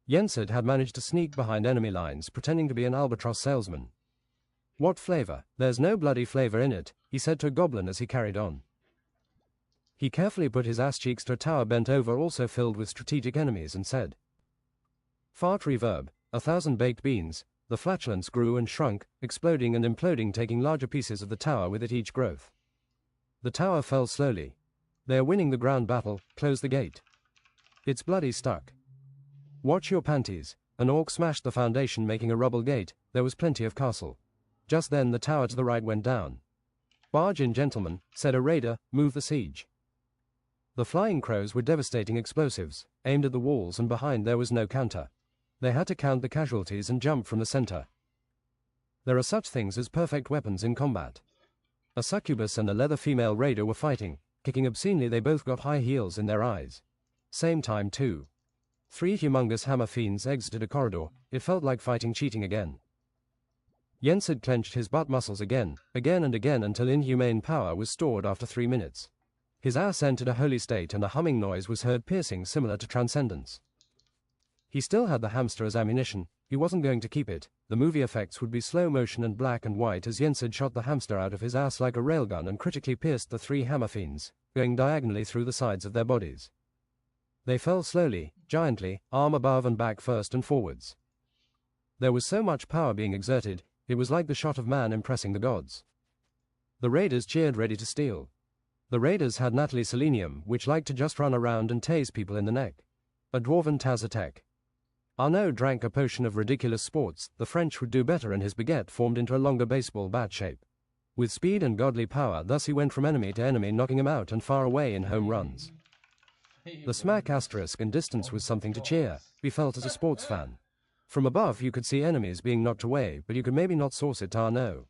Jensud had managed to sneak behind enemy lines, pretending to be an albatross salesman. What flavor? There's no bloody flavor in it, he said to a goblin as he carried on. He carefully put his ass cheeks to a tower bent over also filled with strategic enemies and said, Fart reverb, 1,000 baked beans. The flatulence grew and shrunk, exploding and imploding, taking larger pieces of the tower with it each growth. The tower fell slowly. They are winning the ground battle, close the gate. It's bloody stuck. Watch your panties. An orc smashed the foundation making a rubble gate, there was plenty of castle. Just then the tower to the right went down. Barge in gentlemen, said a raider, move the siege. The flying crows were devastating explosives, aimed at the walls and behind there was no counter. They had to count the casualties and jump from the center. There are such things as perfect weapons in combat. A succubus and a leather female raider were fighting, kicking obscenely. They both got high heels in their eyes. Same time too. 3 humongous hammer fiends exited a corridor. It felt like fighting cheating again. Jensud clenched his butt muscles again and again until inhumane power was stored after 3 minutes. His ass entered a holy state and a humming noise was heard piercing similar to transcendence. He still had the hamster as ammunition. He wasn't going to keep it. The movie effects would be slow motion and black and white as Jensud shot the hamster out of his ass like a railgun and critically pierced the 3 hammer fiends, going diagonally through the sides of their bodies. They fell slowly, giantly, arm above and back first and forwards. There was so much power being exerted, it was like the shot of man impressing the gods. The raiders cheered ready to steal. The raiders had Natalie Selenium, which liked to just run around and tase people in the neck. A dwarven Tazatech. Arnaud drank a potion of ridiculous sports. The French would do better, and his baguette formed into a longer baseball bat shape. With speed and godly power, thus he went from enemy to enemy, knocking him out and far away in home runs. The smack asterisk and distance was something to cheer, we felt as a sports fan. From above you could see enemies being knocked away, but you could maybe not source it to Arnaud.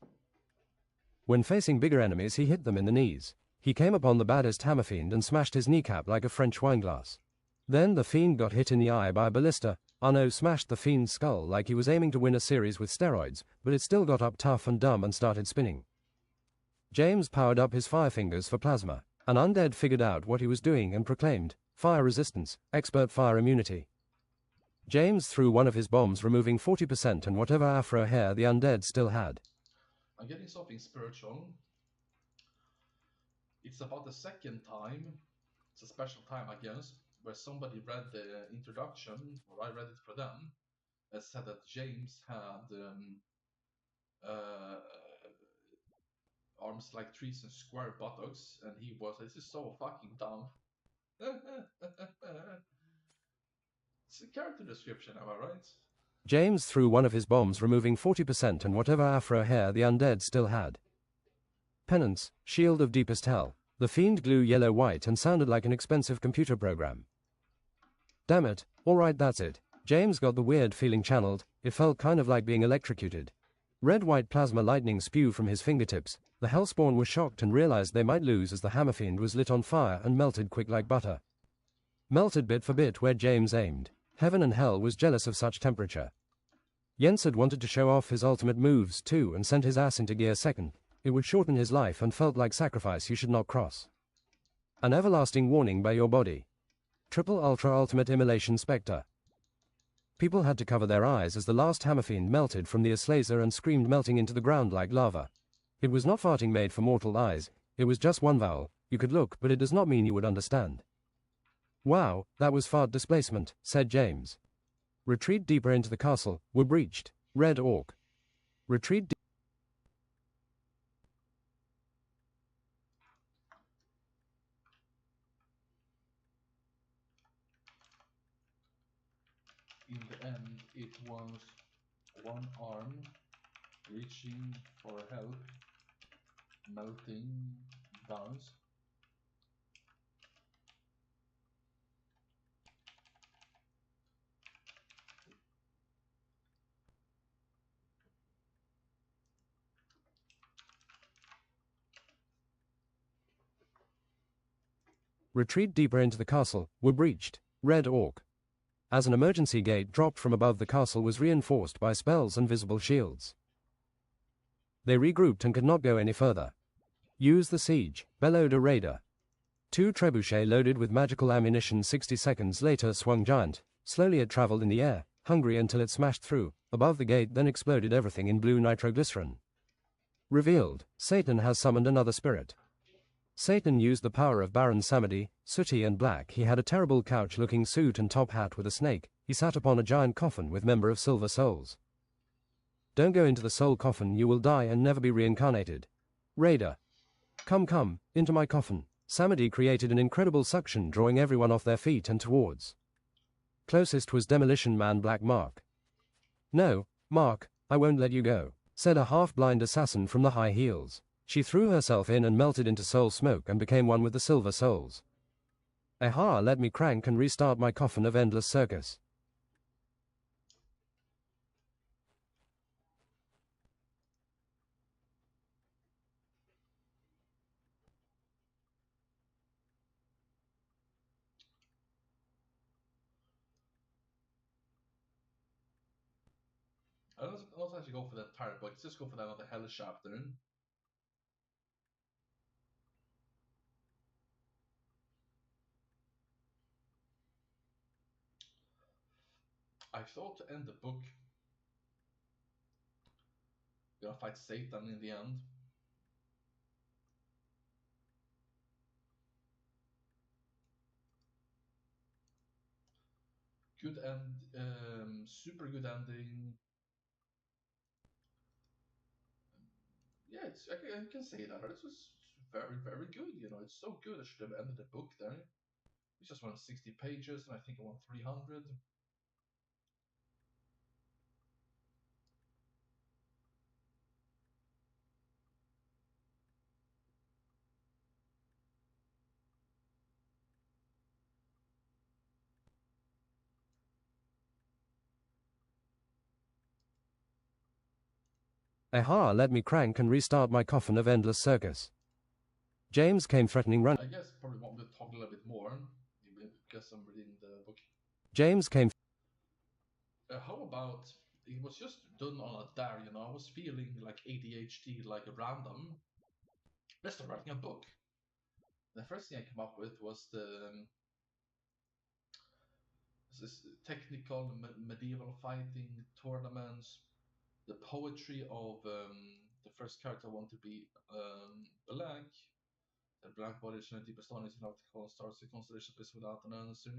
When facing bigger enemies he hit them in the knees. He came upon the baddest hammer fiend and smashed his kneecap like a French wineglass. Then the fiend got hit in the eye by a ballista. Arnaud smashed the fiend's skull like he was aiming to win a series with steroids, but it still got up tough and dumb and started spinning. James powered up his fire fingers for plasma. An undead figured out what he was doing and proclaimed, fire resistance, expert fire immunity. James threw one of his bombs, removing 40% and whatever afro hair the undead still had. I'm getting something spiritual. It's about the second time, it's a special time I guess, where somebody read the introduction, or I read it for them, and said that James had arms like trees and square buttocks, and he was, this is so fucking dumb. It's a character description, am I right? James threw one of his bombs, removing 40% and whatever afro hair the undead still had. Penance, shield of deepest hell. The fiend glue yellow-white and sounded like an expensive computer program. Damn it, alright, that's it. James got the weird feeling channeled. It felt kind of like being electrocuted. Red-white plasma lightning spew from his fingertips. The Hellspawn was shocked and realized they might lose as the hammer fiend was lit on fire and melted quick like butter. Melted bit for bit where James aimed. Heaven and hell was jealous of such temperature. Jensud wanted to show off his ultimate moves too and sent his ass into gear second. It would shorten his life and felt like sacrifice you should not cross. An everlasting warning by your body. Triple ultra ultimate immolation spectre. People had to cover their eyes as the last hammerfiend melted from the Aslazer and screamed, melting into the ground like lava. It was not farting made for mortal eyes, it was just one vowel. You could look, but it does not mean you would understand. Wow, that was fart displacement, said James. Retreat deeper into the castle, were breached. Red Orc. Retreat In the end, it was one arm reaching for help, melting down. retreat deeper into the castle, were breached. Red Orc. As an emergency gate dropped from above, the castle was reinforced by spells and visible shields. They regrouped and could not go any further. Use the siege, bellowed a raider. 2 trebuchets loaded with magical ammunition 60 seconds later swung giant. Slowly it traveled in the air, hungry until it smashed through, above the gate, then exploded everything in blue nitroglycerin. Revealed, Satan has summoned another spirit. Satan used the power of Baron Samedi, sooty and black. He had a terrible couch-looking suit and top hat with a snake. He sat upon a giant coffin with member of silver souls. Don't go into the soul coffin, you will die and never be reincarnated. Raider. Come, into my coffin. Samedi created an incredible suction, drawing everyone off their feet and towards. Closest was Demolition Man Black Mark. No, Mark, I won't let you go, said a half-blind assassin from the high heels. She threw herself in and melted into soul smoke and became one with the silver souls. Aha, let me crank and restart my coffin of endless circus. Let's actually go for the entire book. Let's just go for that other Hell chapter. I thought to end the book, gonna fight Satan in the end. Good end, super good ending. Yeah, I can say that. This was very, very good. You know, it's so good. I should have ended the book there. We just went 60 pages, and I think I won 300. Aha, let me crank and restart my coffin of endless circus. James came threatening run. I guess probably want to talk a little bit more because I'm reading the book. James came. How about it was just done on a dare, you know? I was feeling like ADHD, like random. Let's start writing a book. The first thing I came up with was this technical medieval fighting tournaments, the poetry of the first character I want to be black. The black body is deep bestående av the stars i constellation precis without an answer.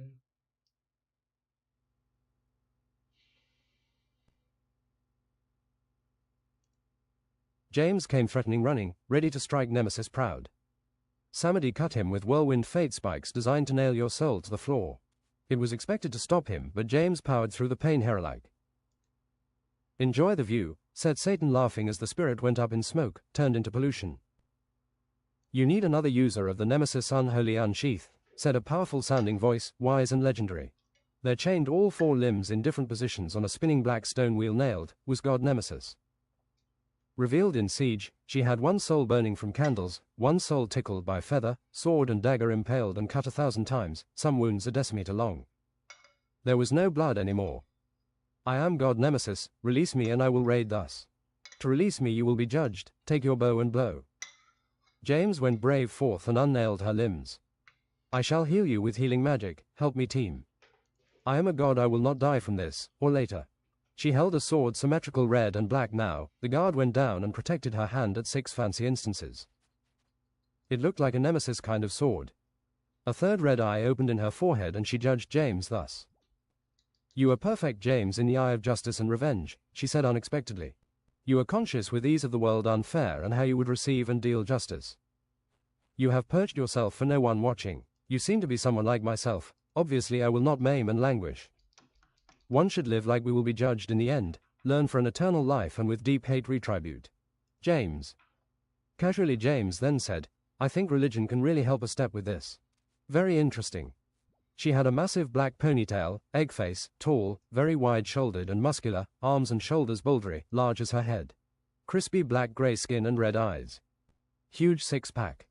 James came threatening running, ready to strike Nemesis proud. Samedi cut him with whirlwind fate spikes designed to nail your soul to the floor. It was expected to stop him, but James powered through the pain heralike. Enjoy the view, said Satan laughing as the spirit went up in smoke, turned into pollution. You need another user of the Nemesis Unholy Unsheath, said a powerful sounding voice, wise and legendary. There, chained all 4 limbs in different positions on a spinning black stone wheel nailed, was God Nemesis. Revealed in Siege, she had 1 soul burning from candles, 1 soul tickled by feather, sword and dagger impaled and cut 1,000 times, some wounds a decimeter long. There was no blood anymore. I am God Nemesis, release me and I will raid thus. To release me you will be judged, take your bow and blow. James went brave forth and unnailed her limbs. I shall heal you with healing magic, help me team. I am a god, I will not die from this, or later. She held a sword symmetrical red and black now. The guard went down and protected her hand at 6 fancy instances. It looked like a Nemesis kind of sword. A third red eye opened in her forehead and she judged James thus. You are perfect, James, in the eye of justice and revenge, she said unexpectedly. You are conscious with ease of the world unfair and how you would receive and deal justice. You have purged yourself for no one watching. You seem to be someone like myself. Obviously I will not maim and languish. One should live like we will be judged in the end, learn for an eternal life and with deep hate retribute. James. Casually James then said, I think religion can really help a step with this. Very interesting. She had a massive black ponytail, egg face, tall, very wide-shouldered and muscular, arms and shoulders bouldery, large as her head. Crispy black-grey skin and red eyes. Huge 6-pack.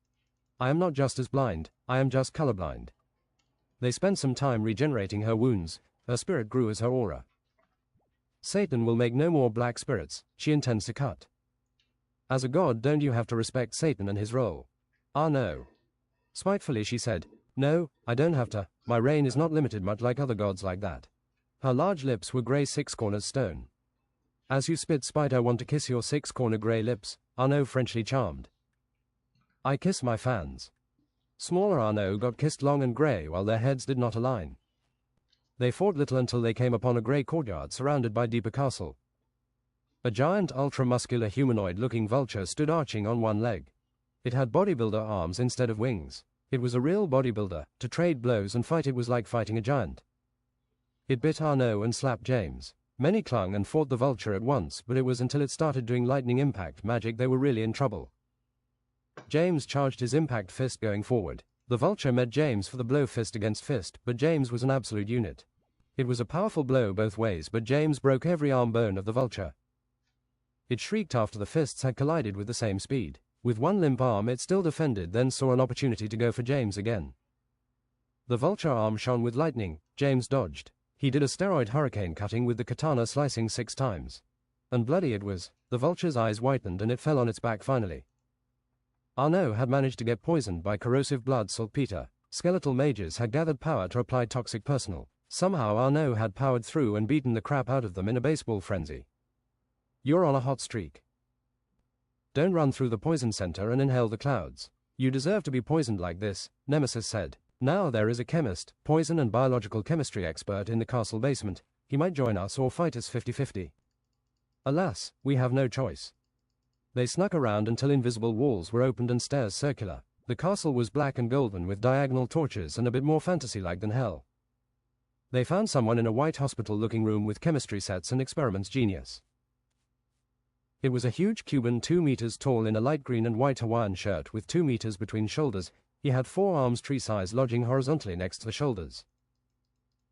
I am not just as blind, I am just colorblind. They spent some time regenerating her wounds, her spirit grew as her aura. Satan will make no more black spirits, she intends to cut. As a god, don't you have to respect Satan and his role? Ah no. Spitefully she said, no, I don't have to, my reign is not limited much like other gods like that. Her large lips were grey six-cornered stone. As you spit spite I want to kiss your six-cornered grey lips, Arnaud Frenchly charmed. I kiss my fans. Smaller Arnaud got kissed long and grey while their heads did not align. They fought little until they came upon a grey courtyard surrounded by deeper castle. A giant ultra-muscular humanoid-looking vulture stood arching on one leg. It had bodybuilder arms instead of wings. It was a real bodybuilder. To trade blows and fight it was like fighting a giant. It bit Arnaud and slapped James. Many clung and fought the vulture at once, but it was until it started doing lightning impact magic they were really in trouble. James charged his impact fist going forward. The vulture met James for the blow fist against fist, but James was an absolute unit. It was a powerful blow both ways, but James broke every arm bone of the vulture. It shrieked after the fists had collided with the same speed. With one limp arm it still defended, then saw an opportunity to go for James again. The vulture arm shone with lightning. James dodged. He did a steroid hurricane cutting with the katana, slicing 6 times. And bloody it was. The vulture's eyes whitened and it fell on its back finally. Arnaud had managed to get poisoned by corrosive blood saltpeter. Skeletal mages had gathered power to apply toxic personal. Somehow Arnaud had powered through and beaten the crap out of them in a baseball frenzy. You're on a hot streak. Don't run through the poison center and inhale the clouds. You deserve to be poisoned like this, Nemesis said. Now there is a chemist, poison and biological chemistry expert in the castle basement. He might join us or fight us 50-50. Alas, we have no choice. They snuck around until invisible walls were opened and stairs circular. The castle was black and golden with diagonal torches and a bit more fantasy-like than hell. They found someone in a white hospital-looking room with chemistry sets and experiments genius. It was a huge Cuban 2 meters tall in a light green and white Hawaiian shirt with 2 meters between shoulders. He had 4 arms tree-size lodging horizontally next to the shoulders.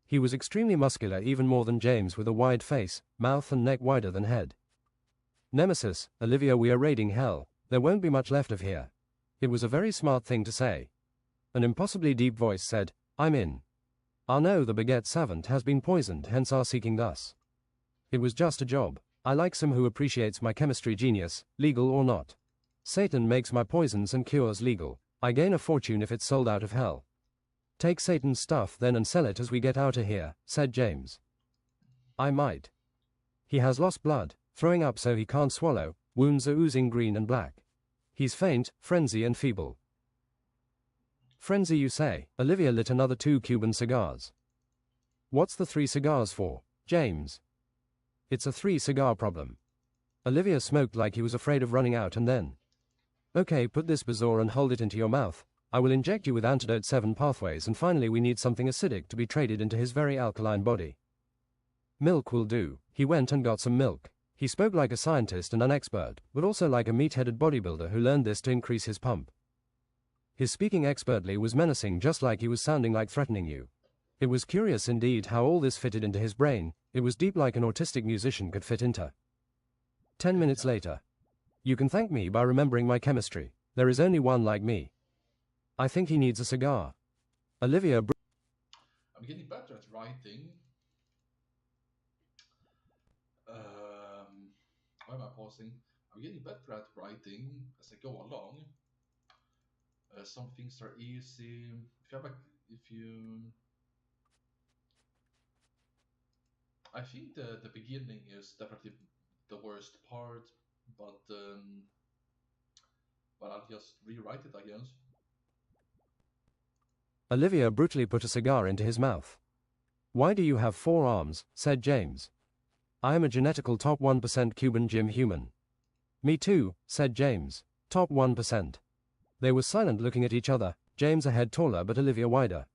He was extremely muscular, even more than James, with a wide face, mouth and neck wider than head. Nemesis, Olivia, we are raiding hell. There won't be much left of here. It was a very smart thing to say. An impossibly deep voice said, I'm in. Arnaud the baguette savant has been poisoned, hence our seeking thus. It was just a job. I like some who appreciates my chemistry genius, legal or not. Satan makes my poisons and cures legal. I gain a fortune if it's sold out of hell. Take Satan's stuff then and sell it as we get out of here, said James. I might. He has lost blood, throwing up so he can't swallow, wounds are oozing green and black. He's faint, frenzy and feeble. Frenzy you say? Olivia lit another 2 Cuban cigars. What's the 3 cigars for, James? It's a 3-cigar problem. Olivia smoked like he was afraid of running out and then. Okay, put this bazaar and hold it into your mouth. I will inject you with antidote 7 pathways and finally we need something acidic to be traded into his very alkaline body. Milk will do. He went and got some milk. He spoke like a scientist and an expert, but also like a meat-headed bodybuilder who learned this to increase his pump. His speaking expertly was menacing, just like he was sounding like threatening you. It was curious indeed how all this fitted into his brain. It was deep like an autistic musician could fit into. 10 minutes later. You can thank me by remembering my chemistry. There is only one like me. I think he needs a cigar. Olivia. I'm getting better at writing. Why am I pausing? I'm getting better at writing as I go along. Some things are easy. I think the beginning is definitely the worst part, but I'll just rewrite it, I guess. Olivia brutally put a cigar into his mouth. Why do you have 4 arms? Said James. I am a genetical top 1% Cuban gym human. Me too, said James. Top 1%. They were silent, looking at each other, James a head taller but Olivia wider.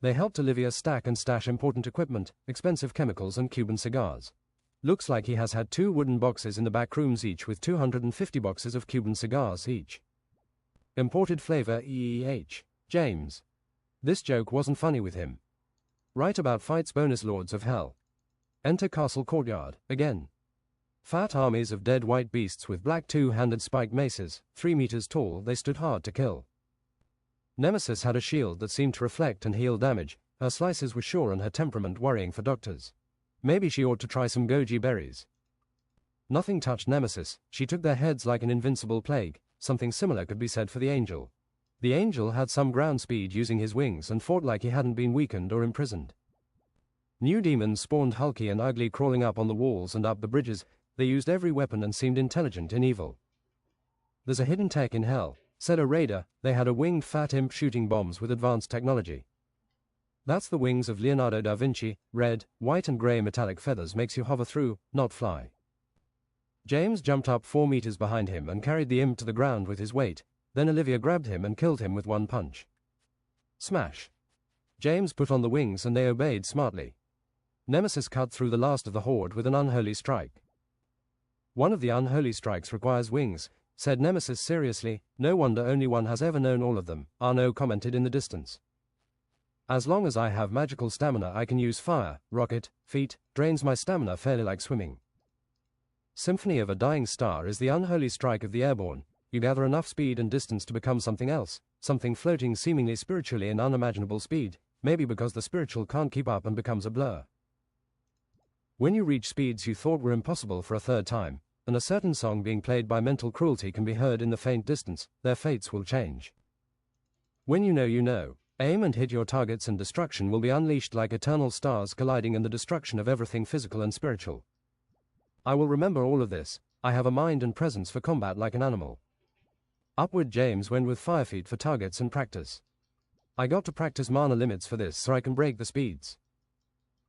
They helped Olivia stack and stash important equipment, expensive chemicals and Cuban cigars. Looks like he has had 2 wooden boxes in the back rooms each with 250 boxes of Cuban cigars each. Imported flavor EEH. James. This joke wasn't funny with him. Write about fights bonus Lords of Hell. Enter castle courtyard, again. Fat armies of dead white beasts with black two-handed spiked maces, 3 meters tall, they stood hard to kill. Nemesis had a shield that seemed to reflect and heal damage. Her slices were sure and her temperament worrying for doctors. Maybe she ought to try some goji berries. Nothing touched Nemesis, she took their heads like an invincible plague. Something similar could be said for the Angel. The Angel had some ground speed using his wings and fought like he hadn't been weakened or imprisoned. New demons spawned hulky and ugly, crawling up on the walls and up the bridges. They used every weapon and seemed intelligent in evil. "There's a hidden tech in hell," said a raider. They had a winged fat imp shooting bombs with advanced technology. "That's the wings of Leonardo da Vinci. Red, white and grey metallic feathers makes you hover through, not fly." James jumped up 4 meters behind him and carried the imp to the ground with his weight. Then Olivia grabbed him and killed him with one punch. Smash. James put on the wings and they obeyed smartly. Nemesis cut through the last of the horde with an unholy strike. "One of the unholy strikes requires wings," said Nemesis seriously. "No wonder only one has ever known all of them," Arno commented in the distance. "As long as I have magical stamina I can use fire, rocket, feet, drains my stamina fairly like swimming." Symphony of a Dying Star is the unholy strike of the airborne. You gather enough speed and distance to become something else, something floating seemingly spiritually in unimaginable speed, maybe because the spiritual can't keep up and becomes a blur. When you reach speeds you thought were impossible for a third time, and a certain song being played by mental cruelty can be heard in the faint distance, their fates will change. When you know, aim and hit your targets and destruction will be unleashed like eternal stars colliding in the destruction of everything physical and spiritual. I will remember all of this. I have a mind and presence for combat like an animal. Upward James went with fire feet for targets and practice. I got to practice mana limits for this so I can break the speeds.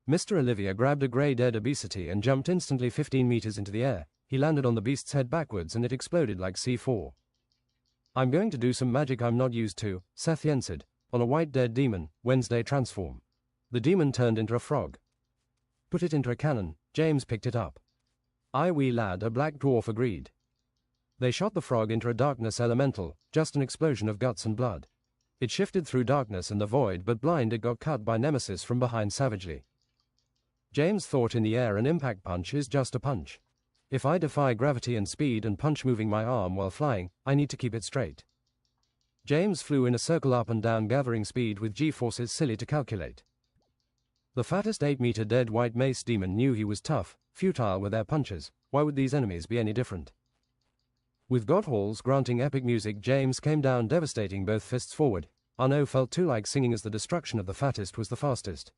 Mr. Olivia grabbed a grey dead obesity and jumped instantly 15 meters into the air. He landed on the beast's head backwards and it exploded like C4. "I'm going to do some magic I'm not used to," Seth Yensid, "on a white dead demon, Wednesday transform." The demon turned into a frog. "Put it into a cannon." James picked it up. "Aye wee lad," a black dwarf agreed. They shot the frog into a darkness elemental, just an explosion of guts and blood. It shifted through darkness and the void, but blind it got cut by Nemesis from behind savagely. James thought in the air an impact punch is just a punch. If I defy gravity and speed and punch moving my arm while flying, I need to keep it straight. James flew in a circle up and down, gathering speed with G-forces silly to calculate. The fattest 8-meter dead white mace demon knew he was tough. Futile were their punches. Why would these enemies be any different? With God halls granting epic music, James came down devastating, both fists forward. Arno felt too like singing as the destruction of the fattest was the fastest.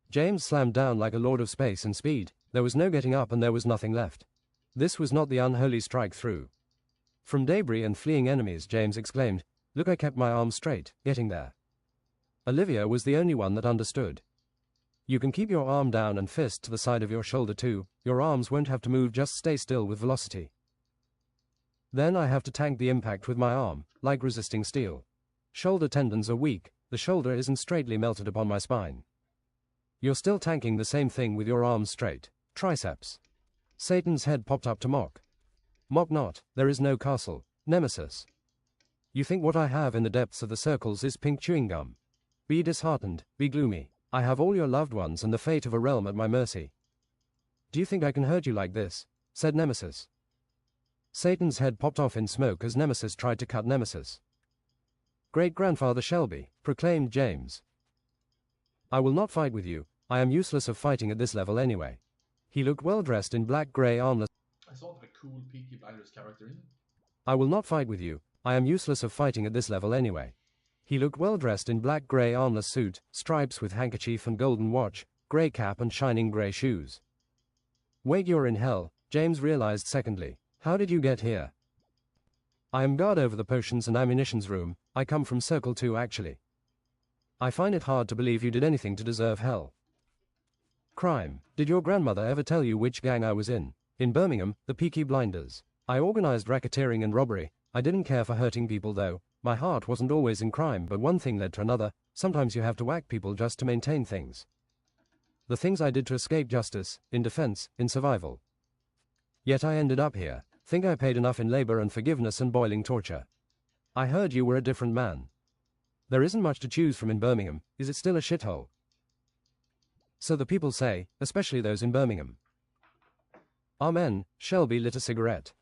James slammed down like a lord of space and speed. There was no getting up and there was nothing left. This was not the unholy strike through. From debris and fleeing enemies, James exclaimed, "Look, I kept my arms straight, getting there." Olivia was the only one that understood. You can keep your arm down and fist to the side of your shoulder too. Your arms won't have to move, just stay still with velocity. Then I have to tank the impact with my arm, like resisting steel. Shoulder tendons are weak, the shoulder isn't straightly melted upon my spine. You're still tanking the same thing with your arms straight. Triceps. Satan's head popped up to mock. Mock not, there is no castle. Nemesis. You think what I have in the depths of the circles is pink chewing gum. Be disheartened, be gloomy. I have all your loved ones and the fate of a realm at my mercy. Do you think I can hurt you like this? Said Nemesis. Satan's head popped off in smoke as Nemesis tried to cut Nemesis. Great-grandfather Shelby, proclaimed James. I will not fight with you. I am useless of fighting at this level anyway. He looked well dressed in black-grey armless. I saw the cool Peaky Blinders character in. I will not fight with you. I am useless of fighting at this level anyway. He looked well dressed in black-grey armless suit, stripes with handkerchief and golden watch, grey cap and shining grey shoes. Wait, you're in hell, James realized secondly. How did you get here? I am guard over the potions and ammunitions room. I come from Circle 2 actually. I find it hard to believe you did anything to deserve hell. Crime. Did your grandmother ever tell you which gang I was in? In Birmingham, the Peaky Blinders. I organized racketeering and robbery. I didn't care for hurting people though. My heart wasn't always in crime, but one thing led to another. Sometimes you have to whack people just to maintain things. The things I did to escape justice, in defense, in survival. Yet I ended up here. Think I paid enough in labor and forgiveness and boiling torture. I heard you were a different man. There isn't much to choose from in Birmingham. Is it still a shithole? So the people say, especially those in Birmingham. Amen. Shelby lit a cigarette.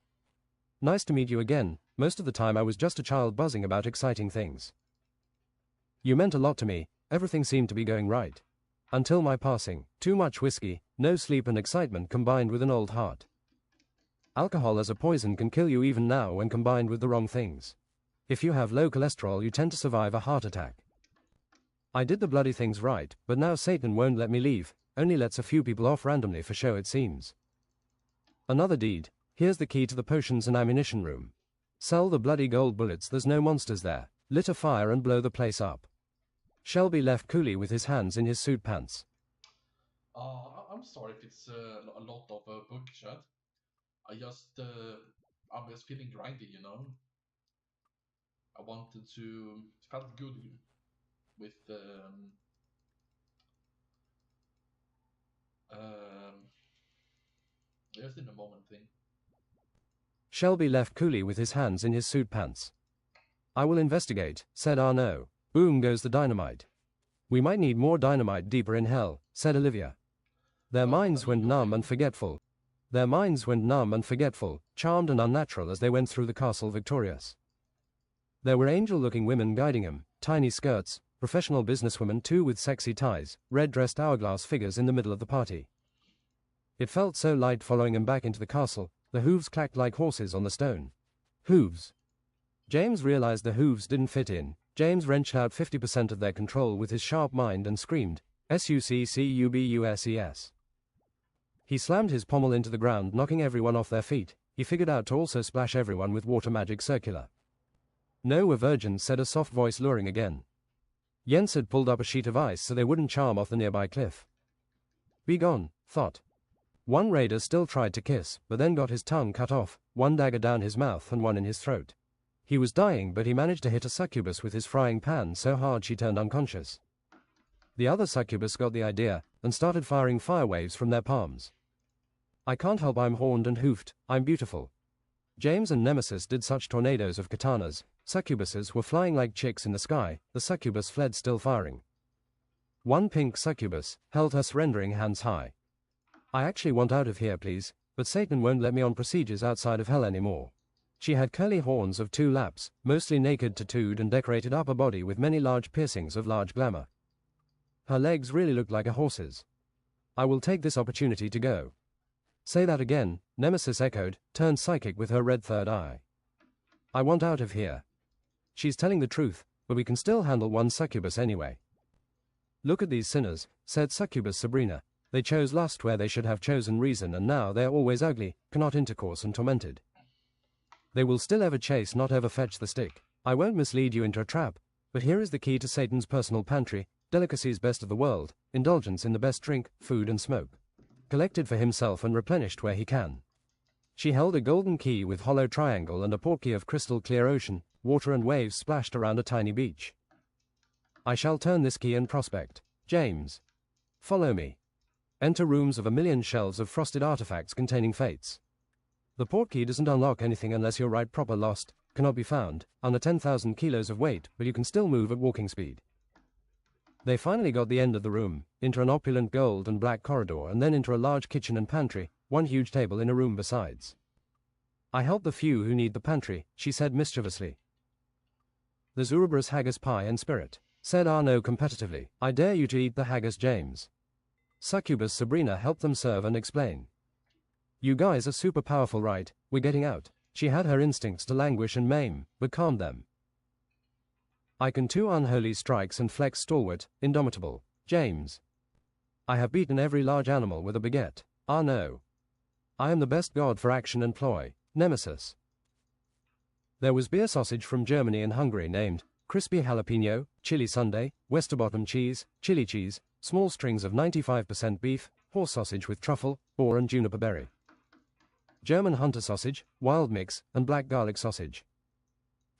Nice to meet you again. Most of the time I was just a child buzzing about exciting things. You meant a lot to me, everything seemed to be going right. Until my passing, too much whiskey, no sleep and excitement combined with an old heart. Alcohol as a poison can kill you even now when combined with the wrong things. If you have low cholesterol you tend to survive a heart attack. I did the bloody things right, but now Satan won't let me leave, only lets a few people off randomly for show it seems. Another deed. Here's the key to the potions and ammunition room. Sell the bloody gold bullets, there's no monsters there. Lit a fire and blow the place up. Shelby left coolly with his hands in his suit pants. I'm sorry if it's a lot of book chat. I'm just feeling grindy, you know. I wanted to, felt good with just in a moment thing. Shelby left coolly with his hands in his suit pants. I will investigate, said Arnaud. Boom goes the dynamite. We might need more dynamite deeper in hell, said Olivia. Their minds went numb and forgetful. Their minds went numb and forgetful, charmed and unnatural as they went through the castle victorious. There were angel-looking women guiding him, tiny skirts, professional businesswomen too with sexy ties, red-dressed hourglass figures in the middle of the party. It felt so light following him back into the castle, the hooves clacked like horses on the stone. Hooves. James realized the hooves didn't fit in. James wrenched out 50% of their control with his sharp mind and screamed, "Succubus!" He slammed his pommel into the ground, knocking everyone off their feet. He figured out to also splash everyone with water magic circular. No, we're virgins, said a soft voice luring again. Jens had pulled up a sheet of ice so they wouldn't charm off the nearby cliff. Be gone, thought. One raider still tried to kiss, but then got his tongue cut off, one dagger down his mouth and one in his throat. He was dying, but he managed to hit a succubus with his frying pan so hard she turned unconscious. The other succubus got the idea and started firing fire waves from their palms. I can't help I'm horned and hoofed, I'm beautiful. James and Nemesis did such tornadoes of katanas. Succubuses were flying like chicks in the sky, the succubus fled still firing. One pink succubus held her surrendering hands high. I actually want out of here, please, but Satan won't let me on procedures outside of hell anymore. She had curly horns of 2 laps, mostly naked, tattooed and decorated upper body with many large piercings of large glamour. Her legs really looked like a horse's. I will take this opportunity to go. Say that again, Nemesis echoed, turned psychic with her red third eye. I want out of here. She's telling the truth, but we can still handle one succubus anyway. Look at these sinners, said Succubus Sabrina. They chose lust where they should have chosen reason, and now they are always ugly, cannot intercourse and tormented. They will still ever chase, not ever fetch the stick. I won't mislead you into a trap, but here is the key to Satan's personal pantry, delicacies best of the world, indulgence in the best drink, food and smoke. Collected for himself and replenished where he can. She held a golden key with hollow triangle and a portkey of crystal clear ocean, water and waves splashed around a tiny beach. I shall turn this key and prospect. James. Follow me. Enter rooms of 1,000,000 shelves of frosted artifacts containing fates. The portkey doesn't unlock anything unless you're right proper lost, cannot be found, under 10,000 kilos of weight, but you can still move at walking speed. They finally got the end of the room, into an opulent gold and black corridor, and then into a large kitchen and pantry, one huge table in a room besides. I help the few who need the pantry, she said mischievously. There's Ouroboros haggis pie and spirit, said Arnaud competitively. I dare you to eat the haggis, James. Succubus Sabrina helped them serve and explain. You guys are super powerful, right? We're getting out. She had her instincts to languish and maim, but calmed them. I can 2 unholy strikes and flex stalwart, indomitable. James. I have beaten every large animal with a baguette. Arnaud. I am the best god for action and ploy. Nemesis. There was beer sausage from Germany and Hungary named crispy jalapeno, chili sundae, Westerbottom cheese, chili cheese, small strings of 95% beef, horse sausage with truffle, boar and juniper berry. German hunter sausage, wild mix, and black garlic sausage.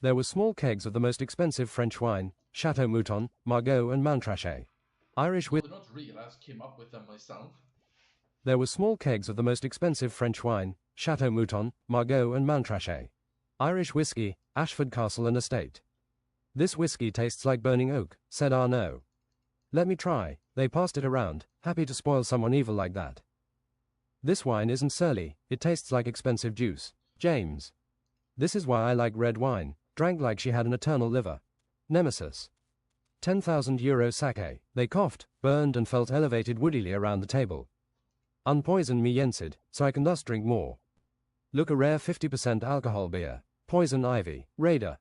There were small kegs of the most expensive French wine, Chateau Mouton, Margaux and Montrachet. Irish I did not realize I came up with them myself. There were small kegs of the most expensive French wine, Chateau Mouton, Margaux and Montrachet. Irish whiskey, Ashford Castle and Estate. This whiskey tastes like burning oak, said Arnaud. Let me try. They passed it around, happy to spoil someone evil like that. This wine isn't surly, it tastes like expensive juice. James. This is why I like red wine, drank like she had an eternal liver. Nemesis. 10,000 euro sake. They coughed, burned and felt elevated woodily around the table. Unpoison me Yensid, so I can thus drink more. Look, a rare 50% alcohol beer. Poison ivy. Raider.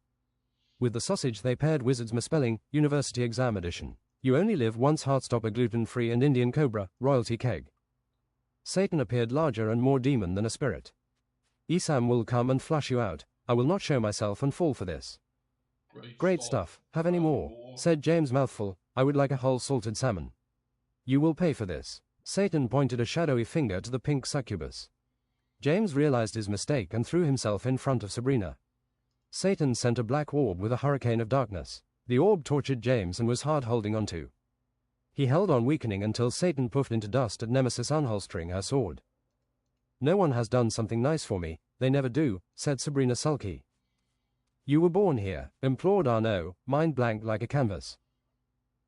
With the sausage they paired Wizard's Misspelling, University Exam Edition. You only live once. Heartstopper, gluten-free and Indian Cobra, royalty keg. Satan appeared larger and more demon than a spirit. Isam will come and flush you out. I will not show myself and fall for this. Great stuff. Have any more? Said James, mouthful. I would like a whole salted salmon. You will pay for this. Satan pointed a shadowy finger to the pink succubus. James realized his mistake and threw himself in front of Sabrina. Satan sent a black orb with a hurricane of darkness. The orb tortured James and was hard holding onto. He held on, weakening, until Satan puffed into dust at Nemesis, unholstering her sword. No one has done something nice for me, they never do, said Sabrina, sulky. You were born here, implored Arnaud, mind blank like a canvas.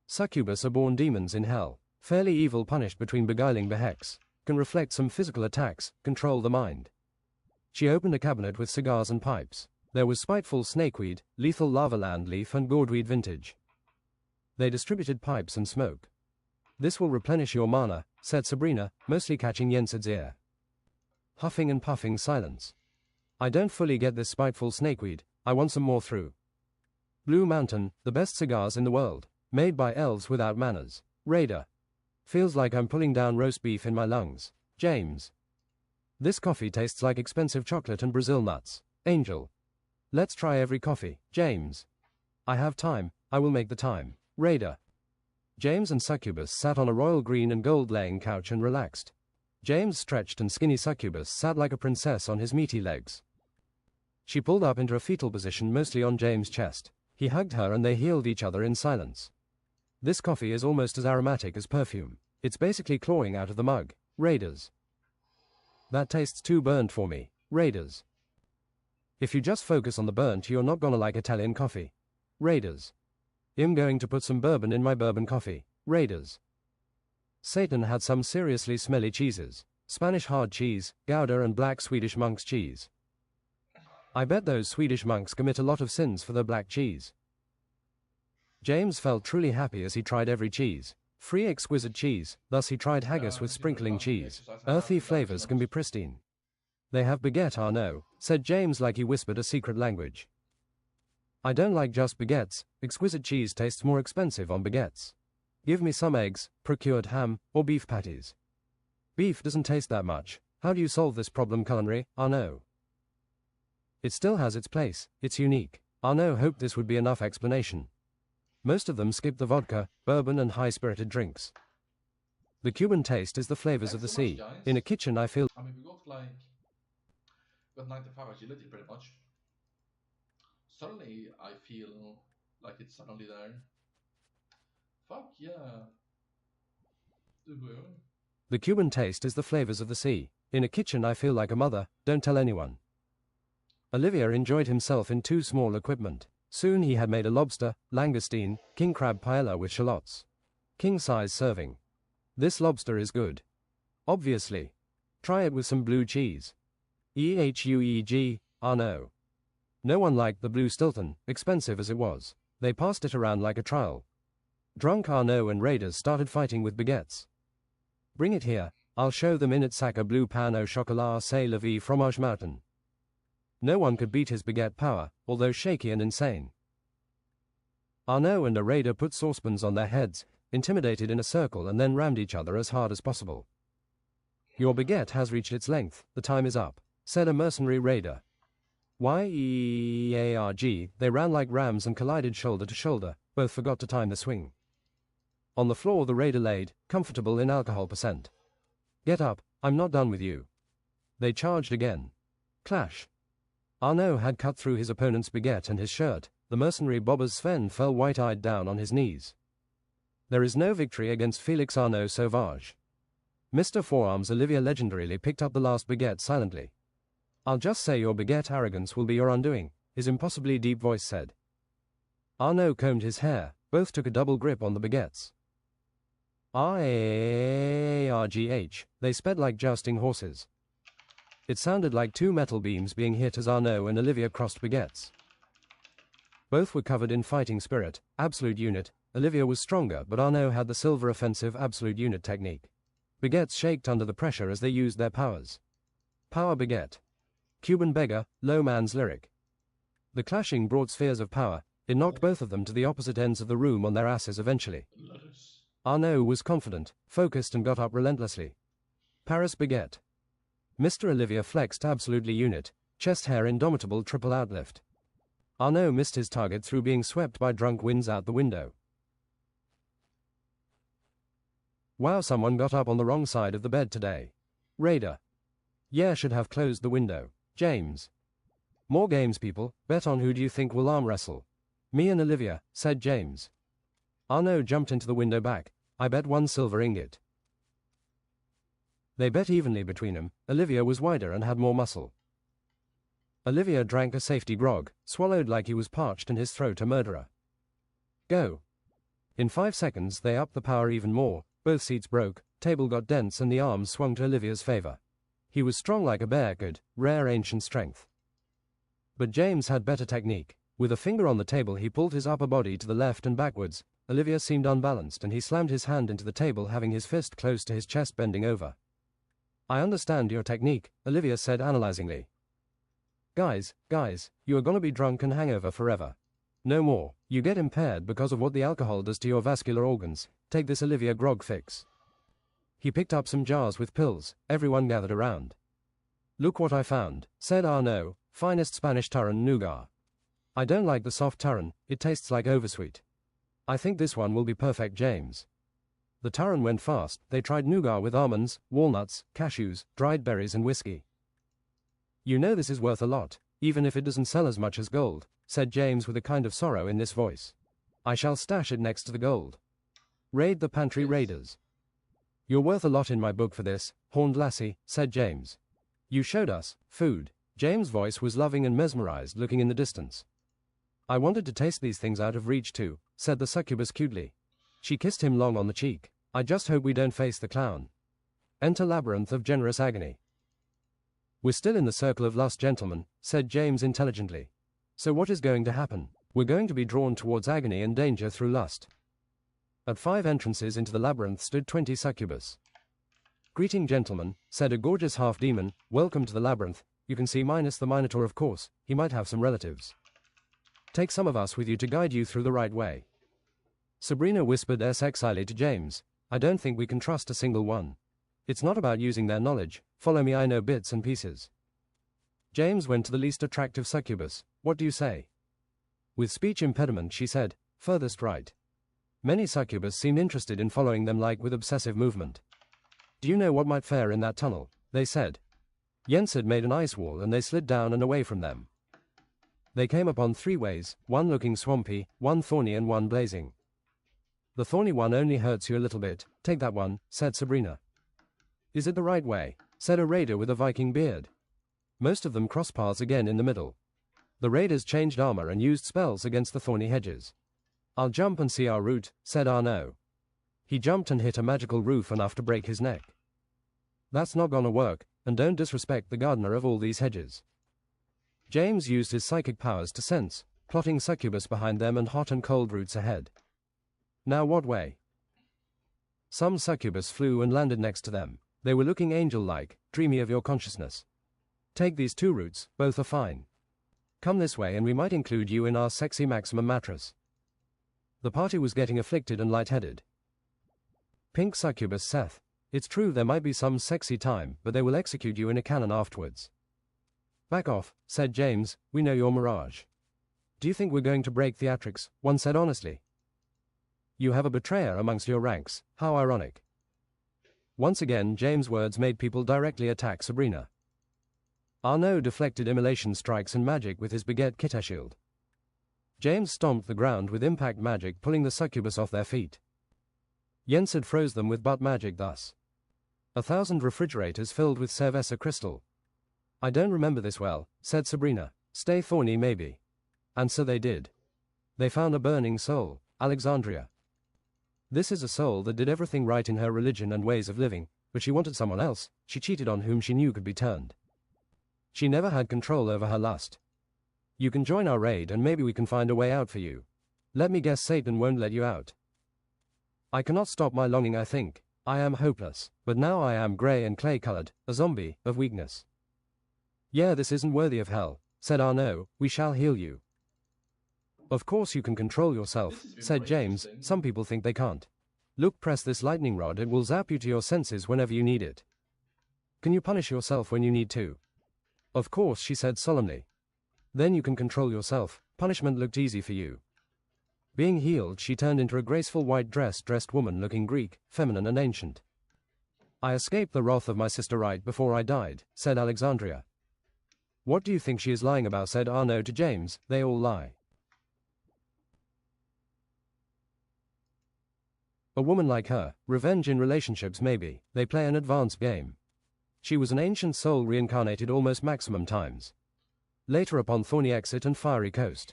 Succubus are born demons in hell, fairly evil, punished between beguiling behex, can reflect some physical attacks, control the mind. She opened a cabinet with cigars and pipes. There was spiteful snakeweed, lethal lava land leaf and gourdweed vintage. They distributed pipes and smoke. This will replenish your mana, said Sabrina, mostly catching Yensid's ear. Huffing and puffing silence. I don't fully get this spiteful snakeweed, I want some more through. Blue Mountain, the best cigars in the world, made by elves without manners. Raider. Feels like I'm pulling down roast beef in my lungs. James. This coffee tastes like expensive chocolate and Brazil nuts. Angel. Let's try every coffee. James. I have time, I will make the time. Raider. James and Succubus sat on a royal green and gold laying couch and relaxed. James stretched and skinny Succubus sat like a princess on his meaty legs. She pulled up into a fetal position, mostly on James' chest. He hugged her and they healed each other in silence. This coffee is almost as aromatic as perfume. It's basically clawing out of the mug. Raiders. That tastes too burnt for me. Raiders. If you just focus on the burnt, you're not gonna like Italian coffee. Raiders. I'm going to put some bourbon in my bourbon coffee. Raiders. Satan had some seriously smelly cheeses. Spanish hard cheese, Gouda and black Swedish monk's cheese. I bet those Swedish monks commit a lot of sins for their black cheese. James felt truly happy as he tried every cheese. Free exquisite cheese, thus he tried haggis with sprinkling cheese. Earthy flavors can be pristine. They have baguette, Arnaud, said James like he whispered a secret language. I don't like just baguettes, exquisite cheese tastes more expensive on baguettes. Give me some eggs, procured ham, or beef patties. Beef doesn't taste that much. How do you solve this problem, culinary, Arnaud? It still has its place, it's unique. Arnaud hoped this would be enough explanation. Most of them skip the vodka, bourbon and high-spirited drinks. The Cuban taste is the flavors of the sea. In a kitchen I feel... I mean, we got 95 agility pretty much. Suddenly, I feel like it's suddenly there. Fuck yeah. The Cuban taste is the flavors of the sea. In a kitchen I feel like a mother, don't tell anyone. Olivier enjoyed himself in too small equipment. Soon he had made a lobster, langoustine, king crab paella with shallots. King-size serving. This lobster is good. Obviously. Try it with some blue cheese. EHUEG, Arnaud. No one liked the blue Stilton, expensive as it was. They passed it around like a trial. Drunk Arnaud and raiders started fighting with baguettes. Bring it here, I'll show them in it. Sac a bleu pain au chocolat, c'est la vie, fromage mountain. No one could beat his baguette power, although shaky and insane. Arnaud and a raider put saucepans on their heads, intimidated in a circle, and then rammed each other as hard as possible. Your baguette has reached its length, the time is up, said a mercenary raider. YEARG, they ran like rams and collided shoulder to shoulder, both forgot to time the swing. On the floor the raider laid, comfortable in alcohol percent. Get up, I'm not done with you. They charged again. Clash. Arnaud had cut through his opponent's baguette and his shirt. The mercenary bobber Sven fell white-eyed down on his knees. There is no victory against Felix Arnaud Sauvage. Mr. Forearms Olivier legendarily picked up the last baguette silently. I'll just say your baguette arrogance will be your undoing, his impossibly deep voice said. Arnaud combed his hair, both took a double grip on the baguettes. ARGH, they sped like jousting horses. It sounded like two metal beams being hit as Arnaud and Olivia crossed baguettes. Both were covered in fighting spirit, absolute unit. Olivia was stronger, but Arnaud had the silver offensive absolute unit technique. Baguettes shaked under the pressure as they used their powers. Power baguette. Cuban beggar, low man's lyric. The clashing brought spheres of power. It knocked both of them to the opposite ends of the room on their asses eventually. Arnaud was confident, focused and got up relentlessly. Paris baguette. Mr. Olivia flexed absolutely unit, chest hair indomitable triple outlift. Arnaud missed his target through being swept by drunk winds out the window. Wow, someone got up on the wrong side of the bed today. Raider. Yeah, should have closed the window. James. More games, people. Bet on who do you think will arm wrestle. Me and Olivia, said James. Arnaud jumped into the window back. I bet 1 silver ingot. They bet evenly between them. Olivia was wider and had more muscle. Olivia drank a safety grog, swallowed like he was parched in his throat a murderer. Go. In 5 seconds they upped the power even more, both seats broke, table got dense and the arms swung to Olivia's favor. He was strong like a bear, good, rare ancient strength. But James had better technique. With a finger on the table he pulled his upper body to the left and backwards. Olivia seemed unbalanced and he slammed his hand into the table, having his fist close to his chest, bending over. I understand your technique, Olivia said analyzingly. Guys, you are gonna be drunk and hangover forever. No more. You get impaired because of what the alcohol does to your vascular organs. Take this Olivia grog fix. He picked up some jars with pills. Everyone gathered around. Look what I found, said Arnaud. Finest Spanish Turin nougat. I don't like the soft Turin, it tastes like oversweet. I think this one will be perfect, James. The Turin went fast. They tried nougat with almonds, walnuts, cashews, dried berries and whiskey. You know this is worth a lot, even if it doesn't sell as much as gold, said James with a kind of sorrow in this voice. I shall stash it next to the gold. Raid the pantry, raiders. You're worth a lot in my book for this, horned lassie, said James. You showed us food. James' voice was loving and mesmerized, looking in the distance. I wanted to taste these things out of reach too, said the succubus cutely. She kissed him long on the cheek. I just hope we don't face the clown. Enter labyrinth of generous agony. We're still in the circle of lust, gentlemen, said James intelligently. So what is going to happen? We're going to be drawn towards agony and danger through lust. At 5 entrances into the labyrinth stood 20 succubus. Greeting, gentlemen, said a gorgeous half-demon. Welcome to the labyrinth. You can see minus the Minotaur, of course. He might have some relatives. Take some of us with you to guide you through the right way. Sabrina whispered sexily to James. I don't think we can trust a single one. It's not about using their knowledge. Follow me, I know bits and pieces. James went to the least attractive succubus. What do you say? With speech impediment she said, furthest right. Many succubus seemed interested in following them, like with obsessive movement. Do you know what might fare in that tunnel? They said. Jens had made an ice wall and they slid down and away from them. They came upon 3 ways, one looking swampy, one thorny and one blazing. The thorny one only hurts you a little bit. Take that one, said Sabrina. Is it the right way? Said a raider with a Viking beard. Most of them crossed paths again in the middle. The raiders changed armor and used spells against the thorny hedges. I'll jump and see our route, said Arnaud. He jumped and hit a magical roof enough to break his neck. That's not gonna work, and don't disrespect the gardener of all these hedges. James used his psychic powers to sense, plotting succubus behind them and hot and cold routes ahead. Now what way? Some succubus flew and landed next to them. They were looking angel-like, dreamy of your consciousness. Take these 2 routes, both are fine. Come this way and we might include you in our sexy maximum mattress. The party was getting afflicted and lightheaded. Pink succubus Seth. It's true there might be some sexy time, but they will execute you in a cannon afterwards. Back off, said James, we know your mirage. Do you think we're going to break theatrics? One said honestly. You have a betrayer amongst your ranks, how ironic. Once again James' words made people directly attack Sabrina. Arnaud deflected immolation strikes and magic with his baguette Kitta shield. James stomped the ground with impact magic, pulling the succubus off their feet. Jens had froze them with butt magic thus. 1,000 refrigerators filled with cerveza crystal. I don't remember this well, said Sabrina. Stay thorny maybe. And so they did. They found a burning soul, Alexandria. This is a soul that did everything right in her religion and ways of living, but she wanted someone else. She cheated on whom she knew could be turned. She never had control over her lust. You can join our raid and maybe we can find a way out for you. Let me guess, Satan won't let you out. I cannot stop my longing, I think. I am hopeless, but now I am grey and clay-colored, a zombie of weakness. Yeah, this isn't worthy of hell, said Arnaud. We shall heal you. Of course you can control yourself, said James. Some people think they can't. Look, press this lightning rod, it will zap you to your senses whenever you need it. Can you punish yourself when you need to? Of course, she said solemnly. Then you can control yourself. Punishment looked easy for you. Being healed, she turned into a graceful white-dressed woman looking Greek, feminine and ancient. I escaped the wrath of my sister right before I died, said Alexandria. What do you think she is lying about, said Arnaud to James. They all lie. A woman like her, revenge in relationships maybe, they play an advanced game. She was an ancient soul reincarnated almost maximum times. Later upon Thorny Exit and Fiery Coast.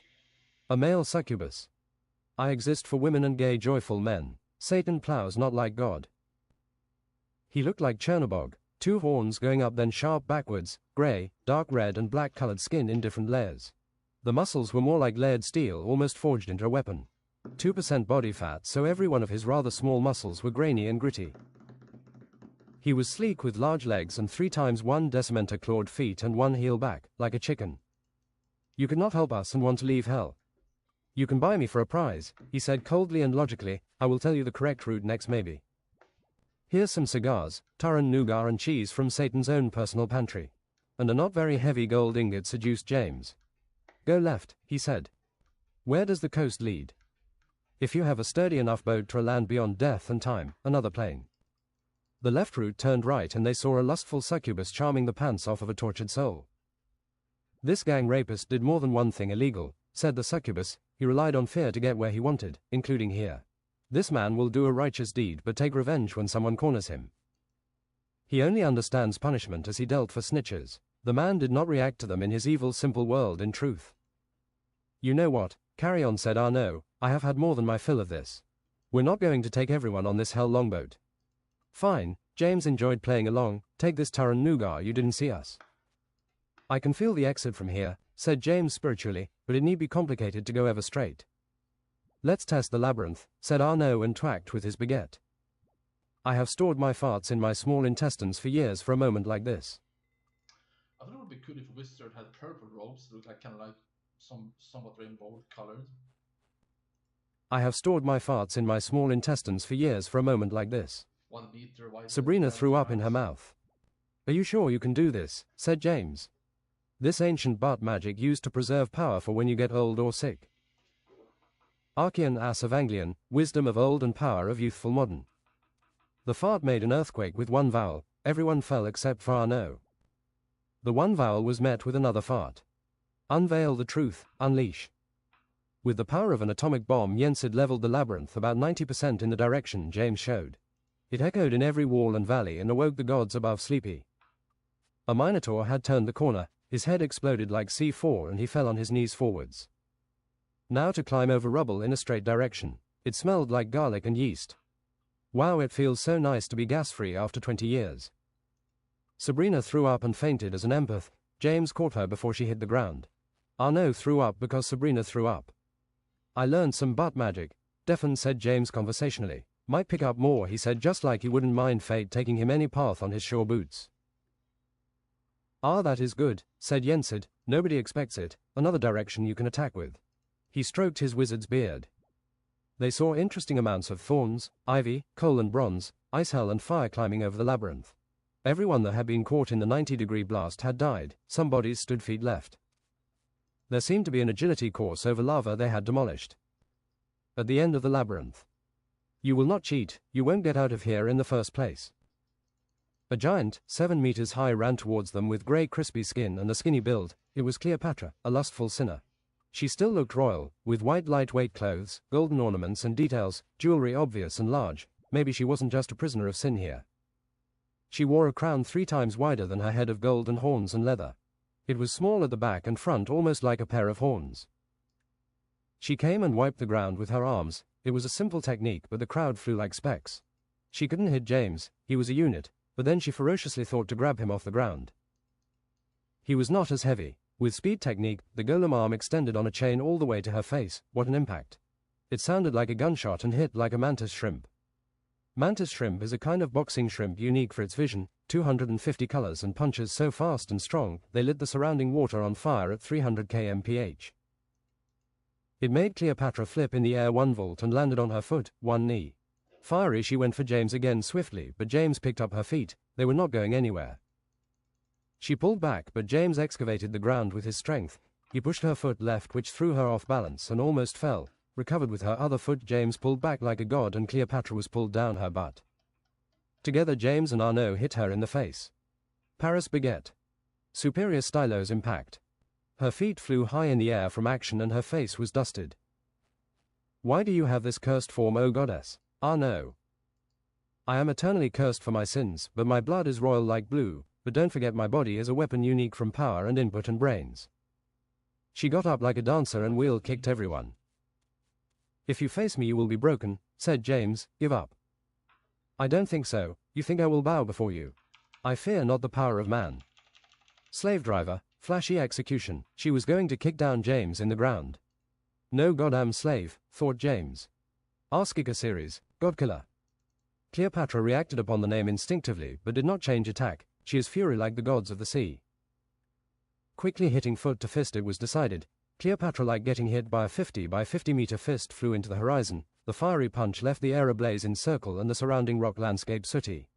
A male succubus. I exist for women and gay joyful men. Satan plows not like God. He looked like Chernobog, 2 horns going up then sharp backwards, grey, dark red and black colored skin in different layers. The muscles were more like layered steel, almost forged into a weapon. 2% body fat, so every one of his rather small muscles were grainy and gritty. He was sleek with large legs and 3 times 1 decimeter clawed feet and 1 heel back, like a chicken. You could not help us and want to leave hell. You can buy me for a prize, he said coldly and logically. I will tell you the correct route next maybe. Here's some cigars, Turin nougat and cheese from Satan's own personal pantry. And a not very heavy gold ingot, seduced James. Go left, he said. Where does the coast lead? If you have a sturdy enough boat to land beyond death and time, another plane. The left route turned right and they saw a lustful succubus charming the pants off of a tortured soul. This gang rapist did more than one thing illegal, said the succubus. He relied on fear to get where he wanted, including here. This man will do a righteous deed but take revenge when someone corners him. He only understands punishment as he dealt for snitches. The man did not react to them in his evil simple world in truth. You know what, carry on, said Arnaud. I have had more than my fill of this. We're not going to take everyone on this hell longboat. Fine, James enjoyed playing along. Take this Turin nougat, you didn't see us. I can feel the exit from here, said James spiritually, but it need be complicated to go ever straight. Let's test the labyrinth, said Arnaud and twacked with his baguette. I have stored my farts in my small intestines for years for a moment like this. I thought it would be cool if a wizard had purple robes that look like kind of like somewhat rainbow colored. I have stored my farts in my small intestines for years for a moment like this. 1 meter wide. Sabrina threw up in her mouth. Are you sure you can do this? Said James. This ancient butt magic used to preserve power for when you get old or sick. Archean ass of Anglian, wisdom of old and power of youthful modern. The fart made an earthquake with one vowel. Everyone fell except for Arnaud. The one vowel was met with another fart. Unveil the truth, unleash. With the power of an atomic bomb, Yensid leveled the labyrinth about 90% in the direction James showed. It echoed in every wall and valley and awoke the gods above sleepy. A minotaur had turned the corner, his head exploded like C4 and he fell on his knees forwards. Now to climb over rubble in a straight direction. It smelled like garlic and yeast. Wow, it feels so nice to be gas-free after 20 years. Sabrina threw up and fainted as an empath. James caught her before she hit the ground. Arnaud threw up because Sabrina threw up. I learned some butt magic, Defen said James conversationally. Might pick up more, he said, just like he wouldn't mind fate taking him any path on his shore boots. Ah, that is good, said Yensid. Nobody expects it. Another direction you can attack with. He stroked his wizard's beard. They saw interesting amounts of thorns, ivy, coal and bronze, ice hell and fire climbing over the labyrinth. Everyone that had been caught in the 90-degree blast had died. Some bodies stood feet left. There seemed to be an agility course over lava they had demolished. At the end of the labyrinth. You will not cheat, you won't get out of here in the first place. A giant, 7 meters high, ran towards them with grey crispy skin and a skinny build. It was Cleopatra, a lustful sinner. She still looked royal, with white lightweight clothes, golden ornaments and details, jewelry obvious and large. Maybe she wasn't just a prisoner of sin here. She wore a crown 3 times wider than her head of golden horns and leather. It was small at the back and front, almost like a pair of horns. She came and wiped the ground with her arms. It was a simple technique, but the crowd flew like specks. She couldn't hit James, he was a unit, but then she ferociously thought to grab him off the ground. He was not as heavy. With speed technique, the golem arm extended on a chain all the way to her face. What an impact. It sounded like a gunshot and hit like a mantis shrimp. Mantis shrimp is a kind of boxing shrimp unique for its vision, 250 colors, and punches so fast and strong, they lit the surrounding water on fire at 300 kmph. It made Cleopatra flip in the air 1 volt and landed on her foot, 1 knee. Fiery, she went for James again swiftly, but James picked up her feet. They were not going anywhere. She pulled back, but James excavated the ground with his strength. He pushed her foot left, which threw her off balance and almost fell. Recovered with her other foot, James pulled back like a god and Cleopatra was pulled down her butt. Together James and Arnaud hit her in the face. Paris baguette. Superior stylos impact. Her feet flew high in the air from action and her face was dusted. Why do you have this cursed form, O goddess? Arnaud. I am eternally cursed for my sins, but my blood is royal like blue, but don't forget my body is a weapon unique from power and input and brains. She got up like a dancer and wheel kicked everyone. If you face me you will be broken, said James, give up. I don't think so, you think I will bow before you? I fear not the power of man. Slave driver, flashy execution, she was going to kick down James in the ground. No goddamn slave, thought James. Askika series, Godkiller. Cleopatra reacted upon the name instinctively but did not change attack, she is fury like the gods of the sea. Quickly hitting foot to fist, it was decided. Cleopatra, like getting hit by a 50 by 50 meter fist, flew into the horizon. The fiery punch left the air ablaze in circle and the surrounding rock landscape sooty.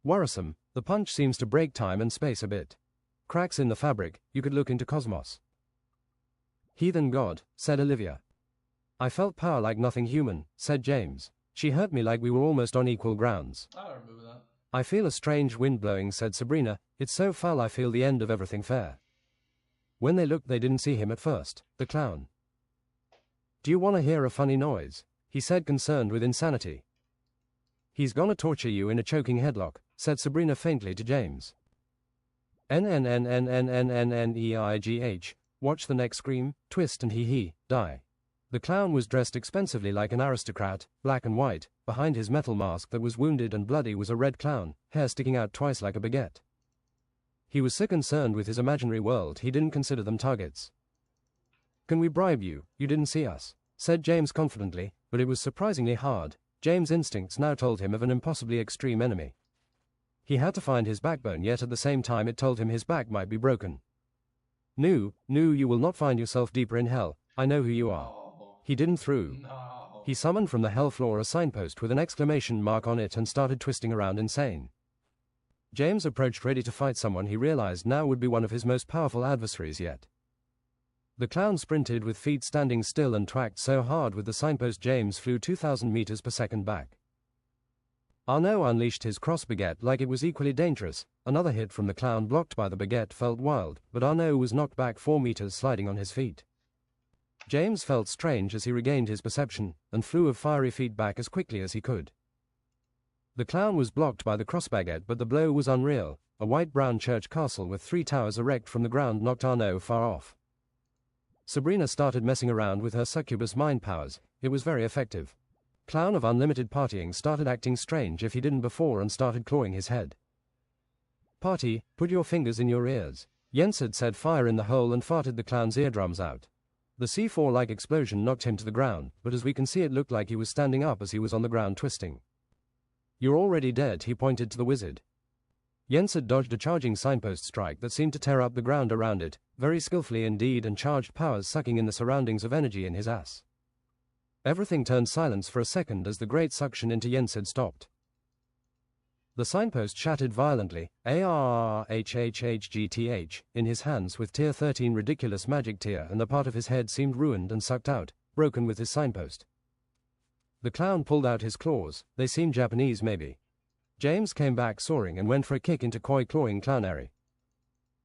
Worrisome, the punch seems to break time and space a bit. Cracks in the fabric, you could look into cosmos. Heathen god, said Olivia. I felt power like nothing human, said James. She hurt me like we were almost on equal grounds. I remember that. I feel a strange wind blowing, said Sabrina. It's so foul I feel the end of everything fair. When they looked they didn't see him at first, the clown. Do you want to hear a funny noise? He said, concerned with insanity. He's gonna torture you in a choking headlock, said Sabrina faintly to James. NNNNNNNNEIGH. Watch the neck scream, twist and hee, die. The clown was dressed expensively like an aristocrat, black and white. Behind his metal mask that was wounded and bloody was a red clown, hair sticking out twice like a baguette. He was so concerned with his imaginary world he didn't consider them targets. Can we bribe you? You didn't see us, said James confidently, but it was surprisingly hard. James' instincts now told him of an impossibly extreme enemy. He had to find his backbone, yet at the same time it told him his back might be broken. No, you will not find yourself deeper in hell. I know who you are. He didn't through. No. He summoned from the hell floor a signpost with an exclamation mark on it and started twisting around insane. James approached ready to fight someone he realized now would be one of his most powerful adversaries yet. The clown sprinted with feet standing still and twacked so hard with the signpost James flew 2,000 meters per second back. Arnaud unleashed his cross baguette like it was equally dangerous. Another hit from the clown blocked by the baguette felt wild, but Arnaud was knocked back 4 meters sliding on his feet. James felt strange as he regained his perception and flew with fiery feet back as quickly as he could. The clown was blocked by the cross baguette, but the blow was unreal. A white-brown church castle with 3 towers erect from the ground knocked Arnaud far off. Sabrina started messing around with her succubus mind powers. It was very effective. Clown of unlimited partying started acting strange if he didn't before and started clawing his head. Party, put your fingers in your ears. Jens had said fire in the hole and farted the clown's eardrums out. The C4-like explosion knocked him to the ground, but as we can see it looked like he was standing up as he was on the ground twisting. You're already dead, he pointed to the wizard. Jens had dodged a charging signpost strike that seemed to tear up the ground around it, very skillfully indeed, and charged powers sucking in the surroundings of energy in his ass. Everything turned silence for a second as the great suction into Jens had stopped. The signpost shattered violently, ARRHHHGTH, in his hands with tier 13 ridiculous magic tier, and the part of his head seemed ruined and sucked out, broken with his signpost. The clown pulled out his claws, they seemed Japanese maybe. James came back soaring and went for a kick into Koi clawing clownary.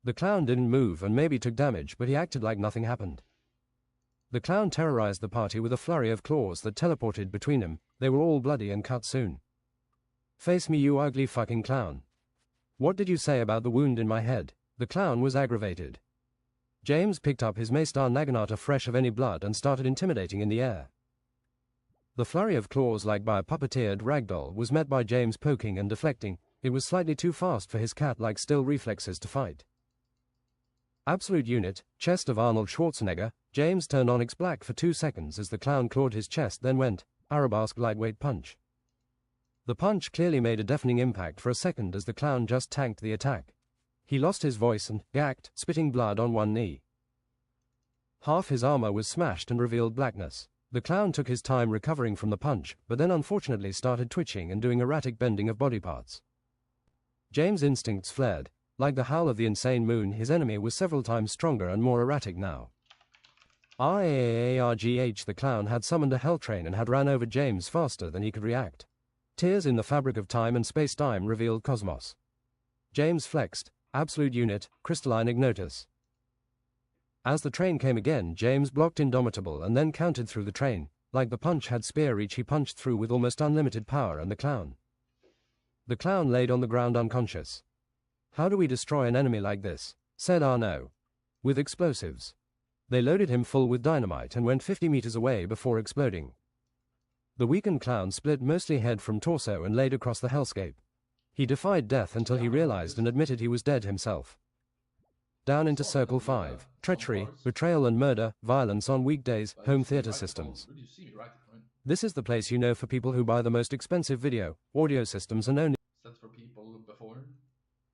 The clown didn't move and maybe took damage, but he acted like nothing happened. The clown terrorized the party with a flurry of claws that teleported between them. They were all bloody and cut soon. Face me, you ugly fucking clown. What did you say about the wound in my head? The clown was aggravated. James picked up his Maestar Naginata fresh of any blood and started intimidating in the air. The flurry of claws like by a puppeteered ragdoll was met by James poking and deflecting. It was slightly too fast for his cat-like still reflexes to fight. Absolute unit, chest of Arnold Schwarzenegger. James turned Onyx black for 2 seconds as the clown clawed his chest, then went, Arabesque lightweight punch. The punch clearly made a deafening impact for a second as the clown just tanked the attack. He lost his voice and gagged, spitting blood on one knee. Half his armor was smashed and revealed blackness. The clown took his time recovering from the punch, but then unfortunately started twitching and doing erratic bending of body parts. James' instincts flared. Like the howl of the insane moon, his enemy was several times stronger and more erratic now. RAARGH, the clown had summoned a hell train and had ran over James faster than he could react. Tears in the fabric of time and space-time revealed cosmos. James flexed. Absolute unit, crystalline ignotus. As the train came again, James blocked Indomitable and then countered through the train. Like the punch had spear reach, he punched through with almost unlimited power and the clown. The clown laid on the ground unconscious. How do we destroy an enemy like this? Said Arno. With explosives. They loaded him full with dynamite and went 50 meters away before exploding. The weakened clown split mostly head from torso and laid across the hellscape. He defied death until he realized and admitted he was dead himself. Down into Circle 5. Treachery, betrayal and murder, violence on weekdays, home theater systems. This is the place you know for people who buy the most expensive video, audio systems and only... For people before.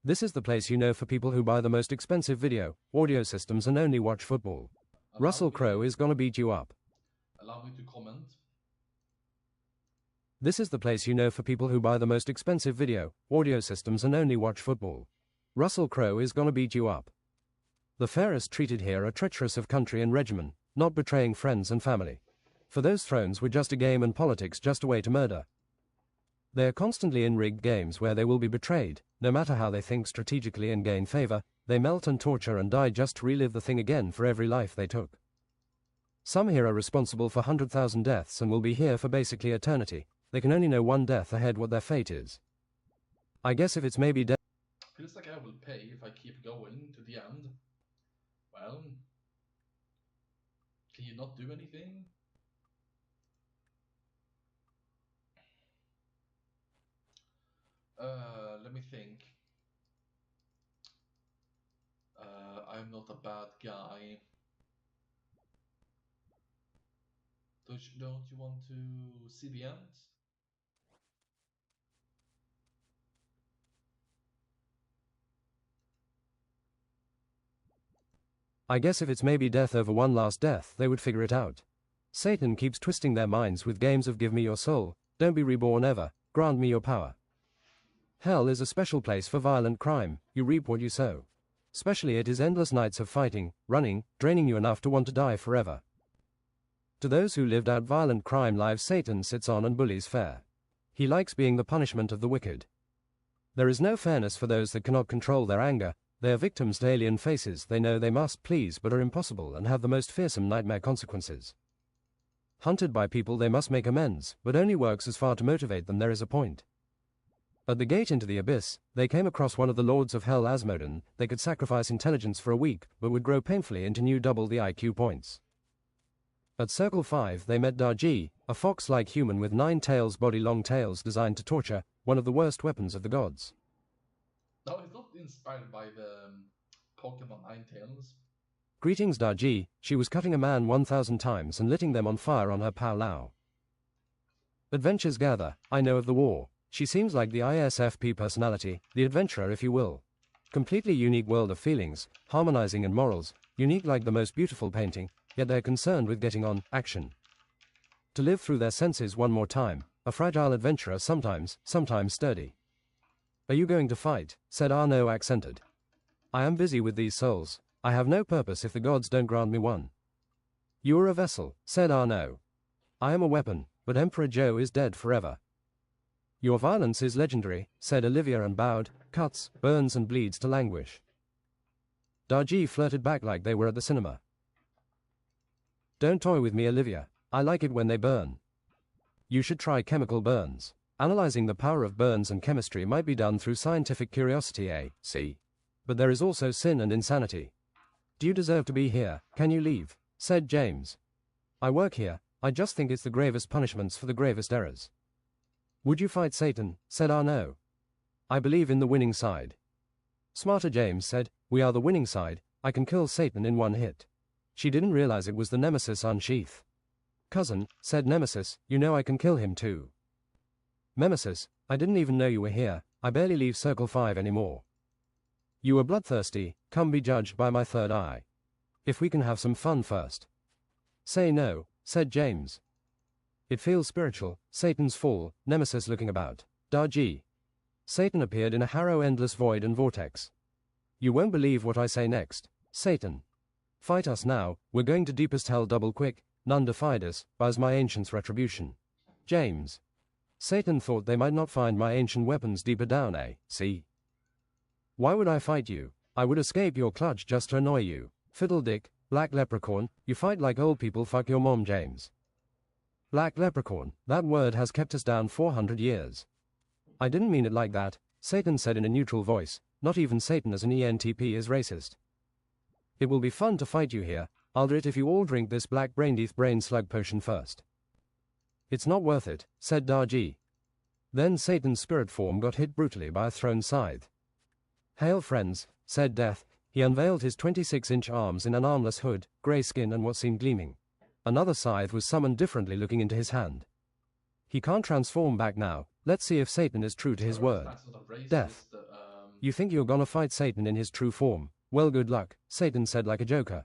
This is the place you know for people who buy the most expensive video, audio systems and only watch football. Russell Crowe is gonna beat you up. Allow me to comment. This is the place you know for people who buy the most expensive video, audio systems and only watch football. Russell Crowe is gonna beat you up. The fairest treated here are treacherous of country and regimen, not betraying friends and family. For those thrones were just a game and politics just a way to murder. They are constantly in rigged games where they will be betrayed, no matter how they think strategically and gain favor, they melt and torture and die just to relive the thing again for every life they took. Some here are responsible for 100,000 deaths and will be here for basically eternity. They can only know one death ahead what their fate is. I guess if it's maybe death... Feels like I will pay if I keep going to the end. Well... Can you not do anything? Let me think. I'm not a bad guy. Don't you want to see the end? I guess if it's maybe death over one last death, they would figure it out. Satan keeps twisting their minds with games of give me your soul, don't be reborn ever, grant me your power. Hell is a special place for violent crime, you reap what you sow. Especially it is endless nights of fighting, running, draining you enough to want to die forever. To those who lived out violent crime lives Satan sits on and bullies fair. He likes being the punishment of the wicked. There is no fairness for those that cannot control their anger, they are victims to alien faces they know they must please but are impossible and have the most fearsome nightmare consequences. Hunted by people they must make amends, but only works as far to motivate them there is a point. At the gate into the abyss, they came across one of the lords of hell Asmodon. They could sacrifice intelligence for a week, but would grow painfully into new double the IQ points. At Circle 5 they met Darji, a fox-like human with 9 tails body-long tails designed to torture, one of the worst weapons of the gods. No, it's not inspired by the Pokemon Ninetales. Greetings Darji, she was cutting a man 1,000 times and lighting them on fire on her Pao-Lao. Adventures gather, I know of the war. She seems like the ISFP personality, the adventurer if you will. Completely unique world of feelings, harmonizing and morals, unique like the most beautiful painting, yet they're concerned with getting on, action. To live through their senses one more time, a fragile adventurer sometimes sturdy. Are you going to fight? Said Arno accented. I am busy with these souls, I have no purpose if the gods don't grant me one. You are a vessel, said Arno. I am a weapon, but Emperor Joe is dead forever. Your violence is legendary, said Olivia and bowed, cuts, burns and bleeds to languish. Darji flirted back like they were at the cinema. Don't toy with me Olivia, I like it when they burn. You should try chemical burns. Analyzing the power of burns and chemistry might be done through scientific curiosity, see? But there is also sin and insanity. Do you deserve to be here, can you leave? Said James. I work here, I just think it's the gravest punishments for the gravest errors. Would you fight Satan? Said Arno. I believe in the winning side. Smarter James said, we are the winning side, I can kill Satan in one hit. She didn't realize it was the Nemesis unsheath. Cousin, said Nemesis, you know I can kill him too. Nemesis, I didn't even know you were here, I barely leave Circle 5 anymore. You were bloodthirsty, come be judged by my third eye. If we can have some fun first. Say no, said James. It feels spiritual, Satan's fall, Nemesis looking about. Darji. Satan appeared in a harrow endless void and vortex. You won't believe what I say next. Satan. Fight us now, we're going to deepest hell double quick, none defied us, buys my ancient's retribution. James. Satan thought they might not find my ancient weapons deeper down, eh, see? Why would I fight you? I would escape your clutch just to annoy you. Fiddledick, black leprechaun, you fight like old people fuck your mom, James. Black leprechaun, that word has kept us down 400 years. I didn't mean it like that, Satan said in a neutral voice, not even Satan as an ENTP is racist. It will be fun to fight you here, I'll do it if you all drink this black braindeath brain slug potion first. It's not worth it, said Darji. Then Satan's spirit form got hit brutally by a thrown scythe. Hail friends, said Death, he unveiled his 26-inch arms in an armless hood, grey skin and what seemed gleaming. Another scythe was summoned differently looking into his hand. He can't transform back now, let's see if Satan is true to his word. Death. You think you're gonna fight Satan in his true form? Well, good luck, Satan said like a joker.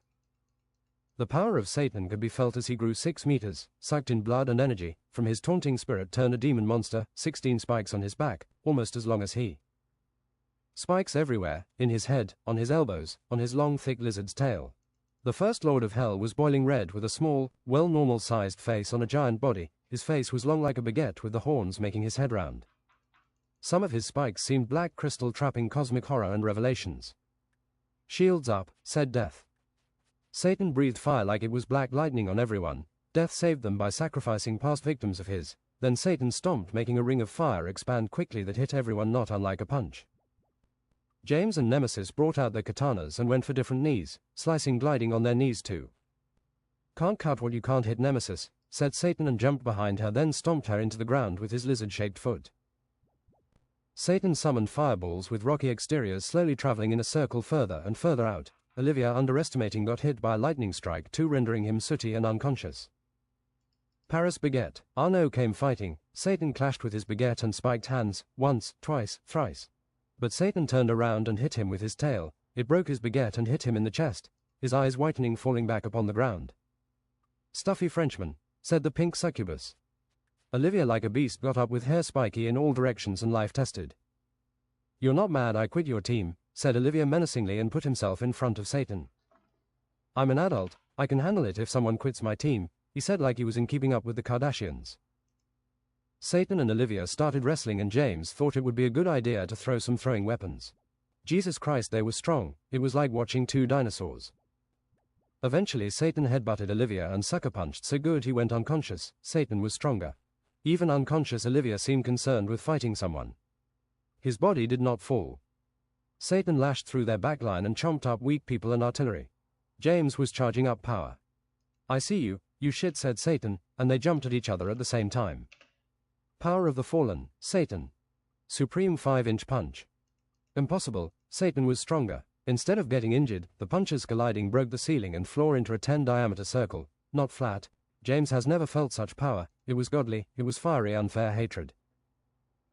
The power of Satan could be felt as he grew 6 meters, sucked in blood and energy, from his taunting spirit turned a demon monster, 16 spikes on his back, almost as long as he. Spikes everywhere, in his head, on his elbows, on his long thick lizard's tail. The first Lord of Hell was boiling red with a small, well normal-sized face on a giant body, his face was long like a baguette with the horns making his head round. Some of his spikes seemed black crystal trapping cosmic horror and revelations. Shields up, said Death. Satan breathed fire like it was black lightning on everyone. Death saved them by sacrificing past victims of his. Then Satan stomped, making a ring of fire expand quickly that hit everyone not unlike a punch. James and Nemesis brought out their katanas and went for different knees, slicing gliding on their knees too. Can't cut what you can't hit, Nemesis, said Satan and jumped behind her, then stomped her into the ground with his lizard-shaped foot. Satan summoned fireballs with rocky exteriors slowly traveling in a circle further and further out. Olivia, underestimating, got hit by a lightning strike too, rendering him sooty and unconscious. Paris baguette. Arnaud came fighting. Satan clashed with his baguette and spiked hands, once, twice, thrice. But Satan turned around and hit him with his tail. It broke his baguette and hit him in the chest, his eyes whitening, falling back upon the ground. Stuffy Frenchman, said the pink succubus. Olivia like a beast got up with hair spiky in all directions and life tested. You're not mad I quit your team, said Olivia menacingly and put himself in front of Satan. I'm an adult, I can handle it if someone quits my team, he said like he was in Keeping Up with the Kardashians. Satan and Olivia started wrestling and James thought it would be a good idea to throw some throwing weapons. Jesus Christ, they were strong, it was like watching two dinosaurs. Eventually Satan headbutted Olivia and sucker punched so good he went unconscious. Satan was stronger. Even unconscious Olivia seemed concerned with fighting someone. His body did not fall. Satan lashed through their backline and chomped up weak people and artillery. James was charging up power. I see you, you shit, said Satan, and they jumped at each other at the same time. Power of the fallen, Satan. Supreme 5-inch punch. Impossible, Satan was stronger. Instead of getting injured, the punches colliding broke the ceiling and floor into a 10-diameter circle, not flat. James has never felt such power. It was godly, it was fiery, unfair hatred.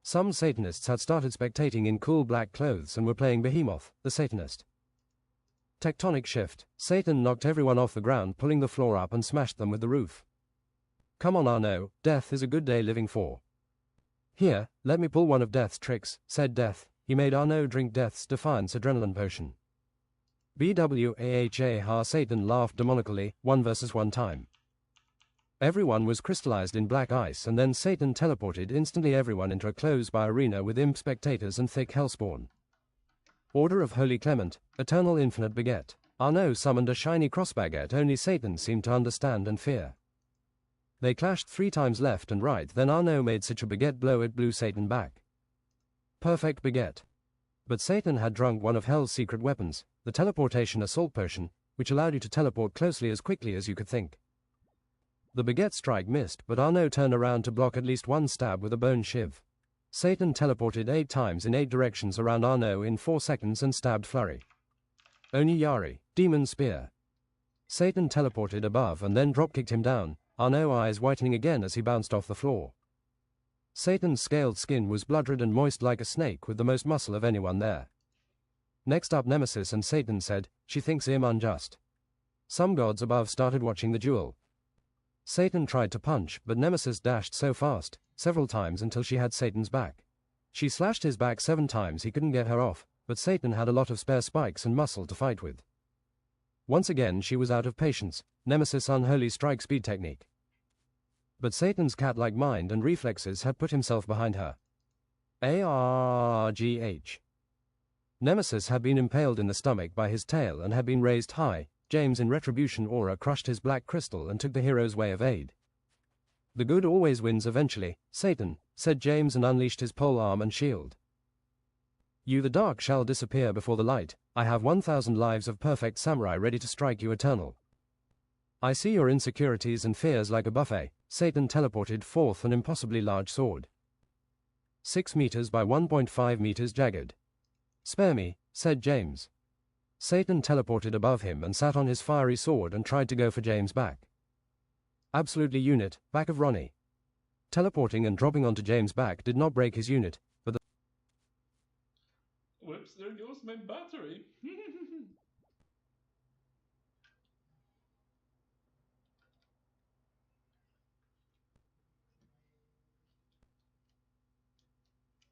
Some Satanists had started spectating in cool black clothes and were playing Behemoth, the Satanist. Tectonic shift. Satan knocked everyone off the ground, pulling the floor up and smashed them with the roof. Come on, Arnaud, Death is a good day living for. Here, let me pull one of Death's tricks, said Death. He made Arnaud drink Death's Defiance adrenaline potion. BWAHA. Satan laughed demonically, 1 versus 1 time. Everyone was crystallized in black ice, and then Satan teleported instantly everyone into a closed-by arena with imp spectators and thick hellspawn. Order of Holy Clement, Eternal Infinite Baguette. Arnaud summoned a shiny cross baguette only Satan seemed to understand and fear. They clashed 3 times left and right, then Arnaud made such a baguette blow it blew Satan back. Perfect baguette. But Satan had drunk one of Hell's secret weapons, the teleportation assault potion, which allowed you to teleport closely as quickly as you could think. The baguette strike missed, but Arnaud turned around to block at least one stab with a bone shiv. Satan teleported 8 times in 8 directions around Arno in 4 seconds and stabbed Flurry. Oniyari, Demon Spear. Satan teleported above and then drop-kicked him down, Arno eyes whitening again as he bounced off the floor. Satan's scaled skin was blood-red and moist like a snake with the most muscle of anyone there. Next up Nemesis, and Satan said, "She thinks him unjust." Some gods above started watching the duel. Satan tried to punch, but Nemesis dashed so fast, several times until she had Satan's back. She slashed his back 7 times, he couldn't get her off, but Satan had a lot of spare spikes and muscle to fight with. Once again she was out of patience, Nemesis' unholy strike speed technique. But Satan's cat-like mind and reflexes had put himself behind her. ARGH. Nemesis had been impaled in the stomach by his tail and had been raised high. James in retribution aura crushed his black crystal and took the hero's way of aid. "The good always wins eventually, Satan," said James and unleashed his pole arm and shield. "You the dark shall disappear before the light. I have 1,000 lives of perfect samurai ready to strike you eternal. I see your insecurities and fears like a buffet." Satan teleported forth an impossibly large sword. 6 meters by 1.5 meters jagged. "Spare me," said James. Satan teleported above him and sat on his fiery sword and tried to go for James' back. Absolutely unit, back of Ronnie. Teleporting and dropping onto James' back did not break his unit, but the Whoops, there goes my battery.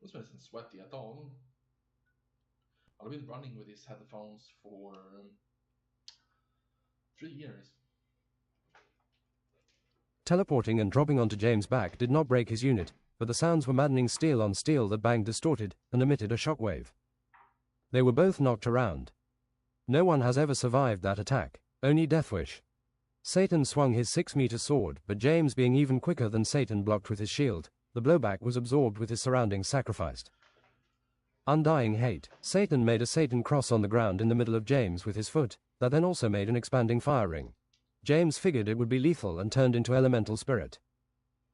This one isn't sweaty at all. I've been running with these headphones for 3 years. teleporting and dropping onto James' back did not break his unit, but the sounds were maddening steel on steel that banged distorted and emitted a shockwave. They were both knocked around. No one has ever survived that attack, only Deathwish. Satan swung his 6-meter sword, but James, being even quicker than Satan, blocked with his shield. The blowback was absorbed with his surroundings sacrificed. Undying hate. Satan made a Satan cross on the ground in the middle of James with his foot, that then also made an expanding fire ring. James figured it would be lethal and turned into elemental spirit.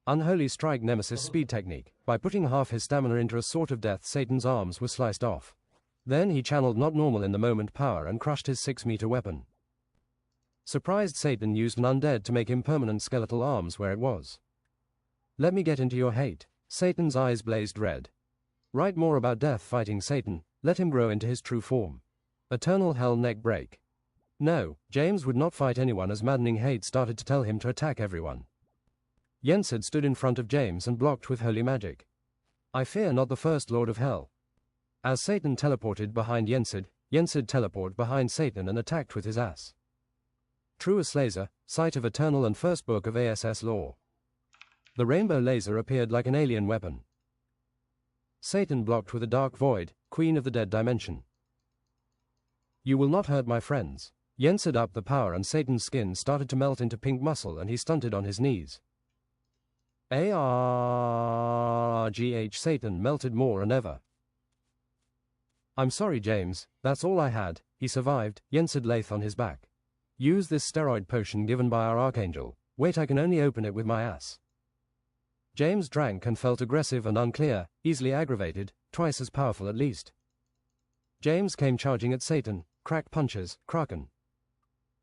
Unholy strike Nemesis speed technique. By putting half his stamina into a sword of death, Satan's arms were sliced off. Then he channeled not normal in the moment power and crushed his 6-meter weapon. Surprised, Satan used an undead to make him permanent skeletal arms where it was. Let me get into your hate. Satan's eyes blazed red. Write more about death fighting Satan, let him grow into his true form. Eternal hell neck break. No, James would not fight anyone as maddening hate started to tell him to attack everyone. Yensid stood in front of James and blocked with holy magic. I fear not the first Lord of Hell. As Satan teleported behind Yensid, Yensid teleported behind Satan and attacked with his ass. Truest laser, sight of eternal and first book of ASS lore. The rainbow laser appeared like an alien weapon. Satan blocked with a dark void, queen of the dead dimension. You will not hurt my friends. Yensid upped the power and Satan's skin started to melt into pink muscle and he stunted on his knees. ARGH Satan melted more than ever. I'm sorry, James, that's all I had. He survived. Yensid lathed on his back. Use this steroid potion given by our archangel. Wait, I can only open it with my ass. James drank and felt aggressive and unclear, easily aggravated, twice as powerful at least. James came charging at Satan, crack punches, Kraken.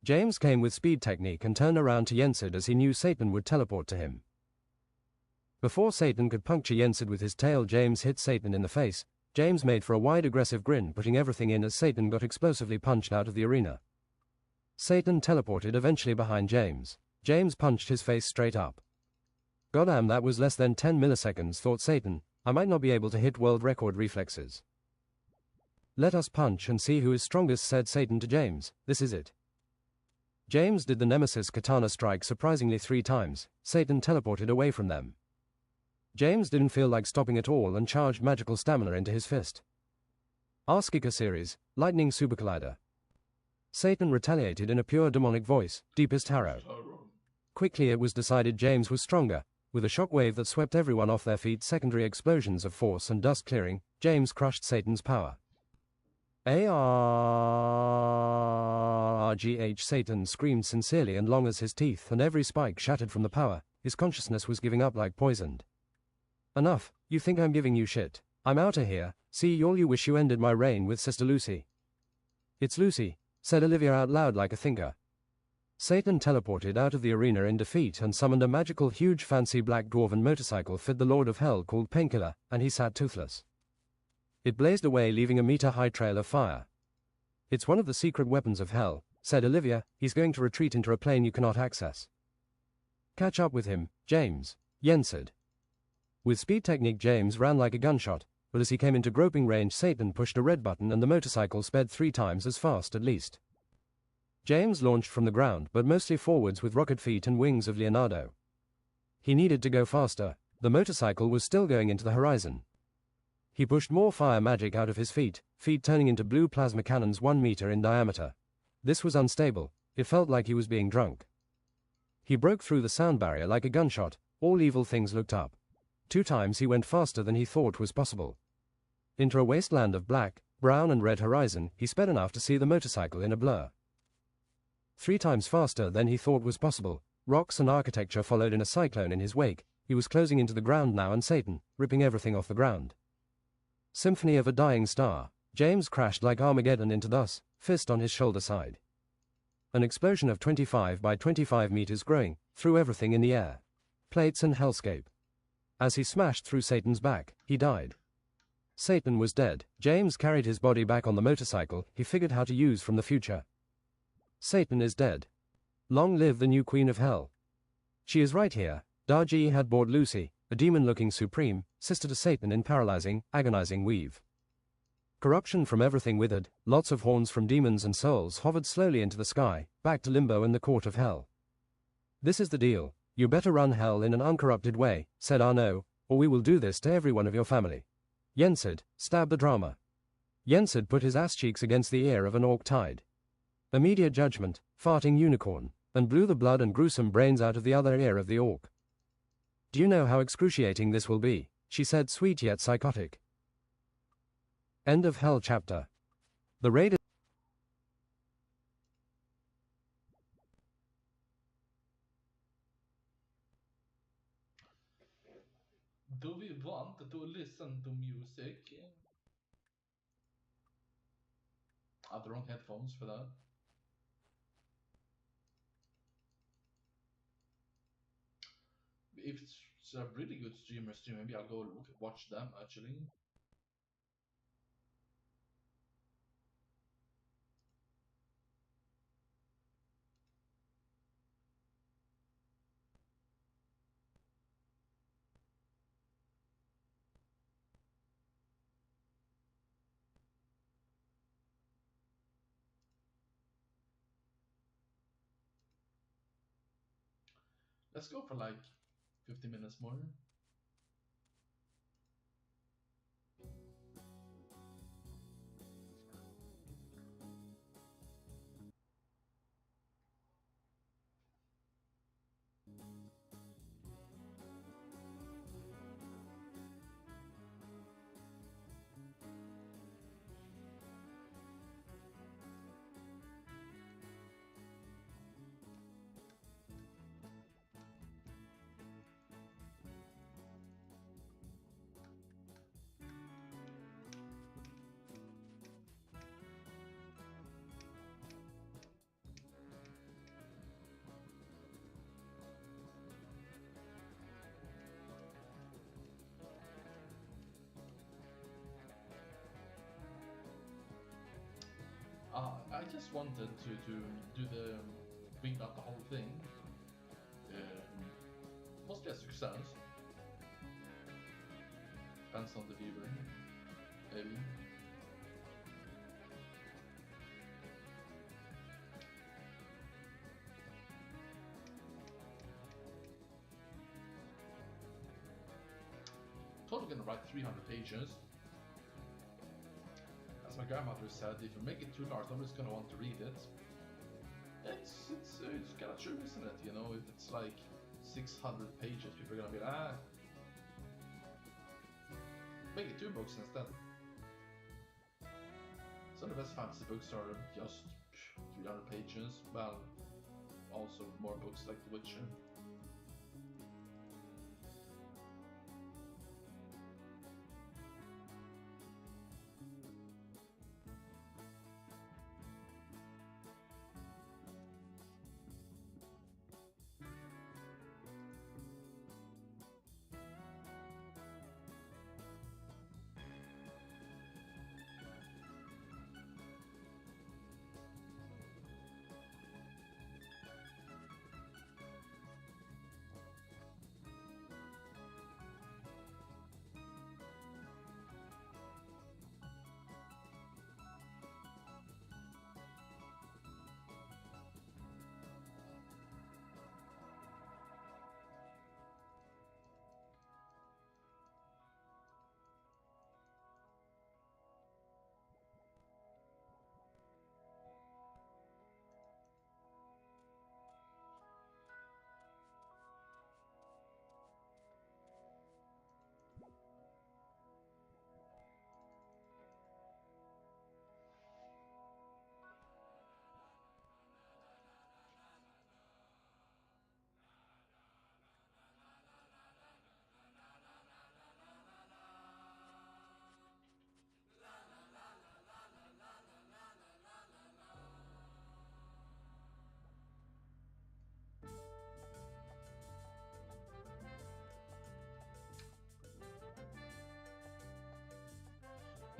James came with speed technique and turned around to Yensid as he knew Satan would teleport to him. Before Satan could puncture Yensid with his tail, James hit Satan in the face. James made for a wide aggressive grin, putting everything in as Satan got explosively punched out of the arena. Satan teleported eventually behind James. James punched his face straight up. Goddamn, that was less than 10 milliseconds, thought Satan. I might not be able to hit world record reflexes. Let us punch and see who is strongest, said Satan to James. This is it. James did the Nemesis katana strike surprisingly 3 times. Satan teleported away from them. James didn't feel like stopping at all and charged magical stamina into his fist. Askika series, lightning super collider. Satan retaliated in a pure demonic voice, deepest harrow. Quickly it was decided James was stronger. With a shockwave that swept everyone off their feet, secondary explosions of force and dust clearing, James crushed Satan's power. ARGH Satan screamed sincerely and long as his teeth and every spike shattered from the power, his consciousness was giving up like poisoned. Enough, you think I'm giving you shit. I'm outta here, see all you wish you ended my reign with Sister Lucy. It's Lucy, said Olivia out loud like a thinker. Satan teleported out of the arena in defeat and summoned a magical huge fancy black dwarven motorcycle fit the Lord of Hell called Painkiller, and he sat toothless. It blazed away leaving a meter-high trail of fire. It's one of the secret weapons of Hell, said Olivia, he's going to retreat into a plane you cannot access. Catch up with him, James, Yen said. With speed technique James ran like a gunshot, but as he came into groping range Satan pushed a red button and the motorcycle sped 3 times as fast at least. James launched from the ground but mostly forwards with rocket feet and wings of Leonardo. He needed to go faster, the motorcycle was still going into the horizon. He pushed more fire magic out of his feet turning into blue plasma cannons 1 meter in diameter. This was unstable, it felt like he was being drunk. He broke through the sound barrier like a gunshot, all evil things looked up. 2 times he went faster than he thought was possible. Into a wasteland of black, brown and red horizon, he sped enough to see the motorcycle in a blur. 3 times faster than he thought was possible, rocks and architecture followed in a cyclone in his wake, he was closing into the ground now and Satan, ripping everything off the ground. Symphony of a dying star, James crashed like Armageddon into thus, fist on his shoulder side. An explosion of 25 by 25 meters growing, threw everything in the air. Plates and hellscape. As he smashed through Satan's back, he died. Satan was dead. James carried his body back on the motorcycle he figured how to use from the future. Satan is dead. Long live the new Queen of Hell. She is right here. Darji had bored Lucy, a demon-looking supreme, sister to Satan in paralyzing, agonizing weave. Corruption from everything withered, lots of horns from demons and souls hovered slowly into the sky, back to limbo and the court of hell. This is the deal. You better run hell in an uncorrupted way, said Arnaud, or we will do this to every one of your family. Yensid, stab the drama. Yensid put his ass cheeks against the ear of an orc tide. Immediate judgment, farting unicorn, and blew the blood and gruesome brains out of the other ear of the orc. Do you know how excruciating this will be? She said, sweet yet psychotic. End of Hell chapter. The raid. Do we want to listen to music? I have the wrong headphones for that. If it's a really good streamer, maybe I'll go watch them actually. Let's go for like 50 minutes more. I just wanted to do the beat out the whole thing. Mostly a success. Depends on the viewer, maybe. Totally gonna write 300 pages. As my grandmother said, if you make it too large, nobody's gonna want to read it. It's kind of true, isn't it? You know, if it's like 600 pages, people are gonna be like, make it 2 books instead. Some of the best fantasy books are just 300 pages. Well, also more books like The Witcher.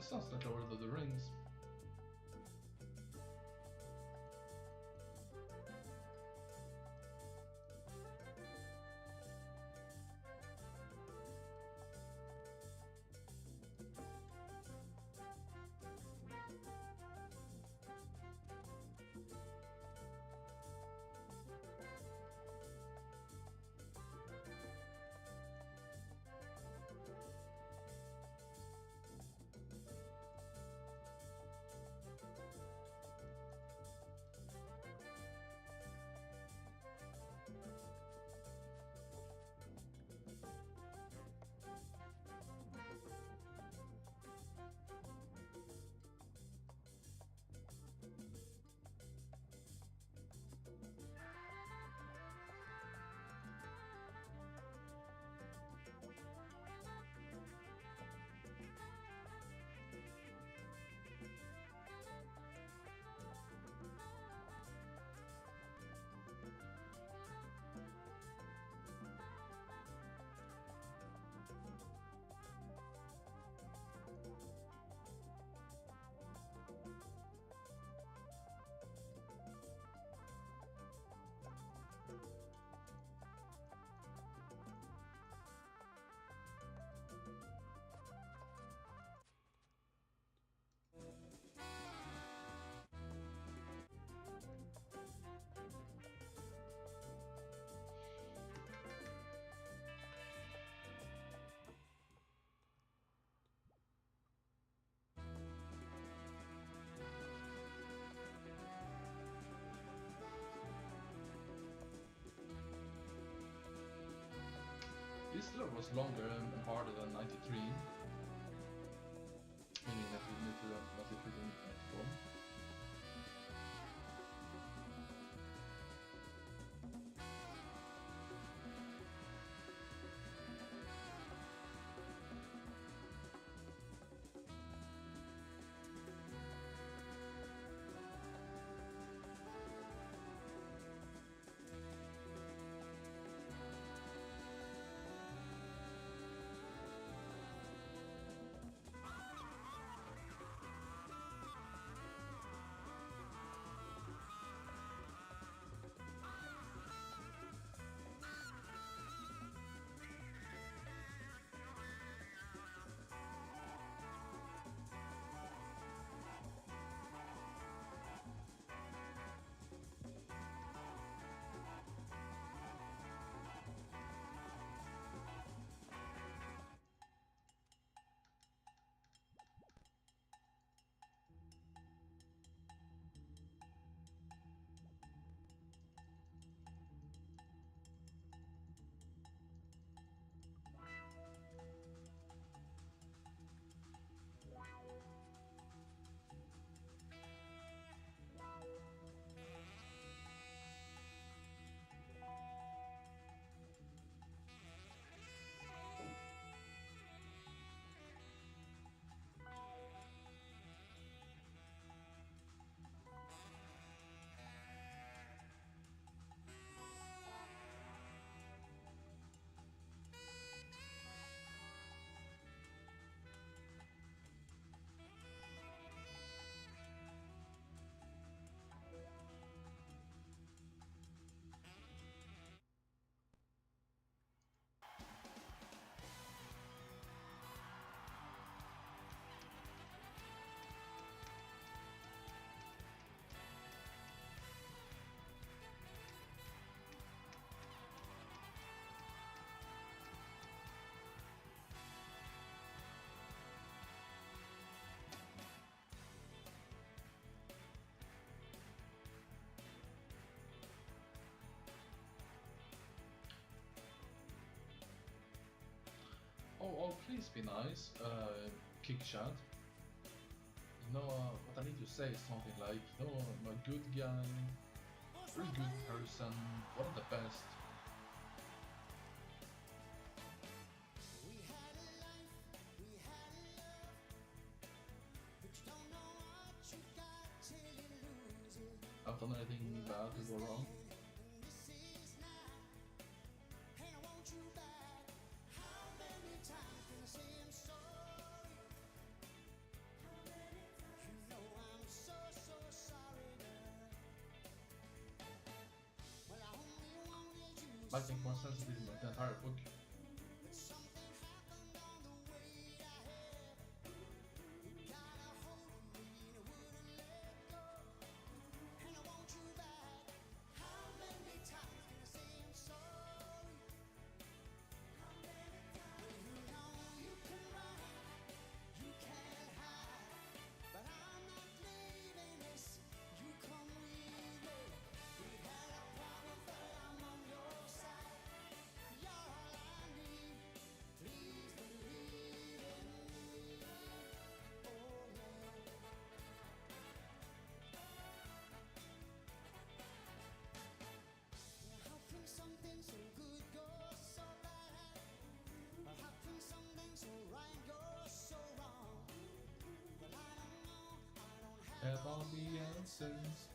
It sounds like Lord of the Rings. This level was longer and harder than 93, meaning that we need to mostly put in form. Oh, please be nice, kick chat. You know, what I need to say is something like, you know, I'm a good guy, very good person, one of the best. I've done anything bad to go wrong. Might make more sense if you did the entire book. Have all the answers.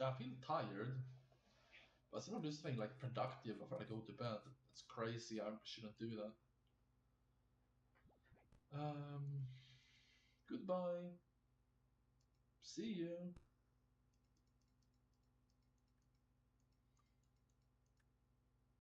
Yeah, I feel tired. But instead of just being like productive before I go to bed, it's crazy. I shouldn't do that. Um, Goodbye. See you.